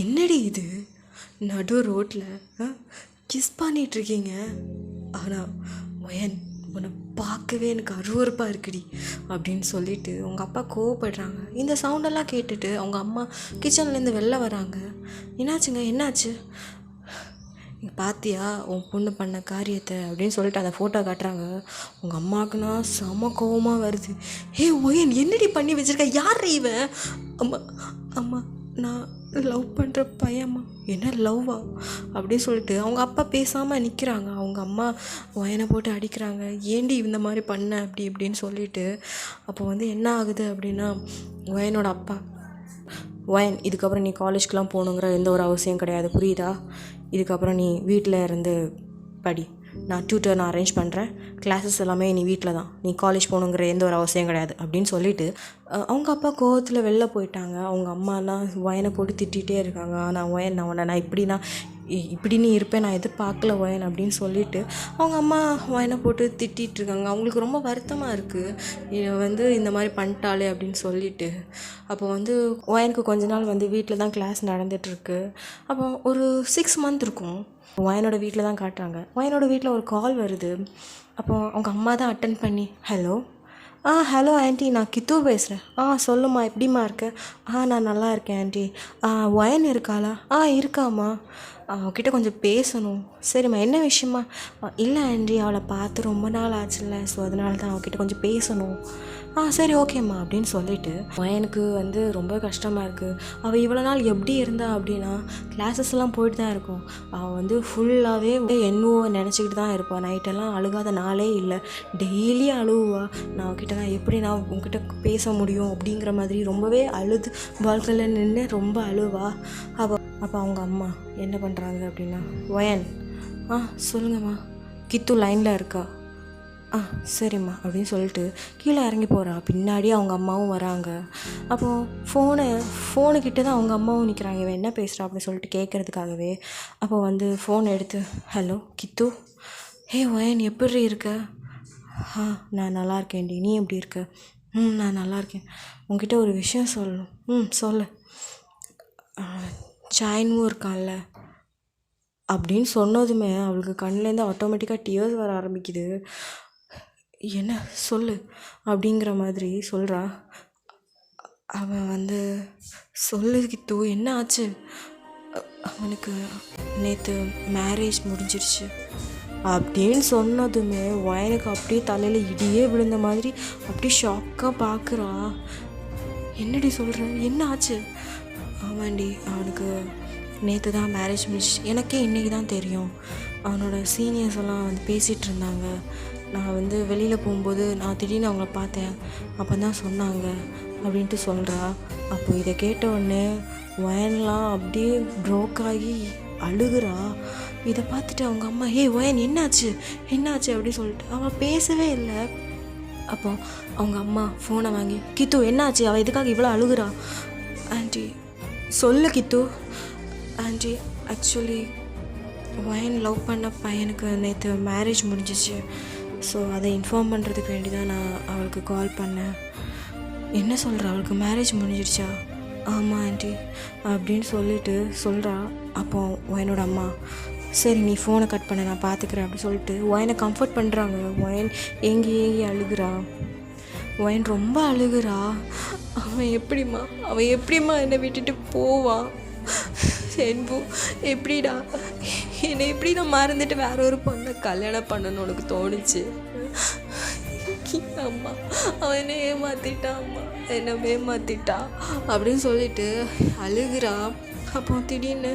என்னடி இது, நடு ரோட்டில் கிஸ் பண்ணிகிட்ருக்கீங்க. ஆனால் வயன், உன்னை பார்க்கவே எனக்கு அருவருப்பாக இருக்குடி அப்படின்னு சொல்லிட்டு அவங்க அப்பா கோவப்படுறாங்க. இந்த சவுண்டெல்லாம் கேட்டுட்டு அவங்க அம்மா கிச்சன்லேருந்து வெளில வராங்க. என்னாச்சுங்க, என்னாச்சு? பார்த்தியா உன் பொண்ணு பண்ண காரியத்தை அப்படின்னு சொல்லிட்டு அந்த ஃபோட்டோ காட்டுறாங்க. உங்கள் அம்மாவுக்குன்னா செம கோவமாக வருது. ஹே ஒயன், என்னடி பண்ணி வச்சுருக்க? யார் இவன்? அம்மா அம்மா, நான் லவ் பண்ணுற பையம்மா. என்ன லவ்வா அப்படின்னு சொல்லிட்டு அவங்க அப்பா பேசாமல் நிற்கிறாங்க. அவங்க அம்மா வயனை போட்டு அடிக்கிறாங்க. ஏண்டி இந்த மாதிரி பண்ண அப்படி இப்படின்னு சொல்லிட்டு. அப்போ என்ன ஆகுது அப்படின்னா, வயனோட அப்பா, வயன், இதுக்கப்புறம் நீ காலேஜ்க்கெலாம் போகணுங்கிற எந்த ஒரு அவசியம் கிடையாது, புரியுதா? இதுக்கப்புறம் நீ வீட்டில் இருந்து படி. நான் டியூட்டர் நான் அரேஞ்ச் பண்ணுறேன். கிளாஸஸ் எல்லாமே நீ வீட்டில் தான். நீ காலேஜ் போகணுங்கிற எந்த ஒரு அவசியம் கிடையாது அப்படின்னு சொல்லிட்டு அவங்க அப்பா கோவத்தில் வெளில போயிட்டாங்க. அவங்க அம்மாலாம் வயனை போட்டு திட்டிகிட்டே இருக்காங்க. நான் வயன், நான் இப்படி நீ இருப்பேன் நான் எதிர்பார்க்கல வயன் அப்படின்னு சொல்லிட்டு அவங்க அம்மா வயனை போட்டு திட்டிகிட்டு இருக்காங்க. அவங்களுக்கு ரொம்ப வருத்தமாக இருக்குது, இந்த மாதிரி பண்ணிட்டாலே அப்படின்னு சொல்லிட்டு. அப்போ வயனுக்கு கொஞ்ச நாள் வீட்டில் தான் கிளாஸ் நடந்துகிட்ருக்கு. அப்போ ஒரு 6 மந்த் இருக்கும். வயனோட வீட்டில் தான் காட்டுறாங்க. வயனோட வீட்டில் ஒரு கால் வருது. அப்போது அவங்க அம்மா தான் அட்டன் பண்ணி, ஹலோ ஹலோ ஆண்டி, நான் கித்து பேசுகிறேன். சொல்லுமா, எப்படிம்மா இருக்க? நான் நல்லா இருக்கேன் ஆண்டி. வயன் இருக்காளா? இருக்காம்மா, அவகிட்ட கொஞ்சம் பேசணும். சரிம்மா, என்ன விஷயமா? இல்லை ஆண்டி, அவளை பார்த்து ரொம்ப நாள் ஆச்சுல்ல, ஸோ அதனால தான் அவகிட்ட கொஞ்சம் பேசணும். சரி ஓகேம்மா அப்படின்னு சொல்லிட்டு வயனுக்கு ரொம்ப கஷ்டமாக இருக்குது. அவள் இவ்வளோ நாள் எப்படி இருந்தா அப்படின்னா, கிளாஸஸ் எல்லாம் போயிட்டு தான் இருக்கும். அவள் ஃபுல்லாகவே என்னவோ நினச்சிக்கிட்டு தான் இருப்பாள். நைட்டெல்லாம் அழுகாத நாளே இல்லை, டெய்லி அழுவா. நான் அவகிட்ட எப்படி நான் உங்ககிட்ட பேச முடியும் அப்படிங்கிற மாதிரி ரொம்பவே அழுது வாழ்க்கையில் நின்று ரொம்ப அழுவா. அப்போ அவங்க அம்மா என்ன பண்ணுறாங்க அப்படின்னா, வயன், சொல்லுங்கம்மா, கித்து லைனில் இருக்கா? சரிம்மா அப்படின்னு சொல்லிட்டு கீழே இறங்கி போகிறா. பின்னாடி அவங்க அம்மாவும் வராங்க. அப்போது ஃபோனுக்கிட்ட தான் அவங்க அம்மாவும் நிற்கிறாங்க. இவன் என்ன பேசுகிறா அப்படின்னு சொல்லிட்டு கேட்குறதுக்காகவே. அப்போ ஃபோன் எடுத்து, ஹலோ கித்து, ஹே வயன், எப்படி இருக்க? நான் நல்லா இருக்கேன்டி, நீ எப்படி இருக்க? நான் நல்லா இருக்கேன். உங்ககிட்ட ஒரு விஷயம் சொல்லணும். சொல்லு. சாயனும் இருக்கான்ல அப்படின்னு சொன்னதுமே அவளுக்கு கண்ணிலேருந்து ஆட்டோமேட்டிக்காக டியர்ஸ் வர ஆரம்பிக்குது. என்ன, சொல்லு அப்படிங்கிற மாதிரி சொல்கிறா. அவன் சொல்லு கித்து, என்ன ஆச்சு? அவனுக்கு நேற்று மேரேஜ் முடிஞ்சிருச்சு அப்படின்னு சொன்னதுமே வயனுக்கு அப்படியே தலையில் இடியே விழுந்த மாதிரி அப்படியே ஷாக்காக பார்க்குறா. என்னடி சொல்கிற, என்ன ஆச்சு? ஆமாண்டி, அவனுக்கு நேற்று தான் மேரேஜ் முடிச்சு. எனக்கே இன்றைக்கி தான் தெரியும். அவனோட சீனியர்ஸ் எல்லாம் பேசிகிட்டு இருந்தாங்க. நான் வெளியில் போகும்போது நான் திடீர்னு அவங்கள பார்த்தேன், அப்போ தான் சொன்னாங்க அப்படின்ட்டு சொல்கிறா. அப்போ இதை கேட்ட உடனே வயன்லாம் அப்படியே ப்ரோக் ஆகி அழுகுறா. இதை பார்த்துட்டு அவங்க அம்மா, ஹே வயன், என்னாச்சு அப்படின்னு சொல்லிட்டு அவள் பேசவே இல்லை. அப்போ அவங்க அம்மா ஃபோனை வாங்கி, கித்து என்னாச்சு, அவள் எதுக்காக இவ்வளோ அழுகுறா? ஆண்டி சொல்லு கித்து. ஆண்டி, ஆக்சுவலி வயன் லவ் பண்ண பையனுக்கு நேற்று மேரேஜ் முடிஞ்சிச்சு. ஸோ அதை இன்ஃபார்ம் பண்ணுறதுக்கு வேண்டி தான் நான் அவளுக்கு கால் பண்ணேன். என்ன சொல்கிறா, அவளுக்கு மேரேஜ் முடிஞ்சிடுச்சா? ஆமாம் ஆண்டி அப்படின்னு சொல்லிட்டு சொல்கிறா. அப்போ வயனோட அம்மா, சரி நீ ஃபோனை கட் பண்ண, நான் பார்த்துக்கிறேன் அப்படின்னு சொல்லிட்டு ஒயனை கம்ஃபர்ட் பண்ணுறாங்க. ஒயன் ஏங்கி அழுகுறா. ஒயன் ரொம்ப அழுகுறா. அவன் எப்படிம்மா என்னை விட்டுட்டு போவான்? சென்பு எப்படிடா என்னை எப்படி நான் மறந்துட்டு வேற ஒரு பொண்ணை கல்யாணம் பண்ணணும்னு உனக்கு தோணுச்சு? அம்மா அவன் என்னை ஏமாத்திட்டான், அம்மா என்னை ஏமாத்திட்டான் அப்படின்னு சொல்லிட்டு அழுகுறா. அப்போ திடீர்னு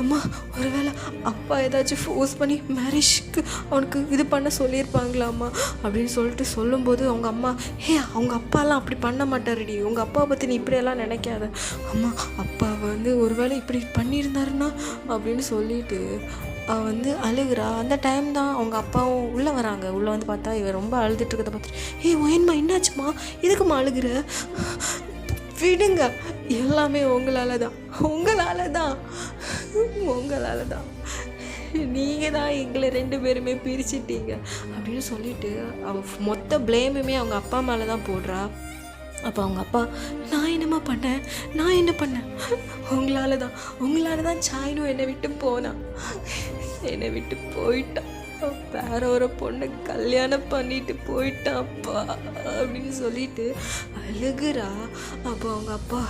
அம்மா ஒருவேளை அப்பா ஏதாச்சும் ஃபோர்ஸ் பண்ணி மேரேஜ்க்கு அவனுக்கு இது பண்ண சொல்லியிருப்பாங்களாம்மா அப்படின்னு சொல்லிட்டு சொல்லும்போது அவங்க அம்மா, அவங்க அப்பாலாம் அப்படி பண்ண மாட்டாருடி, உங்கள் அப்பாவை பற்றி நீ இப்படியெல்லாம் நினைக்காத, அம்மா அப்பா ஒருவேளை இப்படி பண்ணியிருந்தாருன்னா அப்படின்னு சொல்லிட்டு அவள் அழுகுறா. அந்த டைம் தான் அவங்க அப்பாவும் உள்ளே வராங்க. உள்ளே வந்து பார்த்தா இவன் ரொம்ப அழுதுட்டு இருக்கிறத பார்த்துட்டு, ஒயன்மா என்னாச்சுமா, இதுக்குமா அழுகுற? விடுங்க, எல்லாமே உங்களால் தான் நீங்கள் தான் எங்களை 2 பேருமே பிரிச்சிட்டீங்க அப்படின்னு சொல்லிட்டு அவள் மொத்த ப்ளேமுமே அவங்க அப்பா மேலே தான் போடுறா. அப்போ அவங்க அப்பா, நான் என்ன பண்ணேன்? உங்களால் தான் சாயினும் என்னை விட்டு போயிட்டான், வேற ஒரு பொண்ணை கல்யாணம் பண்ணிட்டு போயிட்டான்ப்பா அப்படின்னு சொல்லிட்டு அழுகுறா. அப்போ அவங்க அப்பா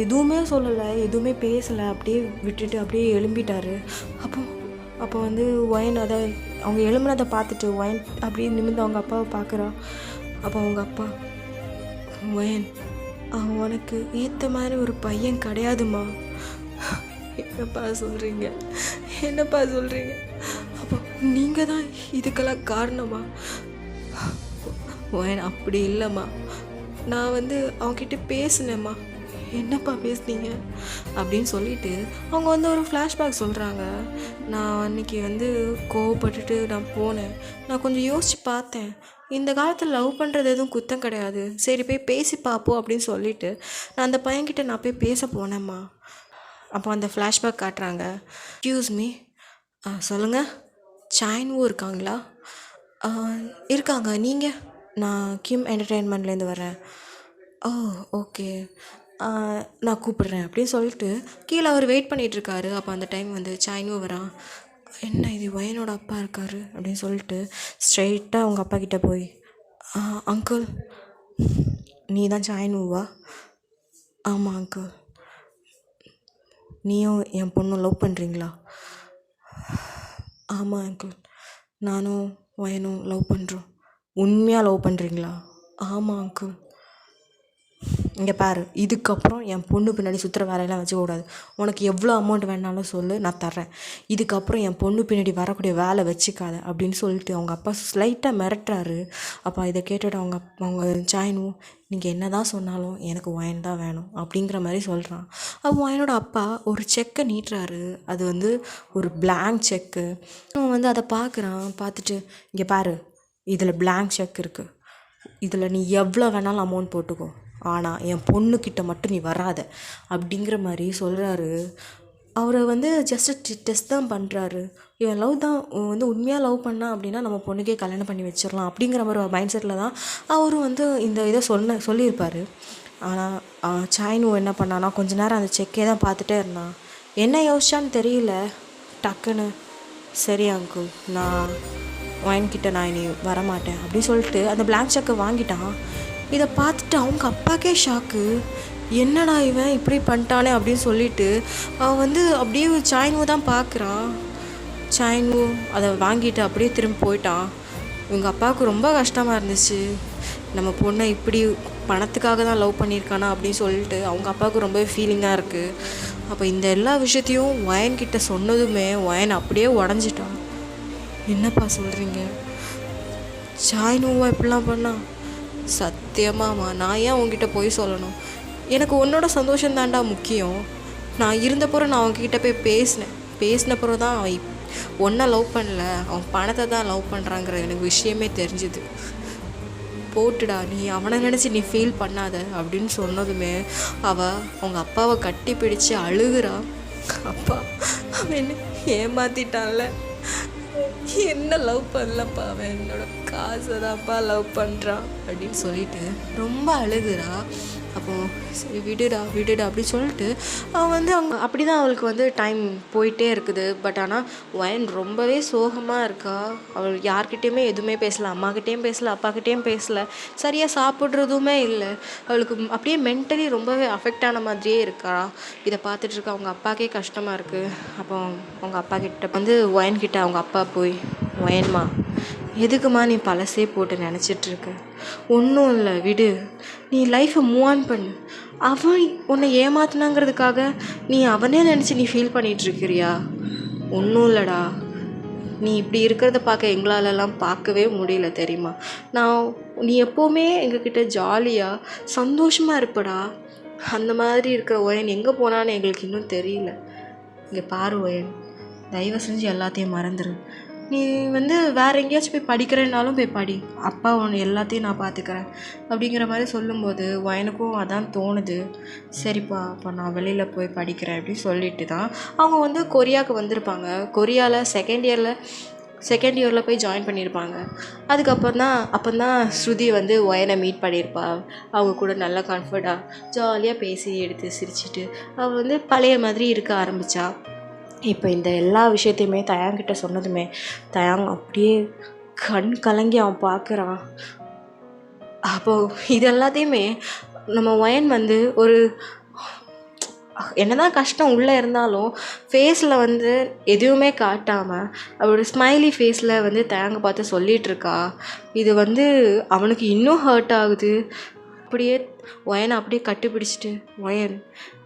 எதுவுமே சொல்லலை, எதுவுமே பேசலை, அப்படியே விட்டுட்டு அப்படியே எழும்பிட்டாரு. அப்போ ஒயன் அதை அவங்க எழும்பினதை பார்த்துட்டு ஒயன் அப்படியே நிமிர்ந்து அவங்க அப்பாவை பார்க்குறா. அப்போ அவங்க அப்பா, ஒயன் அவன் உனக்கு ஏற்ற மாதிரி ஒரு பையன் கிடையாதுமா. என்னப்பா சொல்கிறீங்க? அப்போ நீங்கள் தான் இதுக்கெல்லாம் காரணமா? ஒயன் அப்படி இல்லைம்மா, நான் அவன்கிட்ட பேசினேம்மா. என்னப்பா பேசுனீங்க அப்படின்னு சொல்லிட்டு அவங்க ஒரு ஃப்ளாஷ்பேக் சொல்கிறாங்க. நான் அன்றைக்கி கோவப்பட்டுட்டு நான் போனேன். நான் கொஞ்சம் யோசித்து பார்த்தேன், இந்த காலத்தில் லவ் பண்ணுறது எதுவும் குத்தம் கிடையாது, சரி போய் பேசி பார்ப்போம் அப்படின்னு சொல்லிட்டு நான் அந்த பையன்கிட்ட நான் போய் பேச போனேம்மா. அப்போ அந்த ஃப்ளாஷ்பேக் காட்டுறாங்க. எக்ஸ்கியூஸ் மீ, சொல்லுங்கள், சாயினுவும் இருக்காங்களா? இருக்காங்க. நீங்கள்? நான் கிம் என்டர்டெயின்மெண்ட்லேருந்து வரேன். ஓ ஓகே, நான் கூப்பிடுறேன் அப்படின்னு சொல்லிட்டு கீழே அவர் வெயிட் பண்ணிகிட்ருக்காரு. அப்போ அந்த டைம் சாயினுவும் வரான். என்ன இது ஒயனோட அப்பா இருக்காரு அப்படின்னு சொல்லிட்டு ஸ்ட்ரெயிட்டாக அவங்க அப்பா கிட்டே போய், அங்கிள் நீ தான் சாயினுவா? ஆமாம் அங்கிள். நீயும் என் பொண்ணும் லவ் பண்ணுறீங்களா? ஆமாம் அங்கிள், நானும் ஒயனும் லவ் பண்ணுறோம். உண்மையாக லவ் பண்ணுறீங்களா? ஆமாம் அங்கிள். இங்கே பாரு, இதுக்கப்புறம் என் பொண்ணு பின்னாடி சுற்றுற வேலையெல்லாம் வச்சுக்கூடாது. உனக்கு எவ்வளோ அமௌண்ட் வேணாலும் சொல்லு, நான் தர்றேன். இதுக்கப்புறம் என் பொண்ணு பின்னாடி வரக்கூடிய வேலை வச்சுக்காத அப்படின்னு சொல்லிட்டு அவங்க அப்பா ஸ்லைட்டாக மிரட்டுறாரு. அப்போ இதை கேட்டுட்டு அவங்க சாயினும், நீங்கள் என்ன தான் சொன்னாலும் எனக்கு ஒயன் தான் வேணும் அப்படிங்கிற மாதிரி சொல்கிறான். அப்போ ஒயனோட அப்பா ஒரு செக்கை நீட்டுறாரு. அது ஒரு பிளாங்க் செக்கு. அவன் அதை பார்க்குறான். பார்த்துட்டு, இங்கே பாரு, இதில் பிளாங்க் செக் இருக்குது, இதில் நீ எவ்வளோ வேணாலும் அமௌண்ட் போட்டுக்கோ, ஆனால் என் பொண்ணுக்கிட்ட மட்டும் நீ வராத அப்படிங்கிற மாதிரி சொல்கிறாரு. அவரை ஜஸ்ட்டு டெஸ்ட் தான் பண்ணுறாரு. இவன் லவ் தான் உண்மையாக லவ் பண்ணா அப்படின்னா நம்ம பொண்ணுக்கே கல்யாணம் பண்ணி வச்சிடலாம் அப்படிங்கிற மாதிரி ஒரு மைண்ட் செட்டில் தான் அவரும் இந்த இதை சொல்லியிருப்பார். ஆனால் சாயினு என்ன பண்ணான்னா கொஞ்ச நேரம் அந்த செக்கே தான் பார்த்துட்டே இருந்தான். என்ன யோசிச்சான்னு தெரியல, டக்குன்னு சரி அங்கிள், நான் ஒயன்கிட்ட நான் இனி வரமாட்டேன் அப்படின்னு சொல்லிட்டு அந்த பிளாங்க் செக்கை வாங்கிட்டான். இதை பார்த்துட்டு அவங்க அப்பாக்கே ஷாக்கு, என்னடா இவன் இப்படி பண்ணிட்டானே அப்படின்னு சொல்லிட்டு அவன் அப்படியே சாயினு தான் பார்க்குறான். சாயினு அதை வாங்கிட்டு அப்படியே திரும்பி போயிட்டான். இவங்க அப்பாவுக்கு ரொம்ப கஷ்டமாக இருந்துச்சு, நம்ம பொண்ணை இப்படி பணத்துக்காக தான் லவ் பண்ணியிருக்கானா அப்படின்னு சொல்லிட்டு அவங்க அப்பாவுக்கு ரொம்ப ஃபீலிங்காக இருக்குது. அப்போ இந்த எல்லா விஷயத்தையும் ஒயன்கிட்ட சொன்னதுமே ஒயன் அப்படியே உடஞ்சிட்டான். என்னப்பா சொல்கிறீங்க, சாயினுவா இப்படிலாம் பண்ணா? சத்தியமாம்மா, நான் ஏன் உங்ககிட்ட போய் சொல்லணும்? எனக்கு உன்னோட சந்தோஷம் தாண்டா முக்கியம். நான் இருந்தப்பறம் நான் அவங்கக்கிட்ட போய் பேசினப்பறம் தான் அவன் ஒன்றை லவ் பண்ணல, அவன் பணத்தை தான் லவ் பண்ணுறாங்கிற எனக்கு விஷயமே தெரிஞ்சுது. போட்டுடா, நீ அவனை நினச்சி நீ ஃபீல் பண்ணாத அப்படின்னு சொன்னதுமே அவங்க அப்பாவை கட்டி பிடிச்சி அழுகுறா. அப்பா, அவன் என்ன ஏமாத்திட்டான்ல, என்ன லவ் பண்ணலப்பா, அவன் என்னோட காசை தான்ப்பா லவ் பண்ணுறான் அப்படின்னு சொல்லிட்டு ரொம்ப அழுகுறா. அப்போது சரி விடுடா அப்படின்னு சொல்லிட்டு அவன் வந்து அவங்க அப்படி தான் அவளுக்கு வந்து டைம் போயிட்டே இருக்குது. பட் ஆனால் வயன் ரொம்பவே சோகமாக இருக்கா. அவள் யார்கிட்டேயுமே எதுவுமே பேசலை, அம்மாக்கிட்டேயும் பேசலை, அப்பாக்கிட்டேயும் பேசலை, சரியாக சாப்பிட்றதுமே இல்லை. அவளுக்கு அப்படியே மென்டலி ரொம்பவே அஃபெக்ட் ஆன மாதிரியே இருக்கா. இதை பார்த்துட்டு இருக்க அவங்க அப்பாக்கே கஷ்டமாக இருக்குது. அப்போ அவங்க அப்பா கிட்ட வந்து வயன்கிட்ட அவங்க அப்பா போய், வயன்மா எதுக்குமா நீ பழசே போட்டு நினச்சிட்ருக்க? ஒன்றும் இல்லை, விடு, நீ லைஃப்பை மூவ் ஆன் பண்ணு. அவன் உன்னை ஏமாத்தினாங்கிறதுக்காக நீ அவனே நினச்சி நீ ஃபீல் பண்ணிகிட்ருக்கிறியா? ஒன்றும் இல்லைடா, நீ இப்படி இருக்கிறத பார்க்க எங்களாலெல்லாம் பார்க்கவே முடியல தெரியுமா. நீ எப்போவுமே எங்ககிட்ட ஜாலியாக சந்தோஷமாக இருப்படா. அந்த மாதிரி இருக்கிற ஒயன் எங்கே போனான்னு எங்களுக்கு இன்னும் தெரியல. இங்கே பாரு ஒயன், தயவு செஞ்சு எல்லாத்தையும் மறந்துடு. நீ வந்து வேறு எங்கேயாச்சும் போய் படிக்கிறேன்னாலும் போய் படி, அப்பா உன்னை எல்லாத்தையும் நான் பார்த்துக்கிறேன் அப்படிங்கிற மாதிரி சொல்லும்போது வயனுக்கும் அதான் தோணுது. சரிப்பா, அப்போ நான் வெளியில் போய் படிக்கிறேன் அப்படின்னு சொல்லிட்டு தான் அவங்க வந்து கொரியாவுக்கு வந்திருப்பாங்க. கொரியாவில் செகண்ட் இயரில் போய் ஜாயின் பண்ணியிருப்பாங்க. அப்போதான் ஸ்ருதி வந்து ஒயனை மீட் பண்ணியிருப்பா. அவங்க கூட நல்லா கம்ஃபர்ட்டாக ஜாலியாக பேசி எடுத்து சிரிச்சிட்டு அவள் வந்து பழைய மாதிரி இருக்க ஆரம்பித்தா. இப்போ இந்த எல்லா விஷயத்தையுமே தயாங்கிட்ட சொன்னதுமே தயாங் அப்படியே கண் கலங்கி அவன் பார்க்குறான். அப்போது இது எல்லாத்தையுமே நம்ம ஒயன் வந்து ஒரு என்னதான் கஷ்டம் உள்ளே இருந்தாலும் ஃபேஸில் வந்து எதுவுமே காட்டாமல் அவளோட ஸ்மைலி ஃபேஸில் வந்து தயாங்க பார்த்து சொல்லிகிட்ருக்கா. இது வந்து அவனுக்கு இன்னும் ஹர்ட் ஆகுது. அப்படியே ஒயனை அப்படியே கட்டிப்பிடிச்சிட்டு, ஒயன்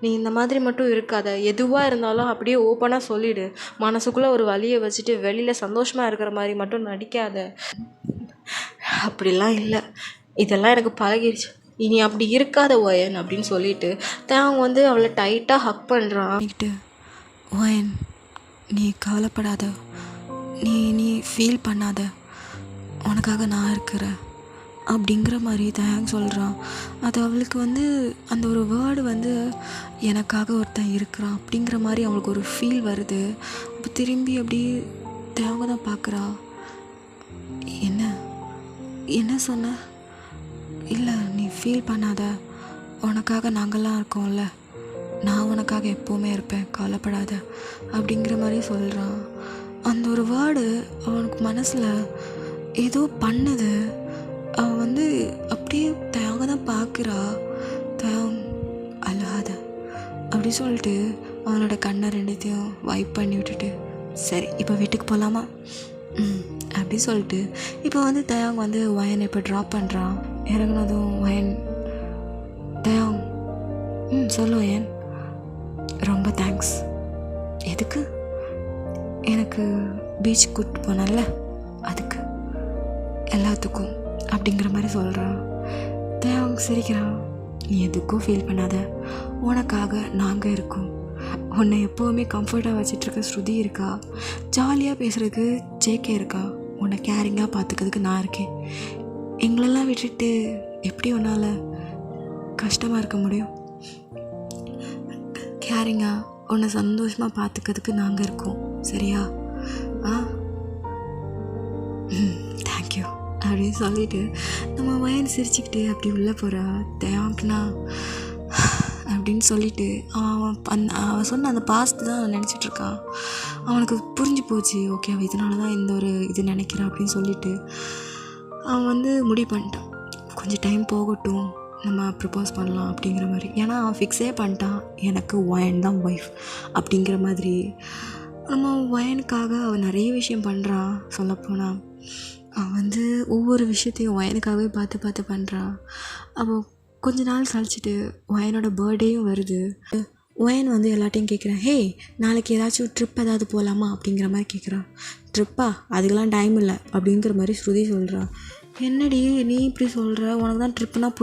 நீ இந்த மாதிரி மட்டும் இருக்காத, எதுவாக இருந்தாலும் அப்படியே ஓப்பனாக சொல்லிவிடு, மனசுக்குள்ளே ஒரு வலியை வச்சுட்டு வெளியில் சந்தோஷமாக இருக்கிற மாதிரி மட்டும் நடிக்காத. அப்படிலாம் இல்லை, இதெல்லாம் எனக்கு பழகிடுச்சு, இனி அப்படி இருக்காத ஒயன் அப்படின்னு சொல்லிட்டு அவங்க வந்து அவளை டைட்டாக ஹக் பண்ணுறான். ஒயன் நீ கவலைப்படாத, நீ ஃபீல் பண்ணாத, உனக்காக நான் இருக்கிறேன் அப்படிங்கிற மாதிரி தயாங் சொல்கிறான். அது அவளுக்கு வந்து அந்த ஒரு வேர்டு வந்து எனக்காக ஒருத்தன் இருக்கிறான் அப்படிங்கிற மாதிரி அவளுக்கு ஒரு ஃபீல் வருது. அப்போ திரும்பி அப்படி தயாங்க தான் பார்க்குறா. என்ன சொன்ன? இல்லை, நீ ஃபீல் பண்ணாத, உனக்காக நாங்கள்லாம் இருக்கோம்ல, நான் உனக்காக எப்போவுமே இருப்பேன், கவலைப்படாத அப்படிங்கிற மாதிரி சொல்கிறான். அந்த ஒரு வேர்டு அவனுக்கு மனசில் ஏதோ பண்ணுது. அவன் வந்து அப்படியே தயாங்க தான் பார்க்குறா. தயாங் அழாத அப்படி சொல்லிட்டு அவனோட கண்ணை ரெண்டுத்தையும் வைப் பண்ணி விட்டுட்டு, சரி இப்போ வீட்டுக்கு போகலாமா அப்படி சொல்லிட்டு இப்போ வந்து தயாங் வந்து வயனை இப்போ ட்ராப் பண்ணுறான். இறங்குனதும் வயன், தயாங் சொல்லு வயன், ரொம்ப தேங்க்ஸ். எதுக்கு? எனக்கு பீச் கூப்பிட்டு போனல, அதுக்கு எல்லாத்துக்கும் அப்படிங்கிற மாதிரி சொல்கிறான். தயாங் சிரிக்கிறான். நீ எதுக்கும் ஃபீல் பண்ணாத, உனக்காக நாங்கள் இருக்கோம். உன்னை எப்போவுமே கம்ஃபர்ட்டாக வச்சிட்ருக்க ஸ்ருதி இருக்கா, ஜாலியாக பேசுகிறதுக்கு ஜேகே இருக்கா, உன்னை கேரிங்காக பார்த்துக்கிறதுக்கு நான் இருக்கேன். எங்களெல்லாம் விட்டுட்டு எப்படி உன்னால் கஷ்டமாக இருக்க முடியும்? கேரிங்காக உன்னை சந்தோஷமாக பார்த்துக்கிறதுக்கு நாங்கள் இருக்கோம், சரியா? தேங்க்யூ அப்படின்னு சொல்லிட்டு நம்ம வயன் சிரிச்சுக்கிட்டு அப்படி உள்ளே போகிறா. தயாங்க்னா அப்படின்னு சொல்லிட்டு அவன் சொன்ன அந்த பாஸ்ட் தான் நினச்சிட்ருக்கான். அவனுக்கு புரிஞ்சு போச்சு, ஓகே அவன் இதனால தான் இந்த ஒரு இது நினைக்கிறான் அப்படின்னு சொல்லிட்டு அவன் வந்து முடிவு பண்ணிட்டான், கொஞ்சம் டைம் போகட்டும், நம்ம ப்ரப்போஸ் பண்ணலாம் அப்படிங்கிற மாதிரி. ஏன்னா அவன் ஃபிக்ஸே பண்ணிட்டான், எனக்கு ஒயன் தான் ஒய்ஃப் அப்படிங்கிற மாதிரி. நம்ம ஒயனுக்காக அவன் நிறைய விஷயம் பண்ணுறான். சொல்லப்போனால் அவன் வந்து ஒவ்வொரு விஷயத்தையும் ஒயனுக்காகவே பார்த்து பண்ணுறான். அப்போ கொஞ்ச நாள் கழிச்சிட்டு ஒயனோட பர்த்டேயும் வருது. ஒயன் வந்து எல்லாத்தையும் கேட்குறான், ஹே நாளைக்கு ஏதாச்சும் ட்ரிப் ஏதாவது போகலாமா அப்படிங்கிற மாதிரி கேட்குறான். ட்ரிப்பா? அதுக்கெலாம் டைம் இல்லை அப்படிங்கிற மாதிரி ஸ்ருதி சொல்கிறான். என்னடி நீ இப்படி சொல்கிற, உனக்கு தான் ட்ரிப்புனால்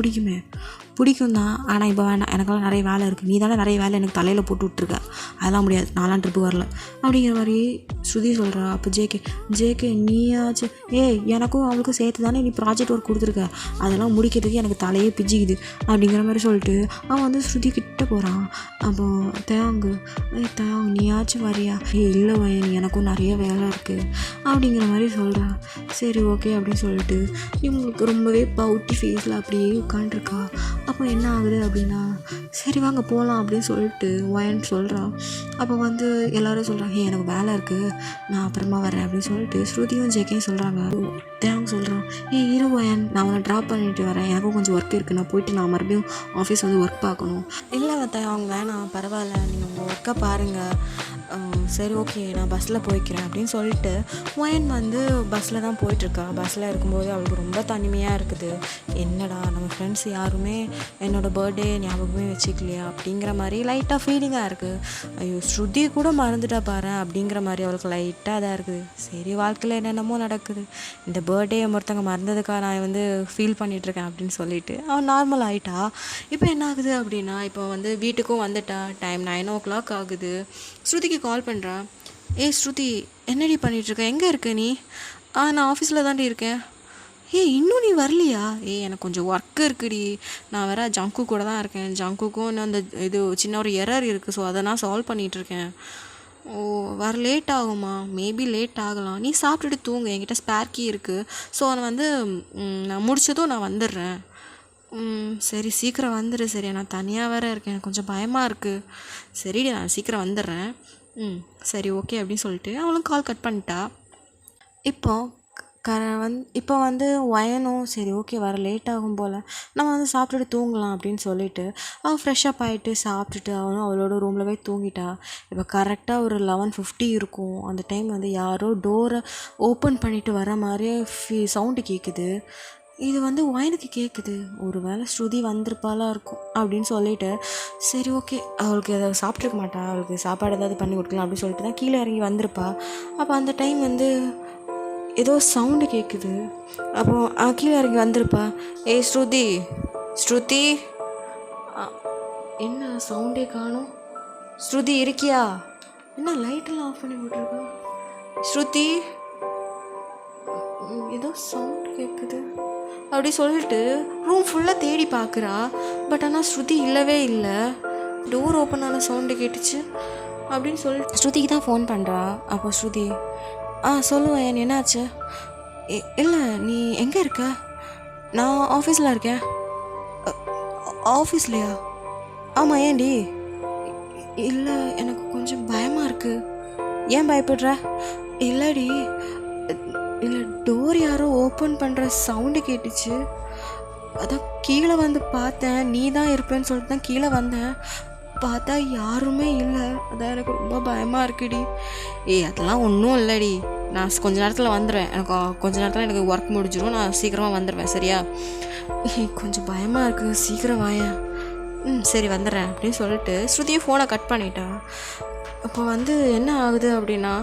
பிடிக்கும் தான், ஆனால் இப்போ வேணாம், எனக்கெல்லாம் நிறைய வேலை இருக்குது, நீ தானே நிறைய வேலை எனக்கு தலையில் போட்டு விட்ருக்க, அதெல்லாம் முடியாது, நான்லாம் ட்ரிப்பு வரல அப்படிங்கிற மாதிரி ஸ்ருதி சொல்கிறா. அப்போ ஜேகே நீயாச்சு, எனக்கும் அவளுக்கும் சேர்த்து தானே நீ ப்ராஜெக்ட் ஒர்க் கொடுத்துருக்க, அதெல்லாம் முடிக்கிறதுக்கு எனக்கு தலையே பிஜிக்குது அப்படிங்கிற மாதிரி சொல்லிட்டு அவன் வந்து ஸ்ருதி கிட்ட போகிறான். அப்போது தயாங் நீயாச்சும் வரியா? இல்லை வயன், எனக்கும் நிறைய வேலை இருக்குது அப்படிங்கிற மாதிரி சொல்கிறா. சரி ஓகே அப்படின்னு சொல்லிட்டு இவங்களுக்கு ரொம்பவே பவுட்டி ஃபேஸில் அப்படியே உட்காண்ட்ருக்கா. அப்போ என்ன ஆகுது அப்படின்னா, சரி வாங்க போகலாம் அப்படின்னு சொல்லிட்டு ஒயன் சொல்கிறான். அப்போ வந்து எல்லோரும் சொல்கிறாங்க, எனக்கு வேலை இருக்குது, நான் அப்புறமா வரேன் அப்படின்னு சொல்லிட்டு ஸ்ருதியும் ஜேக்கையும் சொல்கிறாங்க. தேவங்க சொல்கிறான், இரு ஒயன், நான் அவனை ட்ராப் பண்ணிட்டு வரேன், எனக்கும் கொஞ்சம் ஒர்க் இருக்குது, நான் போயிட்டு நான் மறுபடியும் ஆஃபீஸ் வந்து ஒர்க் பார்க்கணும். இல்லை அவங்க வேணாம், பரவாயில்ல, நீங்கள் உங்கள் ஒர்க்கை பாருங்கள், சரி ஓகே நான் பஸ்ஸில் போய்க்கிறேன் அப்படின்னு சொல்லிட்டு ஒயன் வந்து பஸ்ஸில் தான் போயிட்டுருக்கா. பஸ்ஸில் இருக்கும்போது அவளுக்கு ரொம்ப தனிமையாக இருக்குது. என்னடா நம்ம ஃப்ரெண்ட்ஸ் யாருமே என்னோடய பர்த்டே ஞாபகமே வச்சுக்கலையா அப்படிங்கிற மாதிரி லைட்டாக ஃபீலிங்காக இருக்குது. ஐயோ ஸ்ருதி கூட மறந்துட்டா பாரு அப்படிங்கிற மாதிரி அவளுக்கு லைட்டாக தான் இருக்குது. சரி வாழ்க்கையில் என்னென்னமோ நடக்குது, இந்த பர்த்டே ஒருத்தவங்க மறந்ததுக்காக நான் வந்து ஃபீல் பண்ணிகிட்ருக்கேன் அப்படின்னு சொல்லிட்டு அவன் நார்மல் ஆகிட்டா. இப்போ என்ன ஆகுது அப்படின்னா, இப்போ வந்து வீட்டுக்கும் வந்துட்டா. டைம் 9 o'clock ஆகுது. ஸ்ருதிக்கு கால் பண்ணுறா. ஸ்ருதி என்னடி பண்ணிகிட்ருக்க, எங்கே இருக்க நீ? நான் ஆஃபீஸில் தாண்டி இருக்கேன். இன்னும் நீ வரலையா? எனக்கு கொஞ்சம் ஒர்க்கு இருக்குடி, நான் வேறு ஜங்கு கூட தான் இருக்கேன். ஜங்குக்கும் இன்னும் அந்த இது சின்ன ஒரு எரர் இருக்குது, ஸோ அதை நான் சால்வ் பண்ணிகிட்ருக்கேன். வர லேட் ஆகுமா? மேபி லேட் ஆகலாம், நீ சாப்பிட்டுட்டு தூங்கு, என்கிட்ட ஸ்பேர் கீ இருக்குது, ஸோ அதை வந்து நான் முடிச்சதும் நான் வந்துடுறேன். சரி சீக்கிரம் வந்துடு. சரி நான் தனியாக வேறு இருக்கேன், எனக்கு கொஞ்சம் பயமாக இருக்குது. சரிடி நான் சீக்கிரம் வந்துடுறேன். சரி ஓகே அப்படின்னு சொல்லிட்டு அவளும் கால் கட் பண்ணிட்டா. இப்போ வந்து ஒயனும் சரி ஓகே வர லேட் ஆகும் போல், நம்ம வந்து சாப்பிட்டுட்டு தூங்கலாம் அப்படின்னு சொல்லிட்டு அவள் ஃப்ரெஷ்ஷப் ஆகிட்டு சாப்பிட்டுட்டு அவளும் அவளோட ரூமில் போய் தூங்கிட்டா. இப்போ கரெக்டாக ஒரு 11:50 இருக்கும். அந்த டைம் வந்து யாரோ டோரை ஓப்பன் பண்ணிவிட்டு வர மாதிரியே சவுண்டு கேட்குது. இது வந்து ஒயனுக்கு கேட்குது. ஒரு வேளை ஸ்ருதி வந்திருப்பாளா இருக்கும் அப்படின்னு சொல்லிட்டு சரி ஓகே அவளுக்கு ஏதாவது சாப்பிட்ருக்க மாட்டா, அவளுக்கு சாப்பாடு ஏதாவது பண்ணி கொடுக்கலாம் அப்படின்னு சொல்லிட்டு தான் கீழே இறங்கி வந்திருப்பா. அப்போ அந்த டைம் வந்து ஏதோ சவுண்டு கேட்குது. அப்போ கீழே இறங்கி வந்திருப்பா. ஸ்ருதி ஸ்ருதி என்ன சவுண்டே காணும்? ஸ்ருதி இருக்கியா? என்ன லைட்டெல்லாம் ஆஃப் பண்ணி போட்டிருக்கா? ஸ்ருதி ஏதோ சவுண்ட் கேட்குது அப்படி சொல்லிட்டு ரூம் ஃபுல்லாக தேடி பார்க்குறா. பட் ஆனால் ஸ்ருதி இல்லவே இல்லை. டோர் ஓப்பன் ஆன சவுண்டு கேட்டுச்சு அப்படின்னு சொல்லிட்டு ஸ்ருதிக்கு தான் ஃபோன் பண்ணுறா. அப்போ ஸ்ருதி சொல்லுவேன் என்னாச்சு? இல்லை நீ எங்கே இருக்க? நான் ஆஃபீஸில் இருக்கேன். ஆஃபீஸ்லையா? ஆமாம் ஏன்டி? இல்லை எனக்கு கொஞ்சம் பயமாக இருக்குது. ஏன் பயப்படுற? இல்லைடி, இல்லை டோர் யாரோ ஓப்பன் பண்ணுற சவுண்டு கேட்டுச்சு, அதான் கீழே வந்து பார்த்தேன், நீ தான் இருப்பேன்னு சொல்லிட்டு தான் கீழே வந்தேன். பார்த்தா யாருமே இல்லை, அதான் எனக்கு ரொம்ப பயமாக இருக்குடி. அதெல்லாம் ஒன்றும் இல்லைடி, நான் கொஞ்ச நேரத்தில் வந்துடுவேன், எனக்கு கொஞ்ச நேரத்தில் எனக்கு ஒர்க் முடிஞ்சிடும், நான் சீக்கிரமாக வந்துடுவேன் சரியா? கொஞ்சம் பயமாக இருக்குது, சீக்கிரம் வாயேன். சரி வந்துடுறேன் அப்படின்னு சொல்லிட்டு ஸ்ருதியை ஃபோனை கட் பண்ணிட்டா. அப்போ வந்து என்ன ஆகுது அப்படின்னா,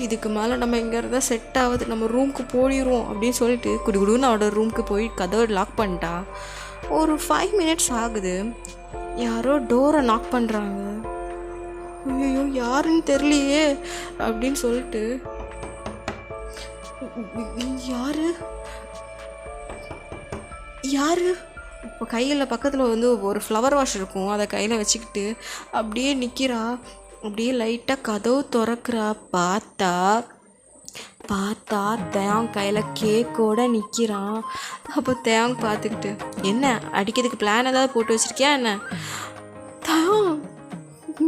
இதுக்கு மேலே நம்ம இங்கே இருந்தால் செட் ஆகுது, நம்ம ரூமுக்கு போயிடுவோம் அப்படின்னு சொல்லிட்டு குடுகுடுன்னு அவளோட ரூமுக்கு போய் கதவை லாக் பண்ணிட்டா. ஒரு 5 minutes ஆகுது. யாரோ டோரை நாக் பண்ணுறாங்க. ஐயோ யாருன்னு தெரியலையே அப்படின்னு சொல்லிட்டு யாரு இப்போ கையில் பக்கத்தில் வந்து ஒரு ஃப்ளவர் வாஷ் இருக்கும், அதை கையில் வச்சுக்கிட்டு அப்படியே நிற்கிறா. அப்படியே லைட்டாக கதவு திறக்கிறா. பார்த்தா தேங் கையில் கேக்கோட நிற்கிறான். அப்போ தேங் பார்த்துக்கிட்டு, என்ன அடிக்கிறதுக்கு பிளான் ஏதாவது போட்டு வச்சுருக்கியா என்ன? தேங்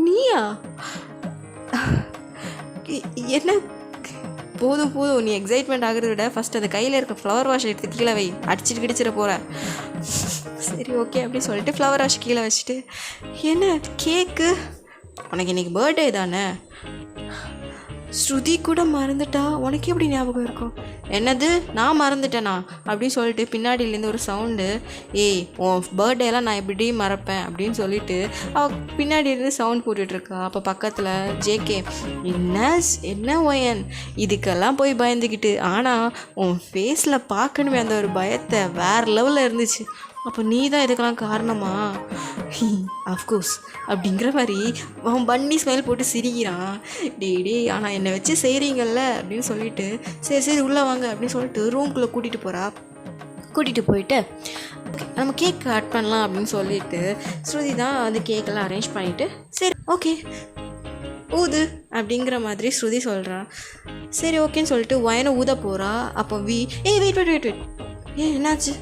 நீயா? என்ன போதும் நீ எக்ஸைட்மெண்ட் ஆகிறத விட ஃபஸ்ட் அந்த கையில் இருக்க ஃப்ளவர் வாஷ் எடுத்து கீழே வை, அடிச்சிட்டு கிடிச்சிட போகிற. சரி ஓகே அப்படின்னு சொல்லிட்டு ஃப்ளவர் வாஷ் கீழே வச்சுட்டு, என்ன கேக்கு? உனக்கு இன்றைக்கி பர்த்டே தானே? ஸ்ருதி கூட மறந்துட்டா, உனக்கு எப்படி ஞாபகம் இருக்கும்? என்னது நான் மறந்துட்டேனா அப்படின்னு சொல்லிட்டு பின்னாடியிலேருந்து ஒரு சவுண்டு, உன் பர்த்டேலாம் நான் எப்படி மறப்பேன் அப்படின்னு சொல்லிட்டு அவள் பின்னாடியிலேருந்து சவுண்ட் போட்டுட்ருக்கா. அப்போ பக்கத்தில் ஜேகே, என்ன ஒயன் இதுக்கெல்லாம் போய் பயந்துக்கிட்டு, ஆனால் உன் ஃபேஸில் பார்க்கணுமே அந்த ஒரு பயத்தை வேறு லெவலில் இருந்துச்சு. அப்போ நீ தான் இதுக்கெல்லாம் காரணமா? அஃப்கோர்ஸ் அப்படிங்கிற மாதிரி அவன் பண்ணி ஸ்மைல் போட்டு சிரிக்கிறான். டே ஆனால் என்னை வச்சு செய்கிறீங்கல்ல அப்படின்னு சொல்லிட்டு சரி உள்ளே வாங்க அப்படின்னு சொல்லிட்டு ரூம்குள்ளே கூட்டிகிட்டு போயிட்டு நம்ம கேக் கட் பண்ணலாம் அப்படின்னு சொல்லிட்டு ஸ்ருதி தான் வந்து கேக்கெல்லாம் அரேஞ்ச் பண்ணிவிட்டு சரி ஓகே ஊது அப்படிங்கிற மாதிரி ஸ்ருதி சொல்கிறான். சரி ஓகேன்னு சொல்லிட்டு ஒயனை ஊத போகிறா. அப்போ வெயிட் என்னாச்சு?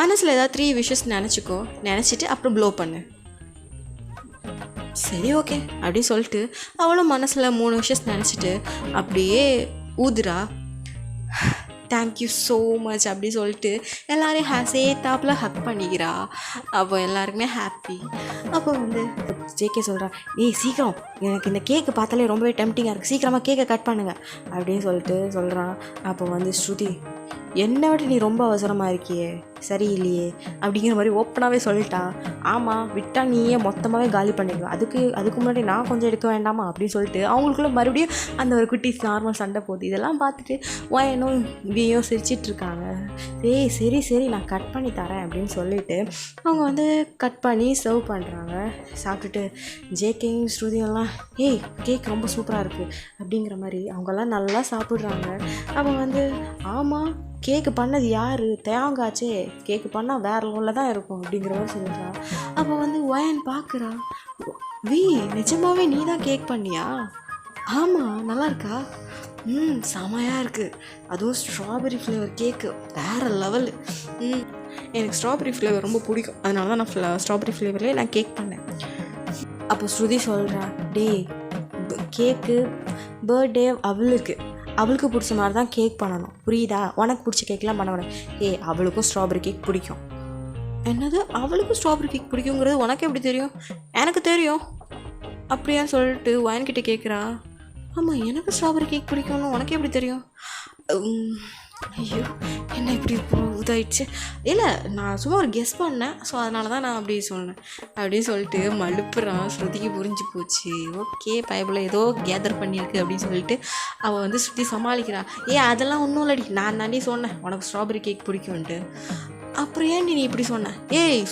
மனசில் ஏதாவது 3 விஷஸ் நினச்சிக்கோ, நினச்சிட்டு அப்புறம் ப்ளோ பண்ணு. சரி ஓகே அப்படின்னு சொல்லிட்டு அவளும் மனசில் 3 விஷஸ் நினச்சிட்டு அப்படியே ஊதுரா. தேங்க்யூ ஸோ மச் அப்படி சொல்லிட்டு எல்லோரையும் சேர்த்தாப்பில் ஹக் பண்ணிக்கிறா. அப்போ எல்லாருக்குமே ஹாப்பி. அப்போ வந்து ஜேகே சொல்கிறா, ஏய் சீக்கிரம், எனக்கு இந்த கேக்கு பார்த்தாலே ரொம்பவே டெம்டிங்காக இருக்குது, சீக்கிரமாக கேக்கை கட் பண்ணுங்க அப்படின்னு சொல்லிட்டு சொல்கிறான். அப்போ வந்து ஸ்ருதி, என்னை விட நீ ரொம்ப அவசரமாக இருக்கியே, சரியில்லையே அப்படிங்கிற மாதிரி ஓப்பனாகவே சொல்லிட்டா. ஆமாம், விட்டால் நீயே மொத்தமாகவே காலி பண்ணிடுவேன், அதுக்கு முன்னாடி நான் கொஞ்சம் எடுக்க வேண்டாமா அப்படின்னு சொல்லிட்டு அவங்களுக்குள்ள மறுபடியும் அந்த ஒரு குட்டி நார்மல் சண்டை போகுது. இதெல்லாம் பார்த்துட்டு வயனும் வியும் சிரிச்சிட்ருக்காங்க. சரி நான் கட் பண்ணி தரேன் அப்படின்னு சொல்லிட்டு அவங்க வந்து கட் பண்ணி சர்வ் பண்ணுறாங்க. சாப்பிட்டுட்டு ஜேகேயும் ஸ்ருதியெல்லாம், ஏய் கேக் ரொம்ப சூப்பராக இருக்குது அப்படிங்கிற மாதிரி அவங்கெல்லாம் நல்லா சாப்பிட்றாங்க. அவங்க வந்து, ஆமாம் கேக்கு பண்ணது யார், தேங்காச்சே, கேக்கு பண்ணால் வேறு லெவலில் தான் இருக்கும் அப்படிங்கிற மாதிரி சொல்கிறான். அப்போ வந்து வயன் பார்க்குறா, நிஜமாவே நீ தான் கேக் பண்ணியா? ஆமாம், நல்லா இருக்கா? செமையாக இருக்குது, அதுவும் ஸ்ட்ராபெரி ஃப்ளேவர் கேக்கு வேறு லெவலு. எனக்கு ஸ்ட்ராபெரி ஃப்ளேவர் ரொம்ப பிடிக்கும், அதனால தான் நான் ஸ்ட்ராபெரி ஃப்ளேவர்லேயே நான் கேக் பண்ணேன். அப்போ ஸ்ருதி சொல்கிறா, கேக்கு பர்த்டே அவளுக்கு பிடிச்ச மாதிரி தான் கேக் பண்ணணும், புரியுதா? உனக்கு பிடிச்ச கேக்லாம் பண்ண வேணாம். அவளுக்கும் ஸ்ட்ராபெரி கேக் பிடிக்கும். என்னது, அவளுக்கும் ஸ்ட்ராபெரி கேக் பிடிக்குங்கிறது உனக்கு எப்படி தெரியும்? எனக்கு தெரியும் அப்படியா சொல்லிட்டு வயன்கிட்ட கேட்குறா. ஆமாம், எனக்கு ஸ்ட்ராபெரி கேக் பிடிக்கும்னு உனக்கு எப்படி தெரியும்? ஐயோ, என்ன இப்படி இதாகிடுச்சு. இல்லை, நான் சும்மா ஒரு கெஸ் பண்ணேன், ஸோ அதனால தான் நான் அப்படி சொன்னேன் அப்படின்னு சொல்லிட்டு மழுப்புறான். ஸ்ருதிக்கு புரிஞ்சு போச்சு. ஓகே, பைபிளில் ஏதோ கேதர் பண்ணியிருக்கு அப்படின்னு சொல்லிட்டு அவள் வந்து ஸ்ருதி சமாளிக்கிறா. அதெல்லாம் ஒன்றும் இல்லடி, நான் தாண்டி சொன்னேன் உனக்கு ஸ்ட்ராபெரி கேக் பிடிக்கும்ன்ட்டு. அப்புறம் ஏன்டி நீ இப்படி சொன்ன?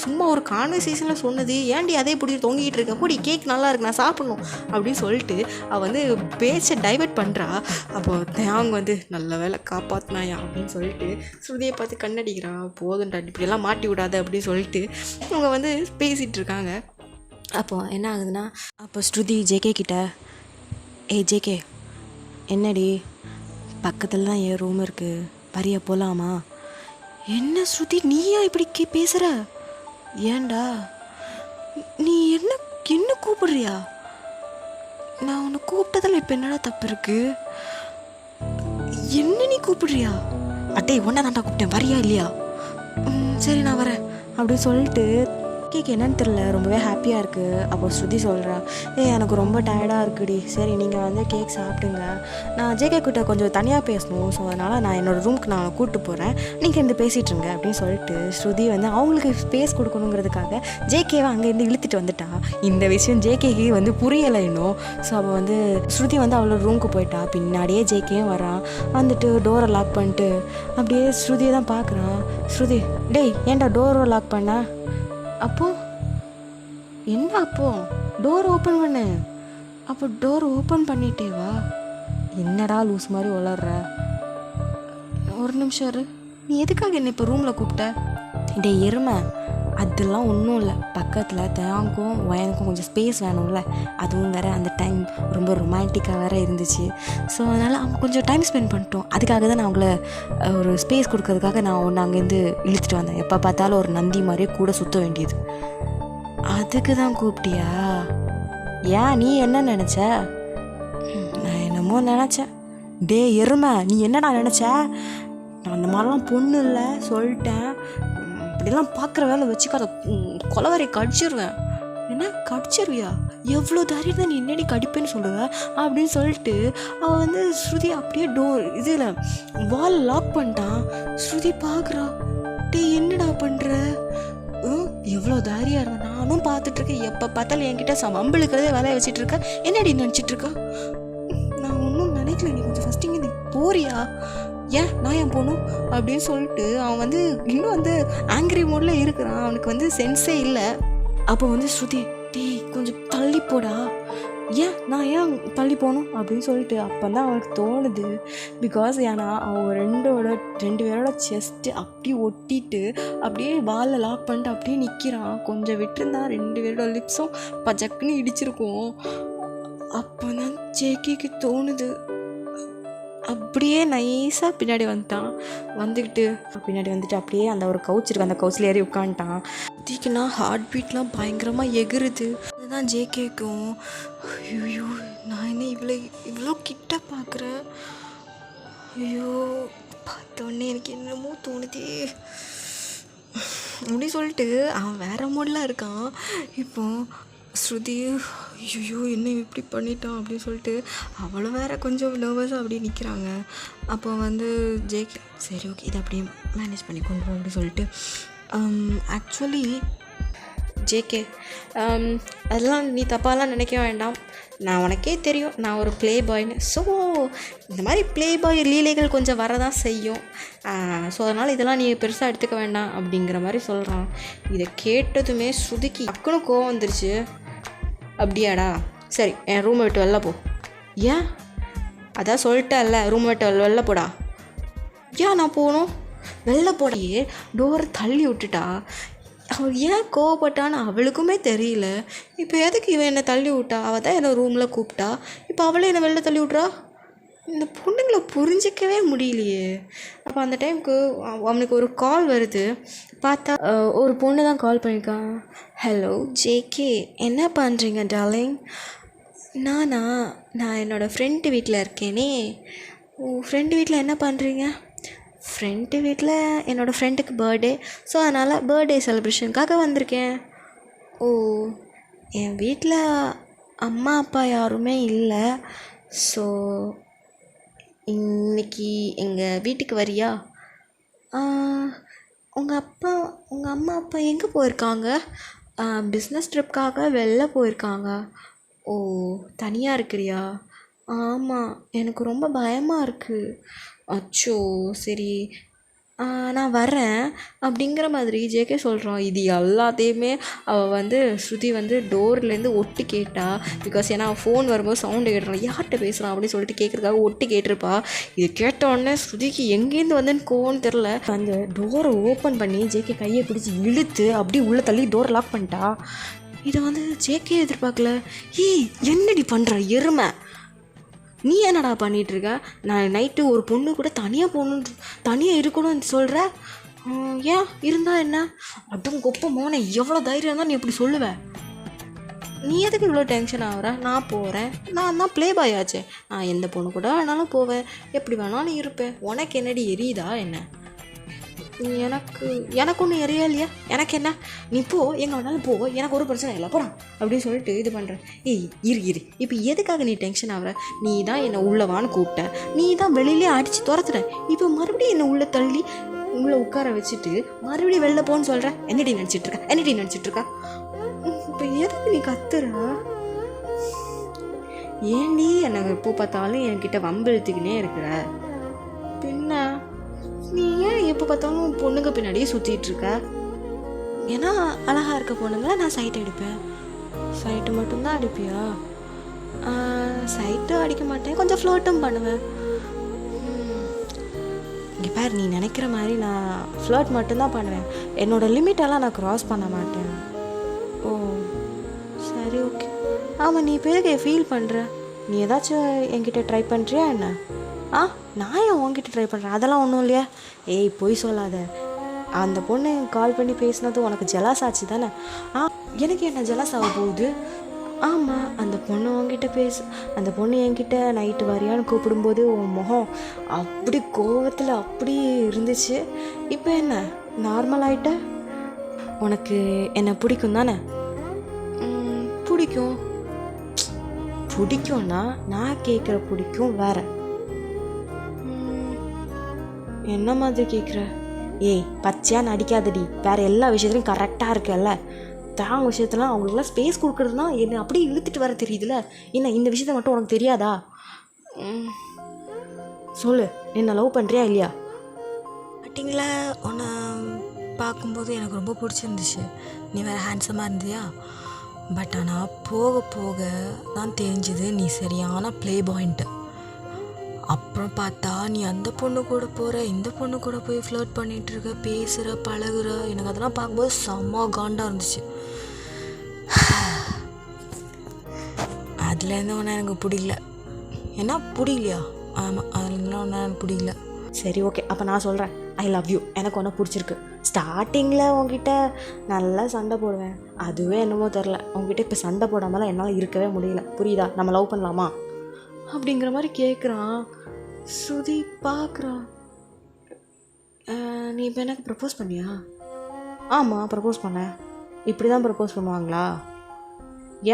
சும்மா ஒரு கான்வர்சேஷனில் சொன்னது, ஏன்டி அதே இப்படி தொங்கிட்டு இருக்க, போடி கேக் நல்லா இருக்கு, நான் சாப்பிட்ணும் அப்படின்னு சொல்லிட்டு அவள் வந்து பேச்சை டைவெர்ட் பண்ணுறா. அப்போது தேங்க வந்து, நல்ல வேலை காப்பாற்றினாயா அப்படின்னு சொல்லிட்டு ஸ்ருதியை பார்த்து கண்ணடிக்கிறா. போதும்டா, இப்படியெல்லாம் மாட்டி விடாது அப்படின்னு சொல்லிட்டு அவங்க வந்து பேசிகிட்டு இருக்காங்க. அப்போது என்ன ஆகுதுன்னா, அப்போ ஸ்ருதி ஜேகே கிட்ட, ஜேகே என்னடி, பக்கத்தில் தான் என் ரூம் இருக்குது, வரியா போகலாமா? என்ன ஸ்ருதி, நீயா இப்படி பேசுகிற? ஏண்டா, நீ என்ன கூப்பிடுறியா? நான் உன்னை கூப்பிட்டதில் இப்போ என்னடா தப்பு இருக்கு? என்ன நீ கூப்பிடுறியா? உன்னை தான்டா கூப்பிட்டேன், வரியா இல்லையா? சரி நான் வரேன் அப்படின்னு சொல்லிட்டு கேக் என்னன்னு தெரில, ரொம்பவே ஹாப்பியாக இருக்குது. அப்போ ஸ்ருதி சொல்கிறா, எனக்கு ரொம்ப டயர்டாக இருக்குடி, சரி நீங்கள் வந்து கேக் சாப்பிடுங்க, நான் ஜேகே கிட்ட கொஞ்சம் தனியாக பேசணும், ஸோ அதனால் நான் என்னோடய ரூமுக்கு நான் கூப்பிட்டு போகிறேன், நீங்கள் இருந்து பேசிகிட்ருங்க அப்படின்னு சொல்லிட்டு ஸ்ருதி வந்து அவங்களுக்கு ஸ்பேஸ் கொடுக்கணுங்கிறதுக்காக ஜேகேவை அங்கேருந்து இழுத்துட்டு வந்துட்டா. இந்த விஷயம் ஜேகேக்கு வந்து புரியலை இன்னும். ஸோ அவள் வந்து ஸ்ருதி வந்து அவளோட ரூமுக்கு போயிட்டா. பின்னாடியே ஜேகேயும் வரான். வந்துட்டு டோரை லாக் பண்ணிட்டு அப்படியே ஸ்ருதியை தான் பார்க்குறான். ஸ்ருதி, ஏன்டா டோரை லாக் பண்ண? அப்போது என்ன, டோர் ஓப்பன் பண்ணு. அப்போ டோர் ஓப்பன் பண்ணிட்டே வா. என்னடா லூஸ் மாதிரி உளர்ற? ஒரு நிமிஷம் இரு, நீ எதுக்காக என்ன இப்போ ரூமில் கூப்பிட்ட? எருமை, அதெல்லாம் ஒன்றும் இல்லை, பக்கத்தில் தேங்கும் வயனுக்கும் கொஞ்சம் ஸ்பேஸ் வேணும்ல, அதுவும் வேறு அந்த டைம் ரொம்ப ரொமான்டிக்காக வேறு இருந்துச்சு. ஸோ அதனால் அவங்க கொஞ்சம் டைம் ஸ்பெண்ட் பண்ணிட்டோம். அதுக்காக தான் நான் அவங்கள ஒரு ஸ்பேஸ் கொடுக்கறதுக்காக நான் ஒன்று அங்கேருந்து இழுத்துட்டு வந்தேன். எப்போ பார்த்தாலும் ஒரு நந்தி மாதிரியே கூட சுற்ற வேண்டியது. அதுக்கு தான் கூப்பிட்டியா? ஏன், நீ என்ன நினச்ச? நான் என்னமோ நினச்சேன். எருமை, நீ என்னடா நினச்ச? நான் அந்த மாதிரிலாம் பொண்ணு இல்லை சொல்லிட்டேன். இப்படிலாம் பார்க்குற வேலை வச்சுக்காத, கொலவரை கடிச்சிருவேன். என்ன கடிச்சிருவியா? எவ்வளோ தைரியம் தான் நீ என்னடி கடிப்பேன்னு சொல்லுவ அப்படின்னு சொல்லிட்டு அவள் வந்து ஸ்ருதி அப்படியே இதில் வால் லாக் பண்ணிட்டான். ஸ்ருதி பார்க்குறா, என்னடா பண்ணுற? எவ்வளோ தைரியம் இருந்தேன், நானும் பார்த்துட்ருக்கேன், எப்போ பார்த்தாலும் என்கிட்ட வம்பிழுக்கிறதே வேலையை வச்சிட்டு இருக்க, என்னடி நினச்சிட்ருக்கா? நான் ஒன்றும் நினைக்கல, நீ கொஞ்சம் ஃபஸ்ட்டு இங்கே போறியா? நான் ஏன் போகணும் அப்படின்னு சொல்லிட்டு அவன் வந்து இன்னும் வந்து ஆங்கிரி மோடில் இருக்கிறான். அவனுக்கு வந்து சென்ஸே இல்லை. அப்போ வந்து ஸ்ருதி, கொஞ்சம் தள்ளி போடா. நான் ஏன் தள்ளி போகணும் அப்படின்னு சொல்லிட்டு அப்போ தான் அவனுக்கு தோணுது. பிகாஸ் ஏன்னா அவன் ரெண்டு பேரோட செஸ்ட்டு அப்படி ஒட்டிட்டு அப்படியே வாலில் லாக் பண்ணிட்டு அப்படியே நிற்கிறான். கொஞ்சம் விட்டுருந்தா 2 பேரோட லிப்ஸும் பஜக்குன்னு இடிச்சிருக்கும். அப்போ தான் ஜேகேக்கு தோணுது, அப்படியே நைஸாக பின்னாடி வந்துட்டு அப்படியே அந்த ஒரு கவுச் இருக்குது, அந்த கவுச்சில் ஏறி உட்காந்துட்டான். தீக்குன்னா ஹார்ட் பீட்லாம் பயங்கரமாக எகுறுது. அதுதான் ஜேகேக்கும், ஐயோ நான் என்ன இவ்வளோ கிட்ட பார்க்குறேன், ஐயோ பார்த்தோன்னே எனக்கு என்னமோ தோணுதே அப்படி சொல்லிட்டு அவன் வேற மூடில் இருக்கான். இப்போ ஸ்ருதி ஐயோ என்ன இப்படி பண்ணிட்டான் அப்படின்னு சொல்லிட்டு அவளும் வேற கொஞ்சம் நர்வஸாக அப்படியே நிற்கிறாங்க. அப்போ ஜேகே சரி ஓகே இதை அப்படியே மேனேஜ் பண்ணி கொண்டு போவோம் அப்படி சொல்லிட்டு ஆக்சுவலி ஜேகே அதெல்லாம் நீ தப்பாலாம் நினைக்க வேண்டாம். நான் உனக்கே தெரியும் நான் ஒரு ப்ளே பாய்னு. ஸோ இந்த மாதிரி ப்ளே பாய் லீலைகள் கொஞ்சம் வரதான் செய்யும். ஸோ அதனால் இதெல்லாம் நீ பெருசாக எடுத்துக்க வேண்டாம் அப்படிங்கிற மாதிரி சொல்கிறான். இதை கேட்டதுமே ஸ்ருதிக்கு டக்குன்னு கோவம் வந்துருச்சு. அப்படியாடா, சரி என் ரூமை விட்டு வெளில போ. ஏன்? அதான் சொல்லிட்டேன்ல, ரூமை விட்டு வெளில போடா. ஏன் நான் போகணும்? வெளில போடையே டோரை தள்ளி விட்டுட்டா. அவள் ஏன் கோவப்பட்டான்னு அவளுக்குமே தெரியல. இப்போ எதுக்கு இவன் என்னை தள்ளி விட்டா? அவள் தான் என்னை ரூமில் கூப்பிட்டா, இப்போ அவளே என்னை வெளில தள்ளி விட்றா. இந்த பொண்ணுங்களை புரிஞ்சிக்கவே முடியலையே. அப்போ அந்த டைமுக்கு அவனுக்கு ஒரு கால் வருது. பார்த்தா ஒரு பொண்ணு தான் கால் பண்ணியிருக்கான். ஹலோ ஜேகே, என்ன பண்ணுறீங்க டார்லிங்? நான் என்னோடய ஃப்ரெண்டு வீட்டில் இருக்கேனே. ஃப்ரெண்டு வீட்டில் என்ன பண்ணுறீங்க? ஃப்ரெண்டு வீட்டில் என்னோடய ஃப்ரெண்டுக்கு பர்த்டே, ஸோ அதனால் பர்த்டே செலிப்ரேஷனுக்காக வந்திருக்கேன். ஓ, என் வீட்டில் அம்மா அப்பா யாருமே இல்லை. ஸோ இன்னைக்கு எங்கள் வீட்டுக்கு வரியா? உங்கள் அம்மா அப்பா எங்கே போயிருக்காங்க? பிஸ்னஸ் ட்ரிப்காக வெளில போயிருக்காங்க. ஓ, தனியாக இருக்கிறியா? ஆமாம், எனக்கு ரொம்ப பயமாக இருக்குது. அச்சோ சரி நான் வரேன் அப்படிங்கிற மாதிரி ஜேகே சொல்கிறான். இது எல்லாத்தையுமே அவள் ஸ்ருதி டோர்லேருந்து ஒட்டு கேட்டா. பிகாஸ் ஏன்னா ஃபோன் வரும்போது சவுண்டு கேட்டுறான், யார்கிட்ட பேசுகிறான் அப்படின்னு சொல்லிட்டு கேட்குறதுக்காக ஒட்டு கேட்டிருப்பா. இது கேட்டோடனே ஸ்ருதிக்கு எங்கேருந்து வந்தேன்னு கோவம்னு தெரில. அந்த டோரை ஓப்பன் பண்ணி ஜேகே கையை பிடிச்சி இழுத்து அப்படியே உள்ளே தள்ளி டோர் லாக் பண்ணிட்டா. இதை ஜேகே எதிர்பார்க்கல. ஏய் என்னடி பண்ணுற எருமை, நீ என்னடா பண்ணிகிட்ருக்க? நான் நைட்டு ஒரு பொண்ணு கூட தனியாக இருக்கணும்னு சொல்கிற. ஏன் இருந்தால் என்ன? அதுவும் கொப்ப மோனே, எவ்வளோ தைரியம் தான் நீ எப்படி சொல்லுவேன்? நீ எதுக்கு இவ்வளோ டென்ஷன் ஆகுற? நான் போகிறேன், நான் தான் ப்ளே பாய் ஆச்சே. நான் எந்த பொண்ணு கூட வேணாலும் போவேன், எப்படி வேணாலும் இருப்பேன். உனக்கு என்னடி எரியுதா என்ன? எனக்கு ஒன்றும் எரியா இல்லையா? எனக்கு என்ன, நீ போ, எங்கே வேணாலும் போ, எனக்கு ஒரு பிரச்சனை இல்லை, போடா அப்படின்னு சொல்லிட்டு இது பண்ணுறேன். ஏய் இரு, இப்போ எதுக்காக நீ டென்ஷன் ஆகிற? நீ தான் என்னை உள்ளவான்னு கூப்பிட்ட, நீ தான் வெளியிலே அடித்து துரத்துற, இப்போ மறுபடியும் என்னை உள்ளே தள்ளி உள்ளே உட்கார வச்சுட்டு மறுபடியும் வெளில போன்னு சொல்கிறேன். என்னடி நினச்சிட்ருக்கா? இப்போ எதுக்கு நீ கத்துற? ஏன்டி என்னை எப்போ பார்த்தாலும் என்கிட்ட வம்பிழுத்துக்கினே இருக்கிற? பின்ன நீ ஏன் எப்போ பார்த்தாலும் பொண்ணுங்க பின்னாடியே சுற்றிட்டுருக்க? ஏன்னா அழகாக இருக்க பொண்ணுங்களை நான் சைட் அடிப்பேன். சைட்டு மட்டும்தான் அடிப்பியா? சைட்டும் அடிக்க மாட்டேன், கொஞ்சம் ஃப்ளோட்டும் பண்ணுவேன். இங்கே பாரு, நீ நினைக்கிற மாதிரி நான் ஃப்ளோட் மட்டும்தான் பண்ணுவேன், என்னோடய லிமிட்டெல்லாம் நான் க்ராஸ் பண்ண மாட்டேன். ஓ சரி ஓகே. ஆமாம், நீ இப்போ எதுக்கு ஃபீல் பண்ணுற? நீ ஏதாச்சும் என்கிட்ட ட்ரை பண்ணுறியா என்ன? நான் ஏன் உன்கிட்ட ட்ரை பண்ணுறேன்? அதெல்லாம் ஒன்றும் இல்லையா? ஏய் பொய் சொல்லாத. அந்த பொண்ணு கால் பண்ணி பேசினது உனக்கு ஜெலாஸ் ஆச்சு தானே? எனக்கு என்ன ஜெலாஸ் ஆக போகுது? ஆமாம், அந்த பொண்ணு அந்த பொண்ணு என்கிட்ட நைட்டு வரியான்னு கூப்பிடும்போது உன் முகம் அப்படி கோவத்தில் அப்படி இருந்துச்சு. இப்போ என்ன நார்மல் ஆகிட்ட? உனக்கு என்ன பிடிக்கும் தானே? பிடிக்கும்னா நான் கேட்குற பிடிக்கும் வேற. என்ன மாதிரி கேட்குற? ஏய் பச்சையாக நடிக்காதடி, வேறு எல்லா விஷயத்துலையும் கரெக்டாக இருக்கல்ல. தேங்க விஷயத்துலாம் அவங்களுக்குலாம் ஸ்பேஸ் கொடுக்குறதுனா என்ன அப்படியே இழுத்துட்டு வர தெரியுதுல்ல, என்ன இந்த விஷயத்த மட்டும் உனக்கு தெரியாதா? சொல்லு, என்ன லவ் பண்ணுறியா இல்லையா? ஸ்டார்டிங்கில் உன்னை பார்க்கும்போது எனக்கு ரொம்ப பிடிச்சிருந்துச்சு, நீ வேறு ஹேண்ட்ஸமாக இருந்தியா. பட் ஆனால் போக போக தான் தெரிஞ்சுது நீ சரியான ப்ளே பாயிண்ட்டு. அப்புறம் பார்த்தா நீ அந்த பொண்ணு கூட போகிற, இந்த பொண்ணு கூட போய் ஃப்ளர்ட் பண்ணிகிட்ருக்க, பேசுகிற, பழகுற. எனக்கு அதெல்லாம் பார்க்கும்போது செம்ம காண்டாக இருந்துச்சு. அதுலேருந்து ஒன்று எனக்கு பிடிக்கல. என்ன பிடிக்கலையா? ஆமாம், அதெல்லாம் ஒன்றும் எனக்கு பிடிக்கல. சரி ஓகே, அப்போ நான் சொல்கிறேன், ஐ லவ் யூ. எனக்கு ஒன்று பிடிச்சிருக்கு. ஸ்டார்டிங்கில் உங்ககிட்ட நல்லா சண்டை போடுவேன், அதுவே என்னமோ தெரில, உங்ககிட்ட இப்போ சண்டை போடாமலாம் என்னால் இருக்கவே முடியல. புரியுதா? நம்ம லவ் பண்ணலாமா அப்படிங்கிற மாதிரி கேட்குறான். ஸ்ருதி பார்க்குறா. நீ இப்போ எனக்கு ப்ரப்போஸ் பண்ணியா? ஆமாம், ப்ரப்போஸ் பண்ணேன். இப்படி தான் ப்ரப்போஸ் பண்ணுவாங்களா?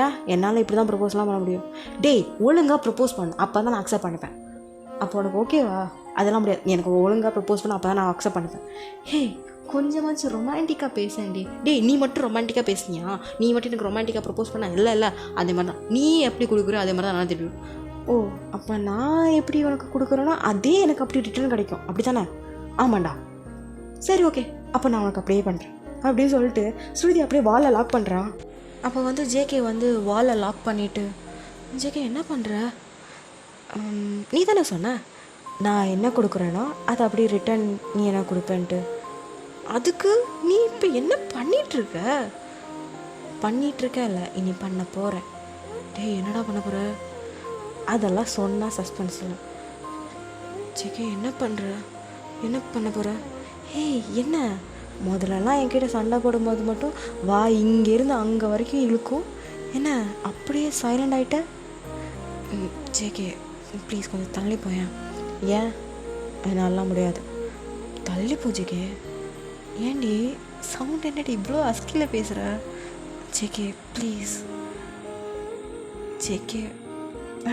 ஏன் என்னால் இப்படி தான் ப்ரப்போஸ்லாம் பண்ண முடியும்? டேய், ஒழுங்காக ப்ரப்போஸ் பண்ணு, அப்போ தான் நான் அக்செப்ட் பண்ணிப்பேன். அப்போ உனக்கு ஓகேவா? அதெல்லாம் முடியாது, எனக்கு ஒழுங்காக ப்ரப்போஸ் பண்ண, அப்போ தான் நான் அக்செப்ட் பண்ணிப்பேன். ஹே, கொஞ்சமாச்சும் ரொமான்டிக்காக பேசேன்டி. டேய், நீ மட்டும் ரொமான்டிக்காக பேசுனியா? நீ மட்டும் எனக்கு ரொமான்டிக்காக ப்ரப்போஸ் பண்ண? இல்லை அதே மாதிரி தான் நீ எப்படி கொடுக்குற, அதே மாதிரி தான் நான் தெரியும். ஓ, அப்போ நான் எப்படி உனக்கு கொடுக்குறேன்னா அதே எனக்கு அப்படி ரிட்டர்ன் கிடைக்கும், அப்படி தானே? ஆமாண்டா. சரி ஓகே, அப்போ நான் உனக்கு அப்படியே பண்ணுறேன் அப்படின்னு சொல்லிட்டு ஸ்ருதி அப்படியே வாலை லாக் பண்ணுறான். அப்போ வந்து ஜேகே வந்து வாலை லாக் பண்ணிவிட்டு, ஜேகே என்ன பண்ணுற? நீ தானே சொன்ன நான் என்ன கொடுக்குறேனோ அதை அப்படியே ரிட்டன் நீ என்ன கொடுப்பேன்ட்டு. அதுக்கு நீ இப்போ என்ன பண்ணிகிட்ருக்க? இல்லை, இனி பண்ண போகிறேன். டேய், என்னடா பண்ண போகிற? அதெல்லாம் சொன்னால் சஸ்பென்ஸ் இல்லை. ஜேகே, என்ன பண்ண போகிற? ஏய், என்ன முதல்லலாம் என்கிட்ட சண்டை போடும்போது மட்டும் வா இங்கேருந்து அங்கே வரைக்கும் இழுக்கும், என்ன அப்படியே சைலண்ட் ஆகிட்ட? ஜேகே ப்ளீஸ் கொஞ்சம் தள்ளி போயேன். ஏன்? என்னாலாம் முடியாது. தள்ளி போ ஜேகே. ஏண்டி சவுண்ட் என்னடி இவ்வளோ அஸ்கில் பேசுகிற? JK please. ஜேகே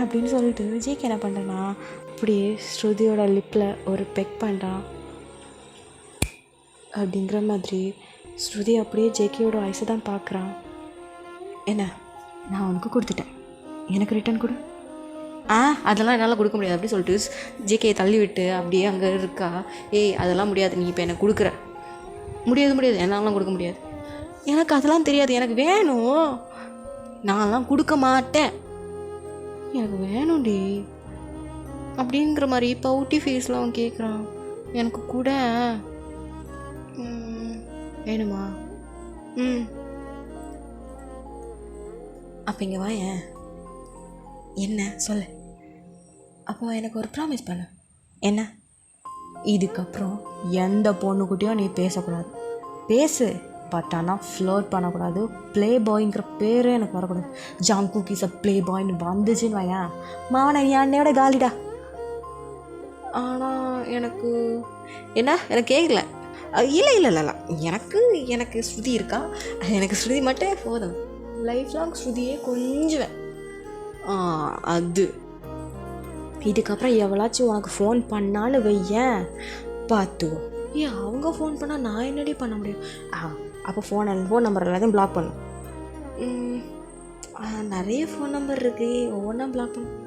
அப்படின்னு சொல்லிட்டு ஜேகே என்ன பண்ணுறேன்னா அப்படியே ஸ்ருதியோட லிப்பில் ஒரு பெக் பண்ணுறான். அப்படிங்கிற மாதிரி ஸ்ருதி அப்படியே ஜேகேயோட வயசை தான் பார்க்குறான். என்ன, நான் உனக்கு கொடுத்துட்டேன், எனக்கு ரிட்டன் கொடு. அதெல்லாம் என்னால் கொடுக்க முடியாது அப்படி சொல்லிட்டு ஜேகேயை தள்ளி விட்டு அப்படியே அங்கே இருக்கா. ஏய், அதெல்லாம் முடியாது, நீ இப்போ எனக்கு கொடுக்குற. முடியாது, என்னாலாம் கொடுக்க முடியாது. எனக்கு அதெல்லாம் தெரியாது, எனக்கு வேணும். நான்லாம் கொடுக்க மாட்டேன், எனக்கு வேணும்டி அப்படிங்கிற மாதிரி பவுட்டி ஃபேஸில் அவன் கேட்குறான். எனக்கு கூட வேணுமா? அப்போ இங்கே வா. என்ன சொல்லு. அப்போ எனக்கு ஒரு ப்ராமிஸ் பண்ணு. என்ன? இதுக்கப்புறம் எந்த பொண்ணுக்கிட்டையும் நீ பேசக்கூடாது. பேசு, பட் ஆனால் ஃப்ளோட் பண்ணக்கூடாது. ப்ளே பாய்ங்கிற பேரே எனக்கு வரக்கூடாது. ஜங்குக் இஸ் அ ப்ளே பாய்ன்னு வந்துச்சுன்னு வையன், மாவன என்னையோட காலிடா. ஆனால் எனக்கு என்ன, எனக்கு கேட்கல. இல்லை எனக்கு ஸ்ருதி இருக்கா? எனக்கு ஸ்ருதி மட்டும் போதும். லைஃப் லாங் ஸ்ருதியே கொஞ்சுவேன். அது இதுக்கப்புறம் எவ்வளாச்சும் உனக்கு ஃபோன் பண்ணான்னு வையேன், பார்த்துக்கோ. அவங்க ஃபோன் பண்ணால் நான் என்னடி பண்ண முடியும்? அப்போ ஃபோன் நம்பர் எல்லாத்தையும் பிளாக் பண்ணும். நிறைய ஃபோன் நம்பர் இருக்கு, ஒவ்வொன்றா பிளாக் பண்ணும்.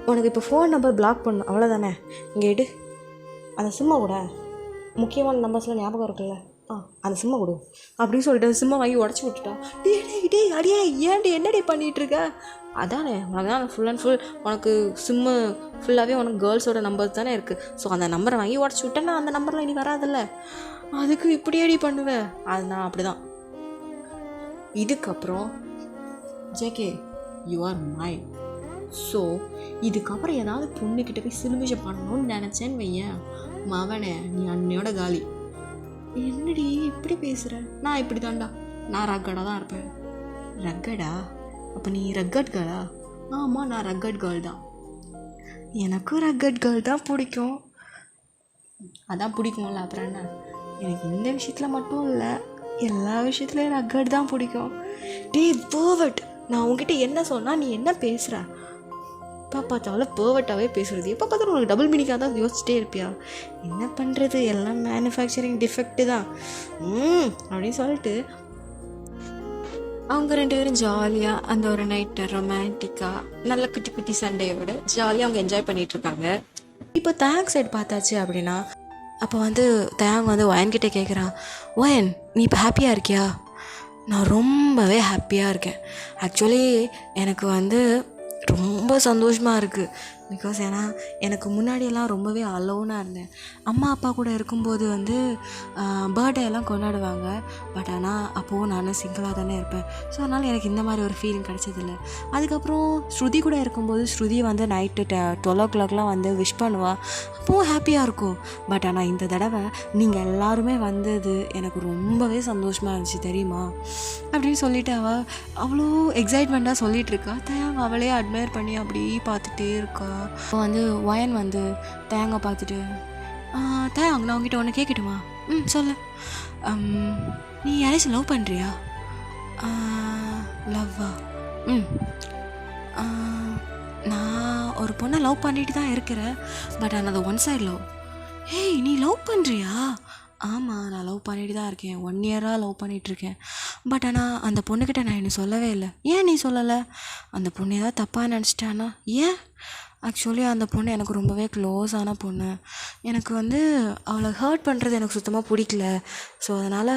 உனக்கு இப்போ ஃபோன் நம்பர் பிளாக் பண்ணும், அவ்வளோதானே? இங்கே எடு, அந்த சிம்மை கூட முக்கியமான நம்பர்ஸ்லாம் ஞாபகம் இருக்குல்ல, அந்த சிம்மை கொடு அப்படின்னு சொல்லிட்டு அந்த சிம்மை வாங்கி உடச்சி விட்டுட்டா. டே அடியே, ஏன்டி என்னடி பண்ணிகிட்ருக்க? அதானே உனக்கு தான் ஃபுல் அண்ட் ஃபுல் உனக்கு சிம்மு ஃபுல்லாகவே உனக்கு கேர்ள்ஸோட நம்பர் தானே இருக்குது. ஸோ அந்த நம்பரை வாங்கி உடச்சி விட்டேன்னா அந்த நம்பர்லாம் இனி வராதில்ல, அதுக்கு இப்படியேடி பண்ணுவேன். அது நான் அப்படி தான். இதுக்கப்புறம் JK you are mind. So இதுக்கப்புறம் ஏதாவது பொண்ணுக்கிட்ட போய் சிலுமிஷம் பண்ணணும்னு நினச்சேன்னு வையேன், மவனே நீ அன்னையோட காலி. என்னடி இப்படி பேசுகிற? நான் இப்படி தான்டா, நான் ரக்கடாக தான் இருப்பேன். ரக்கடா? அப்போ நீ ரக்கட் கேர்ளா? ஆமாம், நான் ரக்கட் கேர்ள் தான். எனக்கும் ரக்கட் கேர்ள் தான் பிடிக்கும். அதான் பிடிக்கும்ல, அப்புறம் என்ன? எனக்கு இந்த விஷயத்தில் மட்டும் இல்லை, எல்லா விஷயத்துலையும் ரக்கட் தான் பிடிக்கும். பர்வட், நான் உங்ககிட்ட என்ன சொன்னால் நீ என்ன பேசுகிற? எப்போ பார்த்தாலும் பர்வட்டாகவே பேசுகிறது, எப்போ பார்த்தாலும் உனக்கு டபுள் மீனிங்காக தான் யோசிச்சிட்டே இருப்பியா? என்ன பண்ணுறது, எல்லாம் மேனுஃபேக்சரிங் டிஃபெக்ட்டு தான் அப்படின்னு சொல்லிட்டு அவங்க 2 பேரும் ஜாலியாக அந்த ஒரு நைட்டை ரொமான்டிக்காக நல்ல குட்டி குட்டி சண்டையோடு ஜாலியாக அவங்க என்ஜாய் பண்ணிகிட்ருக்காங்க. இப்போ தேங்க் சைடு பார்த்தாச்சு அப்படின்னா, அப்போ வந்து தேங்க் வந்து ஒயன்கிட்ட கேட்குறான், ஒயன் நீ இப்போ ஹாப்பியாக இருக்கியா? நான் ரொம்பவே ஹாப்பியாக இருக்கேன். ஆக்சுவலி எனக்கு வந்து ரொம்ப சந்தோஷமாக இருக்குது. பிகாஸ் ஏன்னா எனக்கு முன்னாடியெல்லாம் ரொம்பவே அலோனாக இருந்தேன். அம்மா அப்பா கூட இருக்கும்போது வந்து பர்த்டே எல்லாம் கொண்டாடுவாங்க. பட் ஆனால் அப்போது நான் சிங்கிளாக தானே இருப்பேன். ஸோ அதனால் எனக்கு இந்த மாதிரி ஒரு ஃபீலிங் கிடச்சதில்ல. அதுக்கப்புறம் ஸ்ருதி கூட இருக்கும்போது ஸ்ருதி வந்து நைட்டு 12 o'clockலாம் வந்து விஷ் பண்ணுவா. அப்போது ஹாப்பியாக இருக்கும். பட் ஆனால் இந்த தடவை நீங்கள் எல்லாருமே வந்தது எனக்கு ரொம்பவே சந்தோஷமாக இருந்துச்சு தெரியுமா அப்படின்னு சொல்லிட்டு அவ்வளோ எக்ஸைட்மெண்ட்டாக சொல்லிகிட்டு இருக்கா. தயாங்க அவளே அட்மையர் பண்ணி அப்படியே பார்த்துட்டே இருக்கா. இப்போ வந்து வயன் வந்து தேங்க பார்த்துட்டு தேங்க நான் உங்ககிட்ட ஒன்று கேட்கட்டுமா? சொல்லு. நீ யாராச்சும் லவ் பண்ணுறியா? லவ்வா? நான் ஒரு பொண்ணை லவ் பண்ணிட்டு தான் இருக்கிறேன். பட் ஆனால் அது ஒன் சைட் லவ். ஏய் நீ லவ் பண்ணுறியா? ஆமாம் நான் லவ் பண்ணிட்டு தான் இருக்கேன். 1 year-ஆக லவ் பண்ணிகிட்ருக்கேன். பட் ஆனால் அந்த பொண்ணுக்கிட்ட நான் இன்னும் சொல்லவே இல்லை. ஏன் நீ சொல்லலை? அந்த பொண்ணு ஏதாவது தப்பாக நினச்சிட்டானா? ஏன்? ஆக்சுவலி அந்த பொண்ணு எனக்கு ரொம்பவே க்ளோஸான பொண்ணு. எனக்கு வந்து அவளை ஹர்ட் பண்ணுறது எனக்கு சுத்தமாக பிடிக்கல. ஸோ அதனால்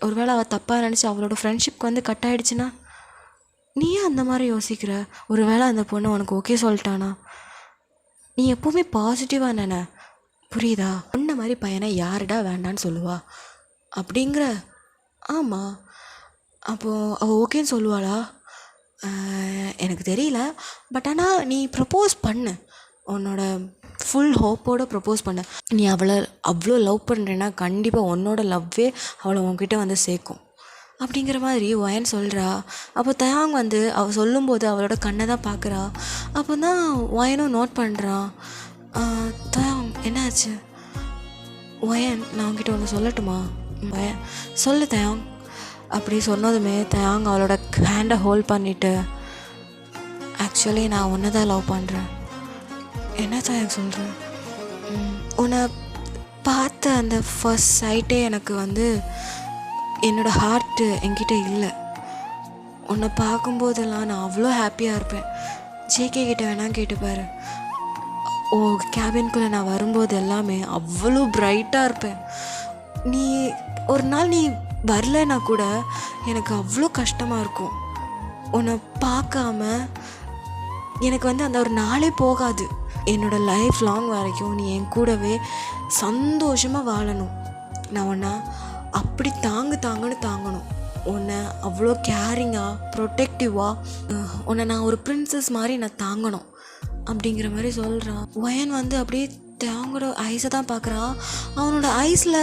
ஒருவேளை அவள் தப்பாக நினச்சி அவளோட ஃப்ரெண்ட்ஷிப் வந்து கட் ஆகிடுச்சுன்னா நீ ஏன் அந்த மாதிரி யோசிக்கிற? ஒரு வேளை அந்த பொண்ணு உனக்கு ஓகே சொல்லிட்டானா? நீ எப்போவுமே பாசிட்டிவாக நினை, புரியுதா? பொண்ணை மாதிரி பையனை யாருடா வேண்டான்னு சொல்லுவா அப்படிங்கிற. ஆமாம். அப்போது அவள் ஓகேன்னு சொல்லுவாளா? எனக்கு தெரியல. பட் ஆனால் நீ ப்ரப்போஸ் பண்ணு, உன்னோட ஃபுல் ஹோப்போடு ப்ரப்போஸ் பண்ணு. நீ அவளை அவ்வளோ லவ் பண்ணுறேன்னா கண்டிப்பாக உன்னோட லவ்வே அவளை உன்கிட்ட வந்து சேர்க்கும் அப்படிங்கிற மாதிரி வயன் சொல்கிறா. அப்போ தயாங் வந்து அவள் சொல்லும்போது அவளோட கண்ணை தான் பார்க்குறா. அப்போ தான் வயனும் நோட் பண்ணுறான். தயாங் என்னாச்சு? வயன் நான் உங்ககிட்ட ஒன்று சொல்லட்டுமா? வயன் சொல்லு தயாங். அப்படி சொன்னதுமே தயாங் அவளோட ஹேண்டை ஹோல்ட் பண்ணிவிட்டு ஆக்சுவலி நான் உன்னை தான் லவ் பண்ணுறேன். என்ன தயாங் சொல்கிறேன்? உன்னை பார்த்த அந்த ஃபர்ஸ்ட் சைட்டே எனக்கு வந்து என்னோடய ஹார்ட்டு என்கிட்ட இல்லை. உன்னை பார்க்கும்போதெல்லாம் நான் அவ்வளோ ஹாப்பியாக இருப்பேன். ஜேகே கிட்ட வேணால் கேட்டுப்பாரு. கேபின்குள்ளே நான் வரும்போது எல்லாமே அவ்வளோ பிரைட்டாக இருப்பேன். நீ ஒரு நாள் நீ வரலைன்னா கூட எனக்கு அவ்வளோ கஷ்டமாக இருக்கும். உன்னை பார்க்காம எனக்கு வந்து அந்த ஒரு நாளே போகாது. என்னோடய லைஃப் லாங் வரைக்கும் நீ என் கூடவே சந்தோஷமாக வாழணும். நான் உன்னை அப்படி தாங்கன்னு தாங்கணும். உன்னை அவ்வளோ கேரிங்காக ப்ரொடெக்டிவாக உன்னை நான் ஒரு பிரின்சஸ் மாதிரி நான் தாங்கணும் அப்படிங்கிற மாதிரி சொல்கிறான். வயன் வந்து அப்படியே தேவங்களோட ஐஸை தான் பார்க்குறான். அவனோட ஐஸில்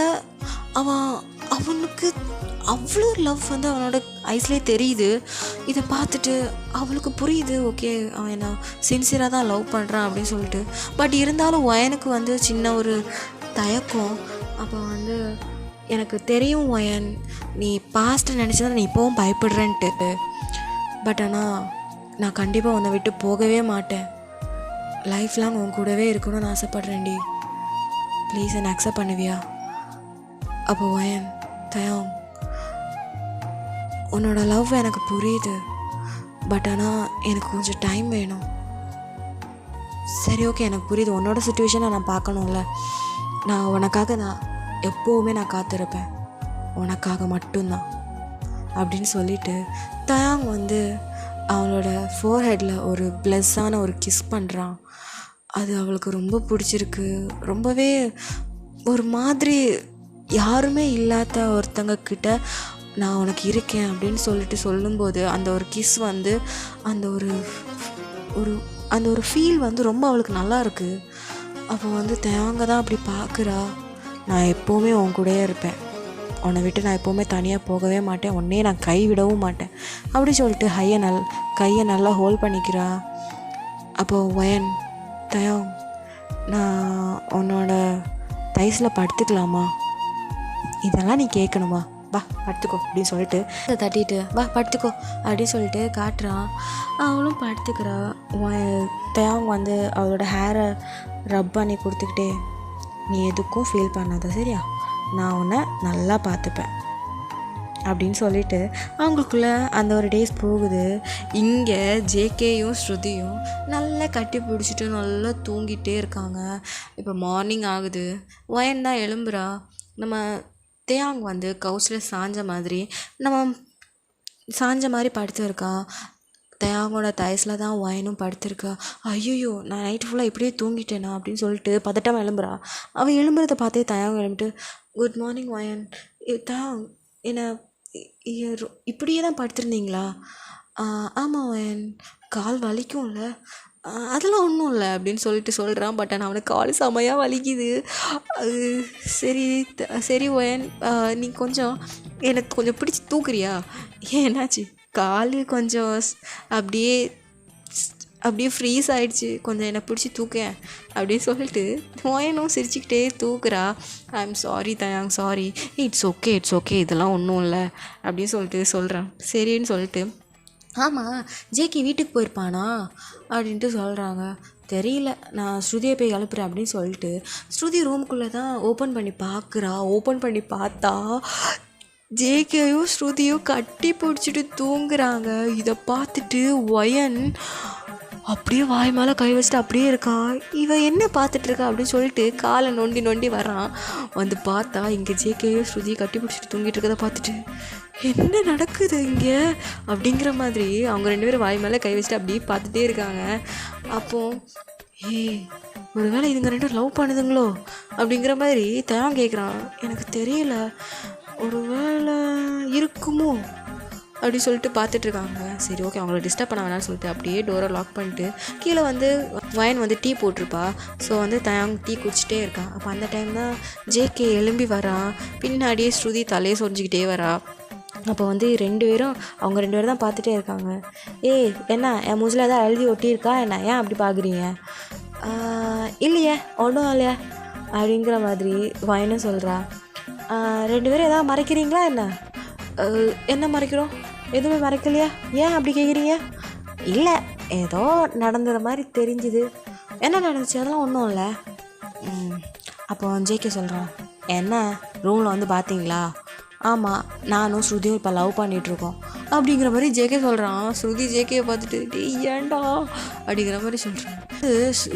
அவனுக்கு அவ்வளோ லவ் வந்து அவனோட ஐஸ்லேயே தெரியுது. இதை பார்த்துட்டு அவளுக்கு புரியுது, ஓகே அவன் என்ன சின்சியராக தான் லவ் பண்ணுறான் அப்படின்னு சொல்லிட்டு. பட் இருந்தாலும் வயனுக்கு வந்து சின்ன ஒரு தயக்கம். அப்போ வந்து எனக்கு தெரியும் வயன், நீ பாஸ்ட்டை நினச்சி தான் நீ இப்போவும் பயப்படுறேன்ட்டு. பட் ஆனால் நான் கண்டிப்பாக உன்னை விட்டு போகவே மாட்டேன். லைஃப் லாங் உன் கூடவே இருக்கணும்னு ஆசைப்பட்றேன்டி. ப்ளீஸ் என்னை அக்செப்ட் பண்ணுவியா? அப்போ வயன் தயாங் உன்னோட லவ் எனக்கு புரியுது. பட் ஆனால் எனக்கு கொஞ்சம் டைம் வேணும். சரி ஓகே எனக்கு புரியுது. உன்னோட சுச்சுவேஷனை நான் பார்க்கணும்ல. நான் உனக்காக நான் எப்போவுமே நான் காத்திருப்பேன், உனக்காக மட்டும்தான் அப்படின்னு சொல்லிட்டு தயாங் வந்து அவளோட ஃபோர்ஹெட்டில் ஒரு ப்ளஸ்ஸான ஒரு கிஸ் பண்ணுறான். அது அவளுக்கு ரொம்ப பிடிச்சிருக்கு. ரொம்பவே ஒரு மாதிரி யாருமே இல்லாத ஒருத்தங்க கிட்ட நான் உனக்கு இருக்கேன் அப்படின்னு சொல்லிட்டு சொல்லும்போது அந்த ஒரு கிஸ் வந்து அந்த ஒரு ஃபீல் வந்து ரொம்ப அவளுக்கு நல்லா இருக்குது. அப்போ வந்து தேவங்க தான் அப்படி பார்க்குறா. நான் எப்போவுமே உன் கூடயே இருப்பேன், உன்னை விட்டு நான் எப்போவுமே தனியாக போகவே மாட்டேன், உன்னையே நான் கைவிடவும் மாட்டேன் அப்படி சொல்லிட்டு கையை நல்லா ஹோல்ட் பண்ணிக்கிறா. அப்போது வயன் தயாங் நான் உன்னோட தைஸில் படுத்துக்கலாமா? இதெல்லாம் நீ கேட்கணுமா? வா படுத்துக்கோ அப்படின்னு சொல்லிட்டு அதை தட்டிட்டு வா படுத்துக்கோ அப்படின்னு சொல்லிட்டு காட்டுறான். அவளும் படுத்துக்கிறா. தயாங் வந்து அவளோட ஹேரை ரப் பண்ணி கொடுத்துக்கிட்டே, நீ எதுக்கும் ஃபீல் பண்ணாத சரியா, நான் உன்னை நல்லா பார்த்துப்பேன் அப்படின்னு சொல்லிட்டு அவங்களுக்குள்ளே அந்த ஒரு டேஸ் போகுது. இங்கே ஜேகேயும் ஸ்ருதியும் நல்லா கட்டி பிடிச்சிட்டு நல்லா தூங்கிட்டே இருக்காங்க. இப்போ மார்னிங் ஆகுது. வயன் தான் எழும்புறா. நம்ம தேயாங் வந்து கவுச்சில் சாஞ்ச மாதிரி படுத்து இருக்கா. தயாங்கோட தயசில் தான் ஒயனும் படுத்திருக்கா. ஐயோ நான் நைட்டு ஃபுல்லாக இப்படியே தூங்கிட்டேனா அப்படின்னு சொல்லிட்டு பதட்டமாக எழும்புறா. அவள் எழும்புறதை பார்த்தே தயாங்க எழும்பிட்டு, குட் மார்னிங் ஒயன். தயாங் என்ன இப்படியே தான் படுத்திருந்தீங்களா? ஆமாம் ஒயன், கால் வலிக்கும்ல. அதெல்லாம் ஒன்றும் இல்லை அப்படின்னு சொல்லிட்டு சொல்கிறான். பட் ஆனால் அவனுக்கு கால் செமையாக வலிக்குது. அது சரி சரி ஒயன், நீ கொஞ்சம் எனக்கு கொஞ்சம் பிடிச்சி தூக்குறியா? என்னாச்சு? கால் கொஞ்சம் அப்படியே அப்படியே ஃப்ரீஸ் ஆகிடுச்சு, கொஞ்சம் என்னை பிடிச்சி தூக்கேன் அப்படின்னு சொல்லிட்டு ஒயனும் சிரிச்சுக்கிட்டே தூக்குறா. I am sorry Taeyang, sorry. It's okay இதெல்லாம் ஒன்றும் இல்லை அப்படின்னு சொல்லிட்டு சொல்கிறான். சரின்னு சொல்லிட்டு, ஆமாம் ஜேகே வீட்டுக்கு போயிருப்பானா அப்படின்ட்டு சொல்கிறாங்க. தெரியல, நான் ஸ்ருதியை போய் எழுப்புறேன் அப்படின்னு சொல்லிட்டு ஸ்ருதி ரூமுக்குள்ளே தான் ஓப்பன் பண்ணி பார்க்குறா. ஓப்பன் பண்ணி பார்த்தா ஜேகேயும் ஸ்ருதியும் கட்டி பிடிச்சிட்டு தூங்குறாங்க. இதை பார்த்துட்டு ஒயன் அப்படியே வாய் மேலே கை வச்சுட்டு அப்படியே இருக்கான். இவன் என்ன பார்த்துட்ருக்கா அப்படின்னு சொல்லிட்டு காலை நொண்டி வரான். வந்து பார்த்தா இங்கே ஜேகேயும் ஸ்ருதியை கட்டி பிடிச்சிட்டு தூங்கிட்டு இருக்கதை பார்த்துட்டு, என்ன நடக்குது இங்கே அப்படிங்கிற மாதிரி அவங்க 2 பேரும் வாய் மேலே கை வச்சுட்டு அப்படியே பார்த்துட்டே இருக்காங்க. அப்போது ஒரு வேளை இதுங்க 2 லவ் பண்ணுதுங்களோ அப்படிங்கிற மாதிரி தயாங் கேட்குறான். எனக்கு தெரியல, ஒரு வேளை இருக்குமோ அப்படி சொல்லிட்டு பார்த்துட்ருக்காங்க. சரி ஓகே, அவங்கள டிஸ்டர்ப் பண்ண வேணாம்னு சொல்லிட்டு அப்படியே டோரை லாக் பண்ணிட்டு கீழே வந்து ஒயன் வந்து டீ போட்டிருப்பா. ஸோ வந்து தயாங் டீ குடிச்சிட்டே இருக்கான். அப்போ அந்த டைம் தான் ஜேகே எழும்பி வரான். பின்னாடியே ஸ்ருதி தலையை சொரிஞ்சிக்கிட்டே வரா. அப்போ வந்து 2 பேரும் அவங்க 2 பேரும் தான் பார்த்துட்டே இருக்காங்க. என்ன என் மூஞ்சில் ஏதாவது எழுதி ஒட்டியிருக்கா என்ன, ஏன் அப்படி பார்க்குறீங்க? இல்லையே ஒன்றும் இல்லையா அப்படிங்கிற மாதிரி வயனும் சொல்கிறா. 2 பேரும் எதாவது மறைக்கிறீங்களா என்ன? என்ன மறைக்கிறோம்? எதுவுமே மறைக்கலையா, ஏன் அப்படி கேட்குறீங்க? இல்லை, ஏதோ நடந்தது மாதிரி தெரிஞ்சுது. என்ன நடந்துச்சு? அதெல்லாம் ஒன்றும் இல்லை. அப்போ ஜேகே சொல்கிறான், என்ன ரூமில் வந்து பார்த்தீங்களா? ஆமாம், நானும் ஸ்ருதியும் இப்போ லவ் பண்ணிகிட்ருக்கோம் அப்படிங்கிற மாதிரி ஜேகே சொல்கிறான். ஸ்ருதி ஜேகேயை பார்த்துட்டு ஏன்டா அப்படிங்கிற மாதிரி சொல்கிறான்.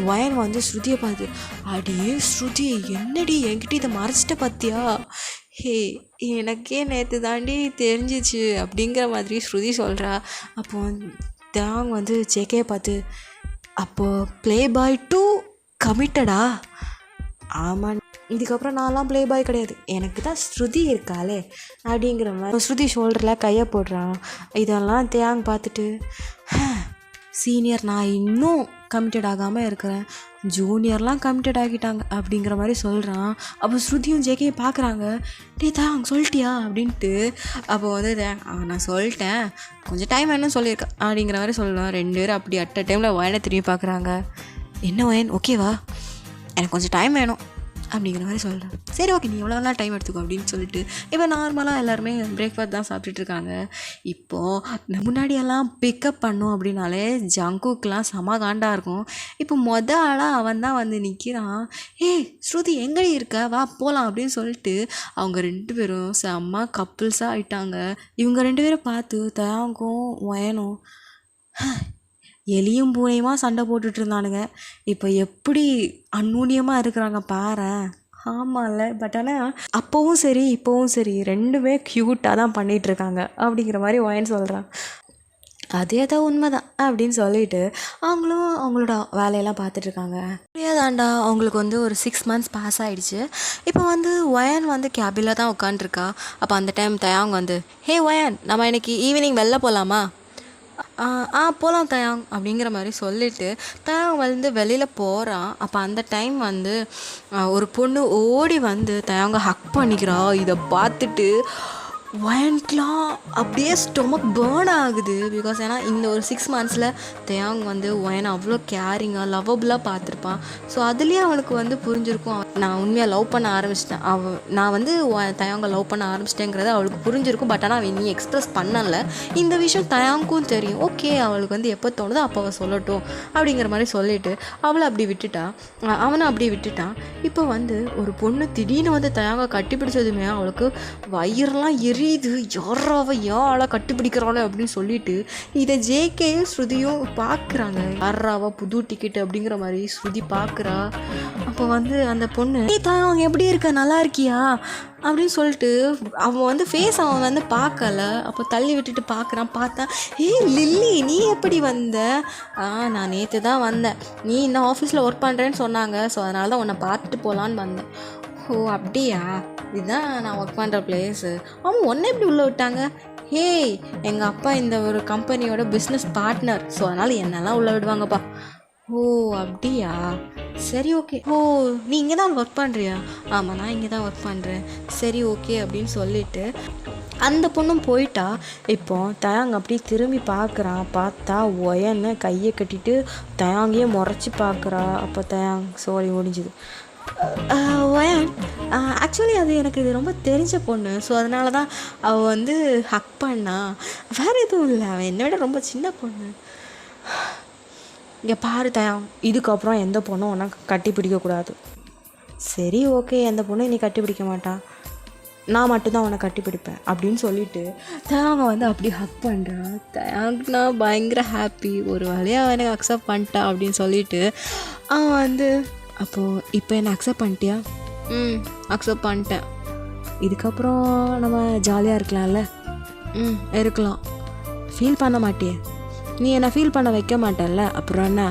வயன் வந்து ஸ்ருதியை பார்த்து, அடியே ஸ்ருதி என்னடி என்கிட்ட இதை மறைச்சிட்ட பார்த்தியா? எனக்கே நேற்று தாண்டி தெரிஞ்சிச்சு அப்படிங்கிற மாதிரி ஸ்ருதி சொல்கிறா. அப்போ தாங் வந்து ஜேகேயை பார்த்து, அப்போது ப்ளே பாய் 2 கமிட்டடா? ஆமாம், இதுக்கப்புறம் நான்லாம் ப்ளே பாய் கிடையாது, எனக்கு தான் ஸ்ருதி இருக்காளே அப்படிங்கிற மாதிரி ஸ்ருதி ஷோல்டரில் கையை போடுறான். இதெல்லாம் தேங் பார்த்துட்டு, சீனியர் நான் இன்னும் கமிட்டட் ஆகாமல் இருக்கிறேன், ஜூனியர்லாம் கமிட்டட் ஆகிட்டாங்க அப்படிங்கிற மாதிரி சொல்கிறான். அப்போ ஸ்ருதியும் ஜேகேயும் பார்க்குறாங்க. தாங் சொல்லிட்டியா அப்படின்ட்டு. அப்போ வந்து நான் சொல்லிட்டேன், கொஞ்சம் டைம் வேணும்னு சொல்லியிருக்கேன் அப்படிங்கிற மாதிரி சொல்லலாம். 2 பேரும் அப்படி அட் அ டைமில் வயனை திரும்பி பார்க்குறாங்க. என்ன வயன், ஓகேவா? எனக்கு கொஞ்சம் டைம் வேணும் அப்படிங்கிற மாதிரி சொல்கிறேன். சரி ஓகே, நீ எவ்வளோ நாள் டைம் எடுத்துக்கோ அப்படின்னு சொல்லிட்டு இப்போ நார்மலாக எல்லாருமே பிரேக்ஃபாஸ்ட் தான் சாப்பிட்டுட்ருக்காங்க. இப்போது முன்னாடியெல்லாம் பிக்கப் பண்ணும் அப்படின்னாலே ஜங்குக்கெலாம் செம காண்டாக இருக்கும். இப்போ ஆளாக அவன் தான் வந்து நிற்கிறான். ஸ்ருதி எங்கடி இருக்க, வா போகலாம் அப்படின்னு சொல்லிட்டு அவங்க 2 பேரும் செம்ம கப்புள்ஸாக ஆயிட்டாங்க. இவங்க 2 பேரும் பார்த்து தயாங்கும் வயனும் எலியும் பூனையுமா சண்டை போட்டுட்டு இருந்தானுங்க. இப்போ எப்படி அந்நூன்யமாக இருக்கிறாங்க பாரேன். ஆமாம்ல, பட் ஆனால் அப்போவும் சரி இப்போவும் சரி 2மே க்யூட்டாக தான் பண்ணிகிட்ருக்காங்க அப்படிங்கிற மாதிரி வயன் சொல்கிறான். அதே தான் உண்மைதான் அப்படின்னு சொல்லிட்டு அவங்களும் அவங்களோட வேலையெல்லாம் பார்த்துட்ருக்காங்க. தாண்டா அவங்களுக்கு வந்து ஒரு 6 months பாஸ் ஆகிடுச்சு. இப்போ வந்து ஒயன் வந்து கேபில் தான் உட்காண்ட்ருக்கா. அப்போ அந்த டைம் தயாங் வந்து, ஹே ஒயன், நம்ம இன்னைக்கு ஈவினிங் வெளில போகலாமா? போகலாம் தயாங் அப்படிங்கிற மாதிரி சொல்லிவிட்டு தயாங் வந்து வெளியில் போகிறான். அப்போ அந்த டைம் வந்து ஒரு பொண்ணு ஓடி வந்து தயாங்க ஹக் பண்ணிக்கிறா. இதை பார்த்துட்டு வயனுக்குலாம் அப்படியே ஸ்டொமக் பேர்ன் ஆகுது. பிகாஸ் ஏன்னா இந்த ஒரு 6 monthsல தயாங் வந்து ஒயனை அவ்வளோ கேரிங்காக லவ்வபுளாக பார்த்துருப்பான். ஸோ அதுலேயே அவனுக்கு வந்து புரிஞ்சிருக்கும், நான் உண்மையாக லவ் பண்ண ஆரம்பிச்சிட்டேன், நான் வந்து தயாங்கை லவ் பண்ண ஆரம்பிச்சிட்டேங்கிறது அவளுக்கு புரிஞ்சிருக்கும். பட் ஆனால் அவன் நீ எக்ஸ்ப்ரெஸ் பண்ணலை. இந்த விஷயம் தயாங்கும் தெரியும். ஓகே, அவளுக்கு வந்து எப்போ தோணுதோ அப்போ அவள் சொல்லட்டும் அப்படிங்கிற மாதிரி சொல்லிவிட்டு அவளை அப்படி விட்டுட்டான், அவனை அப்படி விட்டுட்டான். இப்போ வந்து ஒரு பொண்ணு திடீர்னு வந்து தயாங்கை கட்டி பிடிச்சதுமே அவளுக்கு வயிறெல்லாம் இது யாராவ யாழை கட்டுப்பிடிக்கிறாளே அப்படின்னு சொல்லிட்டு இதை ஜேகேயும் ஸ்ருதியும் பார்க்குறாங்க. யாராவா புது டிக்கெட் அப்படிங்கிற மாதிரி ஸ்ருதி பார்க்குறா. அப்போ அப்போ வந்து அந்த பொண்ணு தான் அவங்க எப்படி இருக்க நல்லா இருக்கியா அப்படின்னு சொல்லிட்டு அவன் வந்து ஃபேஸ் அவன் வந்து பார்க்கல. அப்போ தள்ளி விட்டுட்டு பார்க்குறான். பார்த்தா லில்லி நீ எப்படி வந்த? நான் நேற்று தான் வந்தேன், நீ இந்த ஆஃபீஸில் ஒர்க் பண்ணுறேன்னு சொன்னாங்க, ஸோ அதனால தான் உன்னை பார்த்துட்டு போகலான்னு வந்தேன். ஓ அப்படியா, இதுதான் நான் ஒர்க் பண்ணுற பிளேஸு. அவன் ஒன்றை எப்படி உள்ளே விட்டாங்க? ஹேய், எங்கள் அப்பா இந்த ஒரு கம்பெனியோட பிஸ்னஸ் பார்ட்னர், ஸோ அதனால் என்னெல்லாம் உள்ளே விடுவாங்கப்பா. ஓ அப்படியா, சரி ஓகே. ஓ நீ இங்கே தான் ஒர்க் பண்ணுறியா? ஆமாம் நான் இங்கே தான் ஒர்க் பண்ணுறேன். சரி ஓகே அப்படின்னு சொல்லிவிட்டு அந்த பொண்ணும் போயிட்டா. இப்போ தயாங் அப்படி திரும்பி பார்க்குறான். பார்த்தா ஒயன்னு கையை கட்டிட்டு தயாங்கே முறைச்சி பார்க்குறா. அப்போ தயாங் சாரி முடிஞ்சுது. ஒயன் ஆக்சுவலி அது எனக்கு இது ரொம்ப தெரிஞ்ச பொண்ணு, ஸோ அதனால தான் அவள் வந்து ஹக் பண்ணா, வேறு எதுவும் இல்லை. அவன் என்னை விட ரொம்ப சின்ன பொண்ணு. இங்கே பாரு தயாங், இதுக்கப்புறம் எந்த பொண்ணும் உன்னை கட்டி பிடிக்கக்கூடாது. சரி ஓகே, எந்த பொண்ணும் நீ கட்டி பிடிக்க மாட்டா, நான் மட்டும்தான் உன்னை கட்டி பிடிப்பேன் அப்படின்னு சொல்லிட்டு தயாங்க வந்து அப்படி ஹக் பண்ணுறான். தயாங்னா பயங்கர ஹாப்பி, ஒரு வழியாக அவன் எனக்கு அக்செப்ட் பண்ணிட்டான் அப்படின்னு சொல்லிட்டு அவன் வந்து அப்போது இப்போ என்னை அக்செப்ட் பண்ணிட்டியா? அக்செப்ட் பண்ணிட்டேன், இதுக்கப்புறம் நம்ம ஜாலியாக இருக்கலாம்ல? இருக்கலாம். ஃபீல் பண்ண மாட்டியே? நீ என்னை ஃபீல் பண்ண வைக்க மாட்டேன்ல, அப்புறம் என்ன?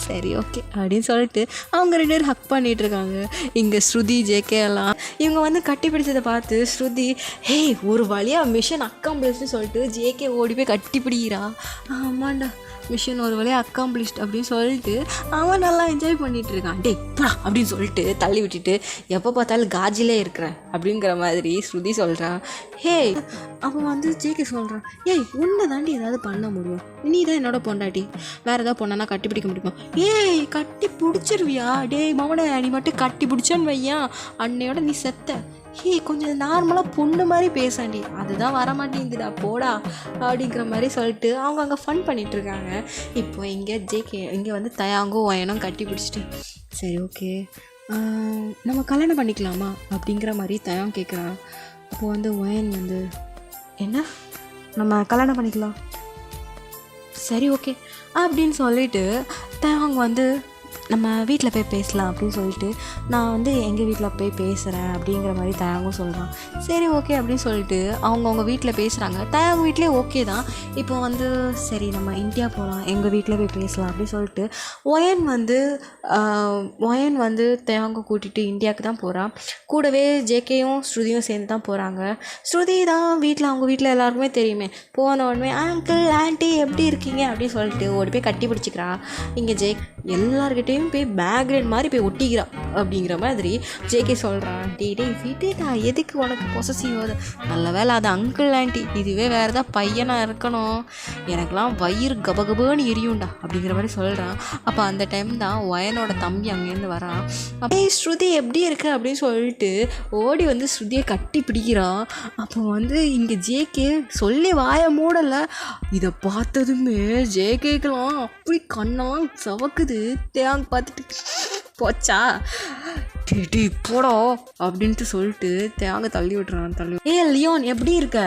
சரி ஓகே அப்படின்னு சொல்லிட்டு அவங்க 2 பேரும் ஹக் பண்ணிகிட்டு இருக்காங்க. இங்கே ஸ்ருதி ஜேகே எல்லாம் இவங்க வந்து கட்டி பிடிச்சதை பார்த்து ஸ்ருதி ஒரு வழியாக மிஷன் அக்காம்ப்ளிஷ்னு சொல்லிட்டு ஜேகே ஓடி போய் கட்டி பிடிக்கிறா. ஆமாண்டா, மிஷன் ஒரு வழியாக அக்காம்ப்ளிஷ்ட் அப்படின்னு சொல்லிட்டு அவன் நல்லா என்ஜாய் பண்ணிகிட்டு இருக்கான். போடா அப்படின்னு சொல்லிட்டு தள்ளி விட்டுட்டு எப்போ பார்த்தாலும் காஜிலே இருக்கிறேன் அப்படிங்கிற மாதிரி ஸ்ருதி சொல்கிறான். அப்போ வந்து ஜேகே சொல்கிறான், உன்னை தாண்டி ஏதாவது பண்ண முடியும், நீ தான் என்னோட பொண்டாட்டி, வேறு ஏதாவது பொண்ணா கட்டி பிடிக்க முடியுமா? கட்டி பிடிச்சிருவியா? மவனை நீ மட்டும் கட்டி பிடிச்சேன்னு வையா, அன்னையோட நீ செத்த. கொஞ்சம் நார்மலாக பொண்ணு மாதிரி பேசாண்டி, அதுதான் வரமாட்டேங்குதுடா போடா அப்படிங்கிற மாதிரி சொல்லிட்டு அவங்க அங்கே ஃபன் பண்ணிகிட்ருக்காங்க. இப்போ இங்கே இங்கே வந்து தயாங்கும் ஒயனும் கட்டி பிடிச்சிட்டு சரி ஓகே நம்ம கல்யாணம் பண்ணிக்கலாமா அப்படிங்கிற மாதிரி தயாங் கேட்குறான். அப்போது வந்து ஒயன் வந்து என்ன நம்ம கல்யாணம் பண்ணிக்கலாம், சரி ஓகே அப்படின்னு சொல்லிட்டு தயாங் வந்து நம்ம வீட்டில் போய் பேசலாம் அப்படின்னு சொல்லிட்டு நான் வந்து எங்கள் வீட்டில் போய் பேசுகிறேன் அப்படிங்கிற மாதிரி தயாங்கும் சொல்கிறான். சரி ஓகே அப்படின்னு சொல்லிட்டு அவங்கவுங்க வீட்டில் பேசுகிறாங்க. தயாங் வீட்லேயே ஓகே தான். இப்போ வந்து சரி நம்ம இந்தியா போகலாம், எங்கள் வீட்டில் போய் பேசலாம் அப்படின்னு சொல்லிட்டு ஒயன் வந்து தயாங்கை கூட்டிகிட்டு இந்தியாவுக்கு தான் போகிறான். கூடவே ஜேகேயும் ஸ்ருதியும் சேர்ந்து தான் போகிறாங்க. ஸ்ருதி தான் அவங்க வீட்டில் எல்லாருக்குமே தெரியுமே. போன உடனே அங்கிள் ஆண்டி எப்படி இருக்கீங்க அப்படின்னு சொல்லிட்டு ஓடி போய் கட்டி பிடிச்சிக்கிறா. இங்கே எல்லார்கிட்டையும் போய் பேக்ரேட் மாதிரி போய் ஒட்டிக்கிறா அப்படிங்கிற மாதிரி ஜேகே சொல்கிறான். விட்டுடா, எதுக்கு உனக்கு பொசசிவ் ஆகுது? நல்ல வேலை அது அங்கிள் ஆண்டி, இதுவே வேறு ஏதாவது பையனாக இருக்கணும், எனக்கெல்லாம் வயிறு கபகபன்னு எரியும்டா அப்படிங்கிற மாதிரி சொல்கிறான். அப்போ அந்த டைம் தான் ஒயனோட தம்பி அங்கேருந்து வரான். ஸ்ருதி எப்படி இருக்கு அப்படின்னு சொல்லிட்டு ஓடி வந்து ஸ்ருதியை கட்டி பிடிக்கிறான். அப்போ வந்து இங்கே ஜேகே சொல்லி வாய மூடலை. இதை பார்த்ததுமே ஜேகேக்கெல்லாம் அப்படி கண்ணெல்லாம் சவக்குது. தேங்க பார்த்துட்டு போச்சா போடோ அப்படின்ட்டு சொல்லிட்டு தேங்க தள்ளி விட்டுறான். லியோன் எப்படி இருக்க?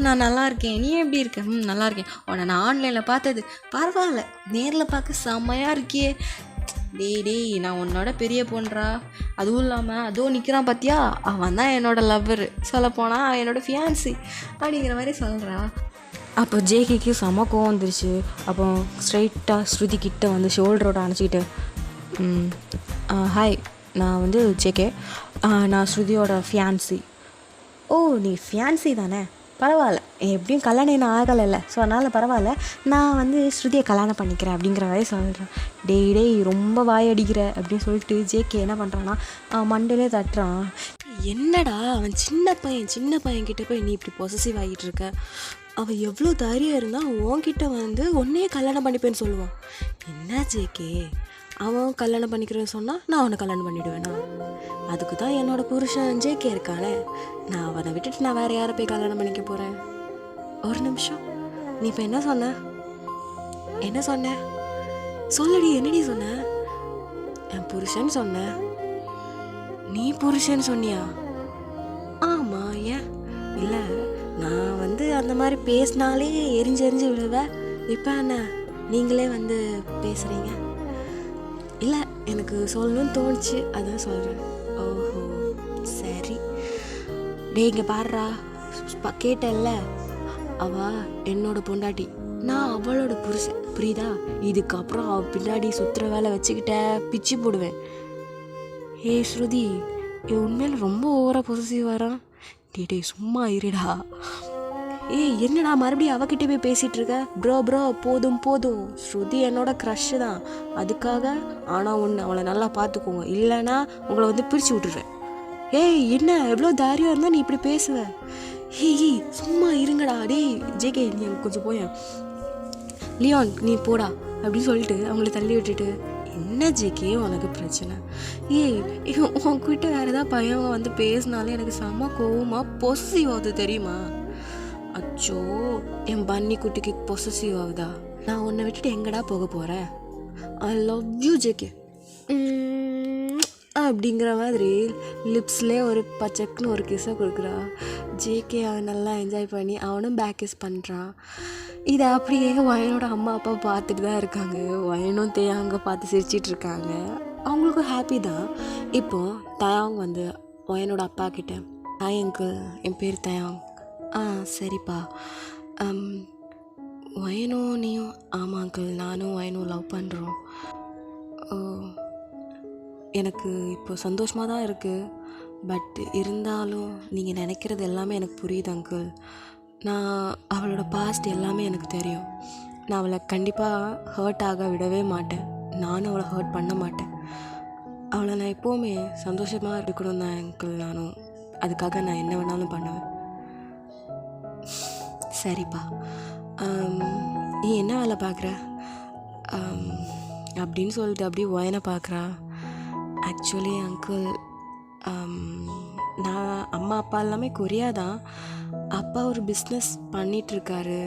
நான் நல்லா இருக்கேன், நீ எப்படி இருக்க? நல்லா இருக்கேன். உன்னை நான் ஆன்லைனில் பார்த்தது பரவாயில்ல, நேரில் பார்க்க செம்மையாக இருக்கியே. நான் உன்னோட பெரிய பொண்ணுறா, அதுவும் இல்லாமல் அதுவும் நிற்கிறான் பார்த்தியா, அவன் தான் என்னோட லவ்வர், சொல்லப்போனால் என்னோட ஃபியான்சி அப்படிங்கிற மாதிரி சொல்கிறா. அப்போ ஜேகேக்கு செம கோவம் வந்துருச்சு. அப்போ ஸ்ட்ரைட்டாக ஸ்ருதி கிட்ட வந்து ஷோல்டரோட அணைச்சிக்கிட்டு ஹாய், நான் வந்து ஜேகே, நான் ஸ்ருதியோட ஃபியான்சி. ஓ நீ ஃபியான்சி தானே, பரவாயில்ல, எப்படியும் கல்யாணம் என்ன ஆகலைல்ல, ஸோ அதனால் பரவாயில்ல, நான் வந்து ஸ்ருதியை கல்யாணம் பண்ணிக்கிறேன் அப்படிங்கிற மாதிரி சொல்கிறேன். டேய் ரொம்ப வாய் அடிக்கிற அப்படின்னு சொல்லிட்டு ஜேகே என்ன பண்ணுறான்னா மண்டையிலே தட்டுறான். என்னடா அவன் சின்ன பையன்கிட்ட போய் நீ இப்படி பொசசிவ் ஆகிட்டு இருக்க? அவள் எவ்வளோ தைரியம் இருந்தால் உன்கிட்ட வந்து உன்னையே கல்யாணம் பண்ணிப்பேன்னு சொல்லுவான். என்ன ஜேகே, அவன் கல்யாணம் பண்ணிக்கிறேன்னு சொன்னால் நான் அவனை கல்யாணம் பண்ணிவிடுவேனா? அதுக்கு தான் என்னோட புருஷன் ஜேகே இருக்கானே, நான் அவனை விட்டுட்டு நான் வேறு யாரை போய் கல்யாணம் பண்ணிக்க போகிறேன்? ஒரு நிமிஷம், நீ இப்போ என்ன சொன்ன சொல்லடி, என்னடி சொன்ன? என் புருஷன் சொன்ன. நீ புருஷன் சொன்னியா? ஆமாம், ஏன் இல்லை, நான் வந்து அந்த மாதிரி பேசினாலே எரிஞ்சு விழுவேன். இப்போ என்ன நீங்களே வந்து பேசுகிறீங்க? இல்லை எனக்கு சொல்லணும்னு தோணுச்சு, அதான் சொல்கிறேன். ஓஹோ சரி. டேய் இங்கே பாடுறா, கேட்டல்ல, அவள் என்னோட பொண்டாட்டி, நான் அவளோட புருஷன், புரியுதா? இதுக்கப்புறம் அவள் பின்னாடி சுற்றுற வேலை வச்சுக்கிட்ட பிச்சு போடுவேன். ஏ ஸ்ருதி, இவன் உண்மையில ரொம்ப ஓவராக பொசிசிவ் வரான். டே சும்மா இருடா. ஏய் என்னடா மறுபடியும் அவகிட்ட போய் பேசிகிட்டு இருக்க? ப்ரோ போதும் போதும், ஸ்ருதி என்னோட க்ரஷ்ஷு தான், அதுக்காக. ஆனால் ஒன்று, அவளை நல்லா பார்த்துக்கோங்க, இல்லைன்னா உங்களை வந்து பிரித்து விட்டுருவேன். ஏய் என்ன எவ்வளோ தைரியம் இருந்தால் நீ இப்படி பேசுவ? ஏய் சும்மா இருங்கடா. டேய் ஜேகே நீ கொஞ்சம் போய, லியோன் நீ போடா அப்படின்னு சொல்லிட்டு அவங்கள தள்ளி விட்டுட்டு, என்ன ஜேகே உனக்கு பிரச்சனை? ஏய் உன்கிட்ட வேறு ஏதாவது பையன் வந்து பேசினாலே எனக்கு செம்ம கோவமாக பொசிசிவ் ஆகுது தெரியுமா? அச்சோ, என் பன்னி குட்டிக்கு பொசசிவ் ஆகுதா? நான் உன்னை விட்டுட்டு எங்கடா போக போகிறேன்? ஐ லவ் யூ ஜேகே அப்படிங்கிற மாதிரி லிப்ஸ்லேயே ஒரு பச்சக்குன்னு ஒரு கிஸ்ஸை கொடுக்குறா. ஜேகே அவன் நல்லா என்ஜாய் பண்ணி அவனும் பேக் கிஸ் பண்ணுறான். இதை அப்படியே வயனோட அம்மா அப்பா பார்த்துட்டு தான் இருக்காங்க. வயனும் தேயாங்க பார்த்து சிரிச்சிட்டு இருக்காங்க. அவங்களுக்கும் ஹாப்பி தான். இப்போது தயாங் வந்து வயனோட அப்பா கிட்ட, ஹாய் அங்கிள், என் பேர் தயாங். சரிப்பா. வயனும் நீயும்? ஆமாம் அங்கிள், நானும் வயனும் லவ் பண்ணுறோம். ஓ, எனக்கு இப்போ சந்தோஷமாக தான் இருக்குது. பட் இருந்தாலும் நீங்கள் நினைக்கிறது எல்லாமே எனக்கு புரியுது அங்கிள். நான் அவளோட பாஸ்ட் எல்லாமே எனக்கு தெரியும். நான் அவளை கண்டிப்பாக ஹர்ட் ஆக விடவே மாட்டேன். நானும் அவளை ஹர்ட் பண்ண மாட்டேன். அவளை நான் எப்போவுமே சந்தோஷமாக இருக்கணும் தான் அங்கிள். நானும் அதுக்காக நான் என்ன வேணாலும் பண்ணுவேன். சரிப்பா. நீ என்ன வேலை பார்க்குற அப்படின்னு சொல்லிட்டு அப்படியே வயனை பார்க்குறா. ஆக்சுவலி அங்கிள், நான் அம்மா அப்பா எல்லாமே கொரியா தான். அப்பா ஒரு பிஸ்னஸ் பண்ணிகிட்ருக்காரு,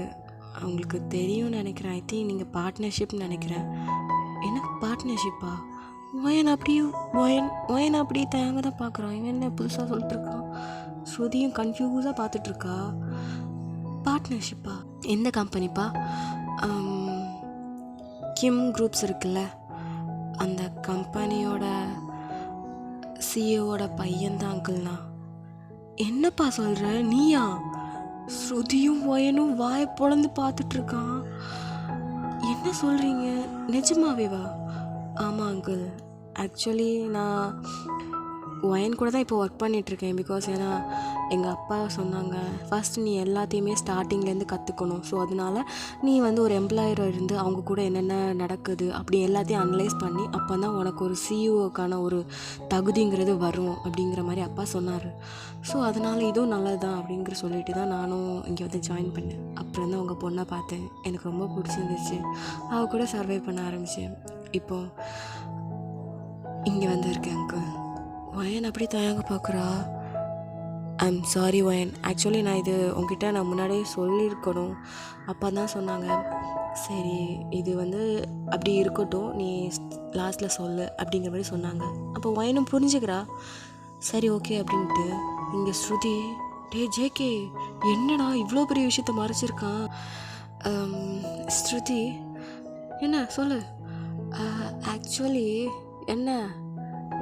அவங்களுக்கு தெரியும்னு நினைக்கிறேன். ஐ திங்க் நீங்கள் பார்ட்னர்ஷிப்னு நினைக்கிறேன். என்ன பார்ட்னர்ஷிப்பா? வயன் அப்படியே தயங்க தான் பார்க்குறான். இவன் என்ன புதுசாக சொல்லிட்டுருக்கான்? ஸ்ருதியும் கன்ஃபியூஸாக பார்த்துட்ருக்கா. பார்ட்னர்ஷிப்பா? எந்த கம்பெனிப்பா? கிம் குரூப்ஸ் இருக்குல்ல, அந்த கம்பெனியோட சிஇஓட பையன்தான் அங்கிள்ண்ணா. என்னப்பா சொல்கிற நீயா? ஸ்ருதியும் வயனும் வாயை பொழந்து பார்த்துட்ருக்கான். என்ன சொல்கிறீங்க, நிஜமாவேவா? ஆமாம் அங்கிள், ஆக்சுவலி நான் வயன் கூட தான் இப்போ ஒர்க் பண்ணிகிட்ருக்கேன். பிகாஸ் ஏன்னா எங்கள் அப்பா சொன்னாங்க, ஃபஸ்ட்டு நீ எல்லாத்தையுமே ஸ்டார்டிங்லேருந்து கற்றுக்கணும். ஸோ அதனால் நீ வந்து ஒரு எம்ப்ளாயராக இருந்து அவங்க கூட என்னென்ன நடக்குது அப்படி எல்லாத்தையும் அனலைஸ் பண்ணி அப்போ தான் உனக்கு ஒரு சிஇஓக்கான ஒரு தகுதிங்கிறது வரும் அப்படிங்கிற மாதிரி அப்பா சொன்னார். ஸோ அதனால் இதுவும் நல்லது தான் அப்படிங்கிற சொல்லிட்டு தான் நானும் இங்கே வந்து ஜாயின் பண்ணேன். அப்புறம் தான் உங்கள் பொண்ணை பார்த்தேன், எனக்கு ரொம்ப பிடிச்சிருந்துச்சு. அவ கூட சர்வை பண்ண ஆரம்பித்தேன். இப்போது இங்கே வந்து இருக்கேன் அங்கிள். வயன் அப்படி தயங்க பார்க்குறா. ஐம் சாரி வயன், ஆக்சுவலி நான் இது உங்ககிட்ட நான் முன்னாடியே சொல்லியிருக்கணும். அப்பா தான் சொன்னாங்க, சரி இது வந்து அப்படி இருக்கட்டும், நீ லாஸ்ட்டில் சொல்லு அப்படிங்கிற மாதிரி சொன்னாங்க. அப்போ வயனும் புரிஞ்சுக்கிறா. சரி ஓகே அப்படின்ட்டு. இங்கே ஸ்ருதி, டே ஜேகே என்னடா இவ்வளோ பெரிய விஷயத்த மறைச்சிருக்கான்? ஸ்ருதி என்ன சொல்லு. ஆக்சுவலி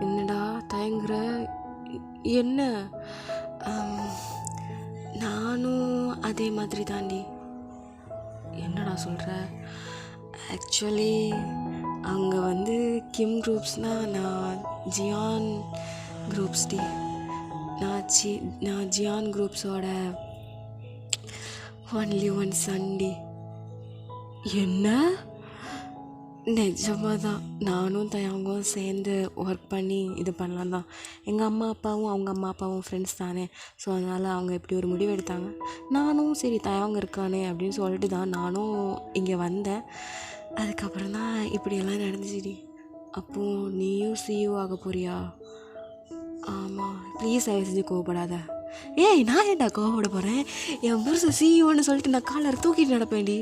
என்னடா தயங்குற? என்ன? நானும் அதே மாதிரி தாண்டி. என்னடா சொல்கிற? ஆக்சுவலி அங்கே வந்து கிம் குரூப்ஸ்னால் நான் ஜியான் குரூப்ஸ் டி. நான் ஜியான் குரூப்ஸோட ஒன்லி ஒன் சன்டி. என்ன? நிஜமாக தான், நானும் தயங்கும் சேர்ந்து ஒர்க் பண்ணி இது பண்ணலாம் தான். எங்கள் அம்மா அப்பாவும் அவங்க அம்மா அப்பாவும் ஃப்ரெண்ட்ஸ் தானே. ஸோ அதனால் அவங்க இப்படி ஒரு முடிவு எடுத்தாங்க. நானும் சரி தயங்க இருக்கானே அப்படின்னு சொல்லிட்டு தான் நானும் இங்கே வந்தேன். அதுக்கப்புறம் தான் இப்படியெல்லாம் நடந்துச்சுடி. அப்போது நீயும் சிஇஓ ஆக போறியா? ஆமாம், ப்ளீஸ் தயவு செஞ்சு கோவப்படாத. ஏய் நான் ஏன்டா கோவப்பட போகிறேன்? என் புருஷன் சிஇஓன்னு சொல்லிட்டு நான் காலர் தூக்கிட்டு நடப்பேன்டி.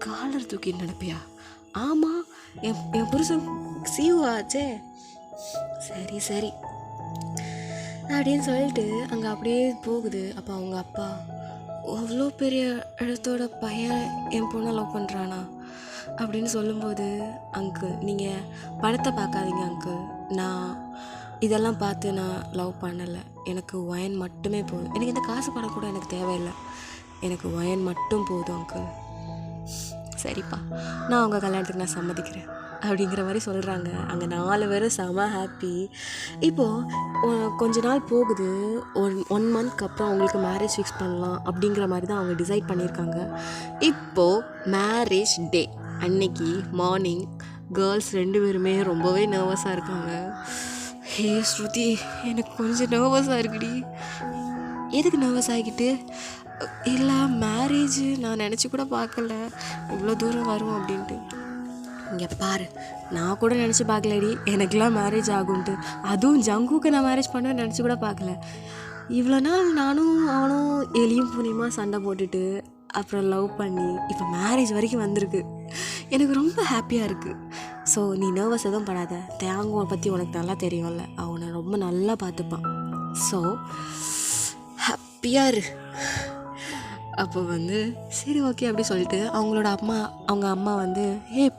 காலர் தூக்கிட்டு நடப்பியா? ஆமாம், என் புருஷன் சிஇஓ ஆச்சே. சரி அப்படின்னு சொல்லிட்டு அங்கே அப்படியே போகுது. அப்போ அவங்க அப்பா, அவ்வளோ பெரிய இடத்தோட பையன் என் பொண்ணை லவ் பண்ணுறானா? அப்படின்னு சொல்லும்போது, அங்கிள் நீங்கள் பணத்தை பார்க்காதீங்க அங்கிள், நான் இதெல்லாம் பார்த்து நான் லவ் பண்ணலை, எனக்கு ஒயன் மட்டுமே போதும், எனக்கு இந்த காசு பணம் கூட எனக்கு தேவையில்லை, எனக்கு ஒயன் மட்டும் போதும் அங்கிள். சரிப்பா, நான் உங்கள் கல்யாணத்துக்கு நான் சம்மதிக்கிறேன் அப்படிங்கிற மாதிரி சொல்கிறாங்க. அங்கே 4 பேரும் செம ஹாப்பி. இப்போது கொஞ்ச நாள் போகுது, 1 மந்த்க்கு அப்புறம் அவங்களுக்கு மேரேஜ் ஃபிக்ஸ் பண்ணலாம் அப்படிங்கிற மாதிரி தான் அவங்க டிசைட் பண்ணியிருக்காங்க. இப்போது மேரேஜ் டே அன்னைக்கு மார்னிங் கேர்ள்ஸ் 2 பேருமே ரொம்பவே நர்வஸாக இருக்காங்க. ஹே ஸ்ருதி, எனக்கு கொஞ்சம் நர்வஸாக இருக்குடி. எதுக்கு நர்வஸ் ஆகிக்கிட்டு? இல்லை, மேரேஜ் நான் நினச்சி கூட பார்க்கல இவ்வளோ தூரம் வரும் அப்படின்ட்டு. இங்கே பாரு, நான் கூட நினச்சி பார்க்கலடி எனக்கெலாம் மேரேஜ் ஆகும்ன்ட்டு. அதுவும் ஜங்குக்கு நான் மேரேஜ் பண்ண நினச்சி கூட பார்க்கல. இவ்வளோ நாள் நானும் அவனும் எலியும் புனியுமா சண்டை போட்டுட்டு அப்புறம் லவ் பண்ணி இப்போ மேரேஜ் வரைக்கும் வந்திருக்கு. எனக்கு ரொம்ப ஹாப்பியாக இருக்குது. ஸோ நீ நர்வஸ் எதுவும் படாத. தேங்குவை பற்றி உனக்கு நல்லா தெரியும்ல, அவனை ரொம்ப நல்லா பார்த்துப்பான். ஸோ ஹாப்பியாக இரு. அப்போ சரி ஓகே அப்படி சொல்லிட்டு அவங்க அம்மா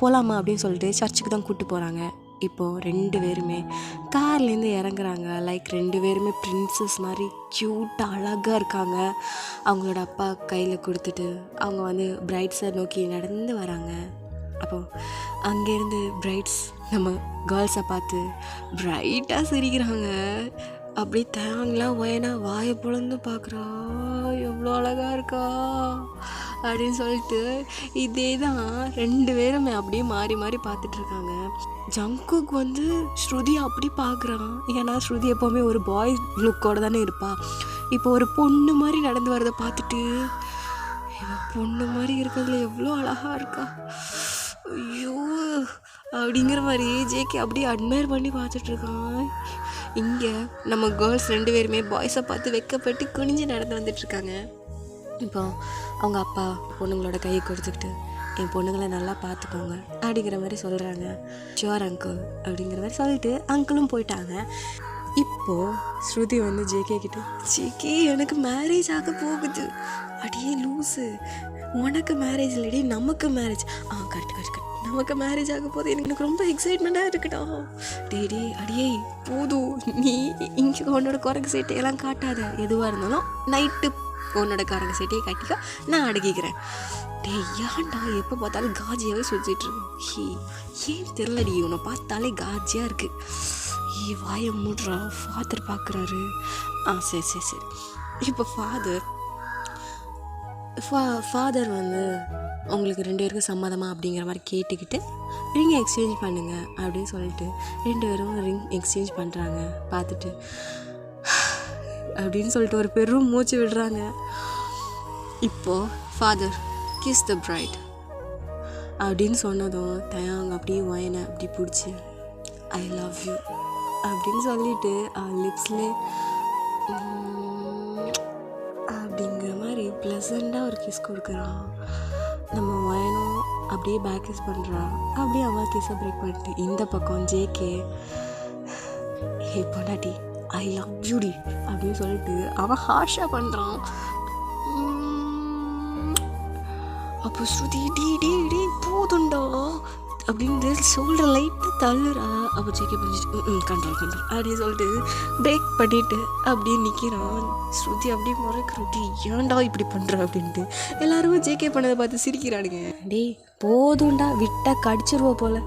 போகலாமா அப்படின்னு சொல்லிட்டு சர்ச்சுக்கு தான் கூப்பிட்டு போகிறாங்க. இப்போது 2 பேருமே கார்லேருந்து இறங்குறாங்க. லைக் 2 பேருமே பிரின்சஸ் மாதிரி க்யூட்டாக அழகாக இருக்காங்க. அவங்களோட அப்பா கையில் கொடுத்துட்டு அவங்க பிரைட்ஸை நோக்கி நடந்து வராங்க. அப்போது அங்கேருந்து பிரைட்ஸ் நம்ம கேர்ள்ஸை பார்த்து பிரைட்டாக சிரிக்கிறாங்க. அப்படி தேங்கலாம் ஒயனா வாயை பொழந்து பார்க்குறா, எவ்வளோ அழகாக இருக்கா அப்படின்னு சொல்லிட்டு இதே தான் 2 பேருமே அப்படியே மாறி மாறி பார்த்துட்ருக்காங்க. ஜங்குக் ஸ்ருதி அப்படி பார்க்குறான். ஏன்னா ஸ்ருதி எப்போவுமே ஒரு பாய் லுக்கோடு தானே இருப்பா. இப்போ ஒரு பொண்ணு மாதிரி நடந்து வரதை பார்த்துட்டு பொண்ணு மாதிரி இருக்கிறதுல எவ்வளோ அழகாக இருக்கா, ஐயோ அப்படிங்கிற மாதிரி ஜேகே அப்படியே அட்மையர் பண்ணி பார்த்துட்ருக்கான். இங்கே நம்ம கேர்ள்ஸ் 2 பேருமே பாய்ஸை பார்த்து வெக்கப்பட்டு குனிஞ்சு நடந்து வந்துட்டுருக்காங்க. இப்போ அவங்க அப்பா பொண்ணுங்களோட கையை கொடுத்துக்கிட்டு என் பொண்ணுங்களை நல்லா பார்த்துக்கோங்க அப்படிங்கிற மாதிரி சொல்கிறாங்க. ஷுவர் அங்கிள் அப்படிங்கிற மாதிரி சொல்லிட்டு அங்கிளும் போயிட்டாங்க. இப்போது ஸ்ருதி ஜேகே கிட்ட, ஜேகே எனக்கு மேரேஜ் ஆக போகுது. அடியே லூஸு, உனக்கு மேரேஜ் இல்லடி நமக்கு மேரேஜ். கரெக்ட் நமக்கு மேரேஜ் ஆக போகுது. எனக்கு ரொம்ப எக்ஸைட்மெண்ட்டாக இருக்குடா. டே அடியே போதும், நீ இங்கே உன்னோட குரங்கு சேட்டையெல்லாம் காட்டாத. எதுவாக இருந்தாலும் நைட்டு உன்னோட குரங்கு சேட்டையை காட்டிக்கோ, நான் அடக்கிக்கிறேன். டே ஏன்டா எப்போ பார்த்தாலும் காஜியாகவே சுற்றிட்டுருக்கு? ஏன் தெரிலடி, உன்னை பார்த்தாலே காஜியாக இருக்குது. வாயை மூடுறா, ஃபாதர் பார்க்குறாரு. சரி. இப்போ ஃபாதர் உங்களுக்கு 2 பேருக்கும் சம்மதமா அப்படிங்கிற மாதிரி கேட்டுக்கிட்டு ரிங் எக்ஸ்சேஞ்ச் பண்ணுங்க அப்படின்னு சொல்லிட்டு 2 பேரும் ரிங் எக்ஸ்சேஞ்ச் பண்ணுறாங்க. பார்த்துட்டு அப்படின்னு சொல்லிட்டு ஒரு பெரும் மூச்சு விடுறாங்க. இப்போது ஃபாதர் கிஸ் த பிரைட் அப்படின்னு சொன்னதும் தயாங்க அப்படியே ஒயனை அப்படி பிடிச்சி ஐ லவ் யூ அப்படின்னு சொல்லிட்டு லிப்ஸ்லே அப்படிங்கிற மாதிரி ப்ளசண்ட்டாக ஒரு கிஸ் கொடுக்குறான். நம்ம ஒயனும் அப்படியே பேக் கிஸ் பண்ணுறா. அப்படியே அவன் கிஸ்ஸை பிரேக் பண்ணிட்டு இந்த பக்கம் ஜேகே ஹே பொண்டாட்டி ஐ லவ் யூடி அப்படின்னு சொல்லிட்டு அவன் ஹார்ஷாக பண்ணுறான். அப்போ ஸ்ருதி டி போதுண்டா அப்படின்னு சொல்கிற லைட்டாக தள்ளுறா. அப்போ ஜேகே புரிஞ்சிட்டு கண்ட்ரோல் அப்படின்னு சொல்லிட்டு பிரேக் பண்ணிவிட்டு அப்படியே நிற்கிறான். ஸ்ருதி அப்படியே முறைக்கிறோட்டி ஏன்டா இப்படி பண்ணுற அப்படின்ட்டு எல்லாரும் ஜேகே பண்ணதை பார்த்து சிரிக்கிறானுங்க. டேய் போதுண்டா, விட்டா கடிச்சிருவோம் போல்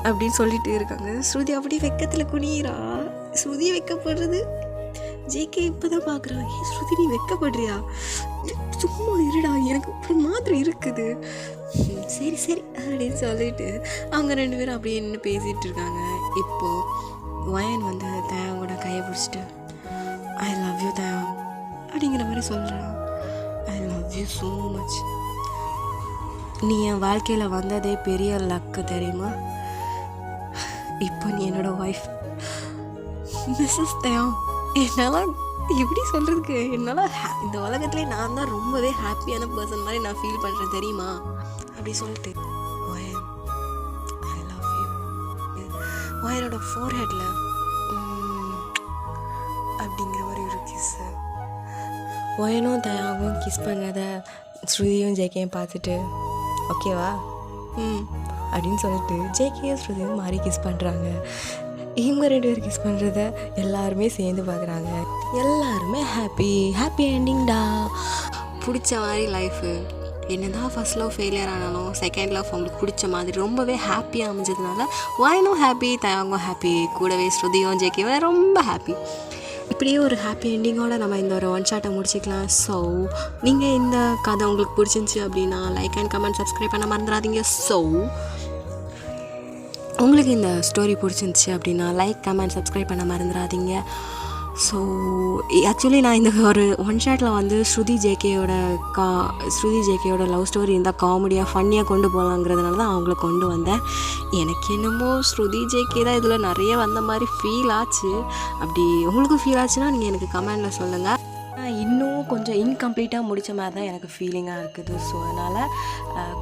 அப்படின்னு சொல்லிட்டு இருக்காங்க. ஸ்ருதி அப்படியே வெக்கத்தில் குனிகிறா. ஸ்ருதி வெக்கப்படுறது ஜேகே இப்போ தான் பார்க்குறான். ஸ்ருதி நீ வெக்கப்படுறியா? சும்மா இருடா, எனக்கு ஒரு மாதிரி இருக்குது. சரி அப்படின்னு சொல்லிட்டு அவங்க 2 பேரும் அப்படியே நின்று பேசிகிட்டு இருக்காங்க. இப்போது வயன் தயாவோட கையை பிடிச்சிட்டு ஐ லவ் யூ தயா அப்படிங்கிற மாதிரி சொல்கிறான். I love you so much. நீ என் வாழ்க்கையில் வந்ததே பெரிய லக்கு தெரியுமா? இப்போ நீ என்னோடய ஒய்ஃப் மிஸ்ஸஸ் தயா. என்னால் எப்படி சொல்கிறதுக்கு, என்னால் இந்த உலகத்துலேயே நான் தான் ரொம்பவே ஹாப்பியான பர்சன் மாதிரி நான் ஃபீல் பண்ணுறேன் தெரியுமா அப்படி சொல்லிட்டு ஒயன் ஐ லவ் யூ. ஒயனோட ஃபோர்ஹெட்டில் அப்படிங்கிற மாதிரி ஒரு கிஸ்ஸு. ஒயனும் தயாவும் கிஸ் பண்ணதை ஸ்ருதியும் ஜேகேயும் பார்த்துட்டு ஓகேவா அப்படின்னு சொல்லிட்டு ஜேகே ஸ்ருதியும் மாறி கிஸ் பண்ணுறாங்க. இவங்க 2 பேரும் கிஸ் பண்ணுறத எல்லாருமே சேர்ந்து பார்க்குறாங்க. எல்லாருமே ஹாப்பி என்டிங்டா. பிடிச்ச மாதிரி லைஃபு என்னதான் ஃபர்ஸ்ட் லவ் ஃபெயிலியர் ஆனாலும் செகண்ட் லவ் அவங்களுக்கு பிடிச்ச மாதிரி ரொம்பவே ஹாப்பியாக அமைஞ்சதுனால வாயினும் ஹாப்பி, தயங்கும் ஹாப்பி, கூடவே ஸ்ருதியும் ஜேகேவும் ரொம்ப ஹாப்பி. இப்படியே ஒரு ஹாப்பி எண்டிங்கோட நம்ம இந்த ஒரு ஒன் ஷாட்டை முடிச்சிக்கலாம். ஸோ நீங்கள் இந்த கதை உங்களுக்கு பிடிச்சிருந்துச்சி அப்படின்னா லைக் அண்ட் கமெண்ட் சப்ஸ்கிரைப் பண்ண மறந்துடாதீங்க. ஸோ உங்களுக்கு இந்த ஸ்டோரி பிடிச்சிருந்துச்சி அப்படின்னா லைக் கமெண்ட் சப்ஸ்கிரைப் பண்ண மறந்துடாதீங்க. ஸோ ஆக்சுவலி நான் இந்த ஒரு ஒன் ஷாட்டில் வந்து ஸ்ருதி ஜேகேயோட லவ் ஸ்டோரி இருந்தால் காமெடியாக ஃபன்னியாக கொண்டு போகலாங்கிறதுனால தான் அவங்கள கொண்டு வந்தேன். எனக்கு என்னமோ ஸ்ருதி ஜேகே தான் இதில் நிறைய வந்த மாதிரி ஃபீல் ஆச்சு. அப்படி உங்களுக்கு ஃபீல் ஆச்சுன்னா நீங்கள் எனக்கு கமெண்டில் சொல்லுங்கள். இன்னும் கொஞ்சம் இன்கம்ப்ளீட்டாக முடித்த மாதிரி தான் எனக்கு ஃபீலிங்காக இருக்குது. ஸோ அதனால்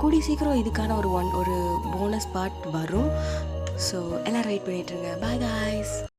கூடி சீக்கிரம் இதுக்கான ஒரு போனஸ் பார்ட் வரும். ஸோ எல்லோரும் வெயிட் பண்ணிகிட்ருங்க. Bye guys.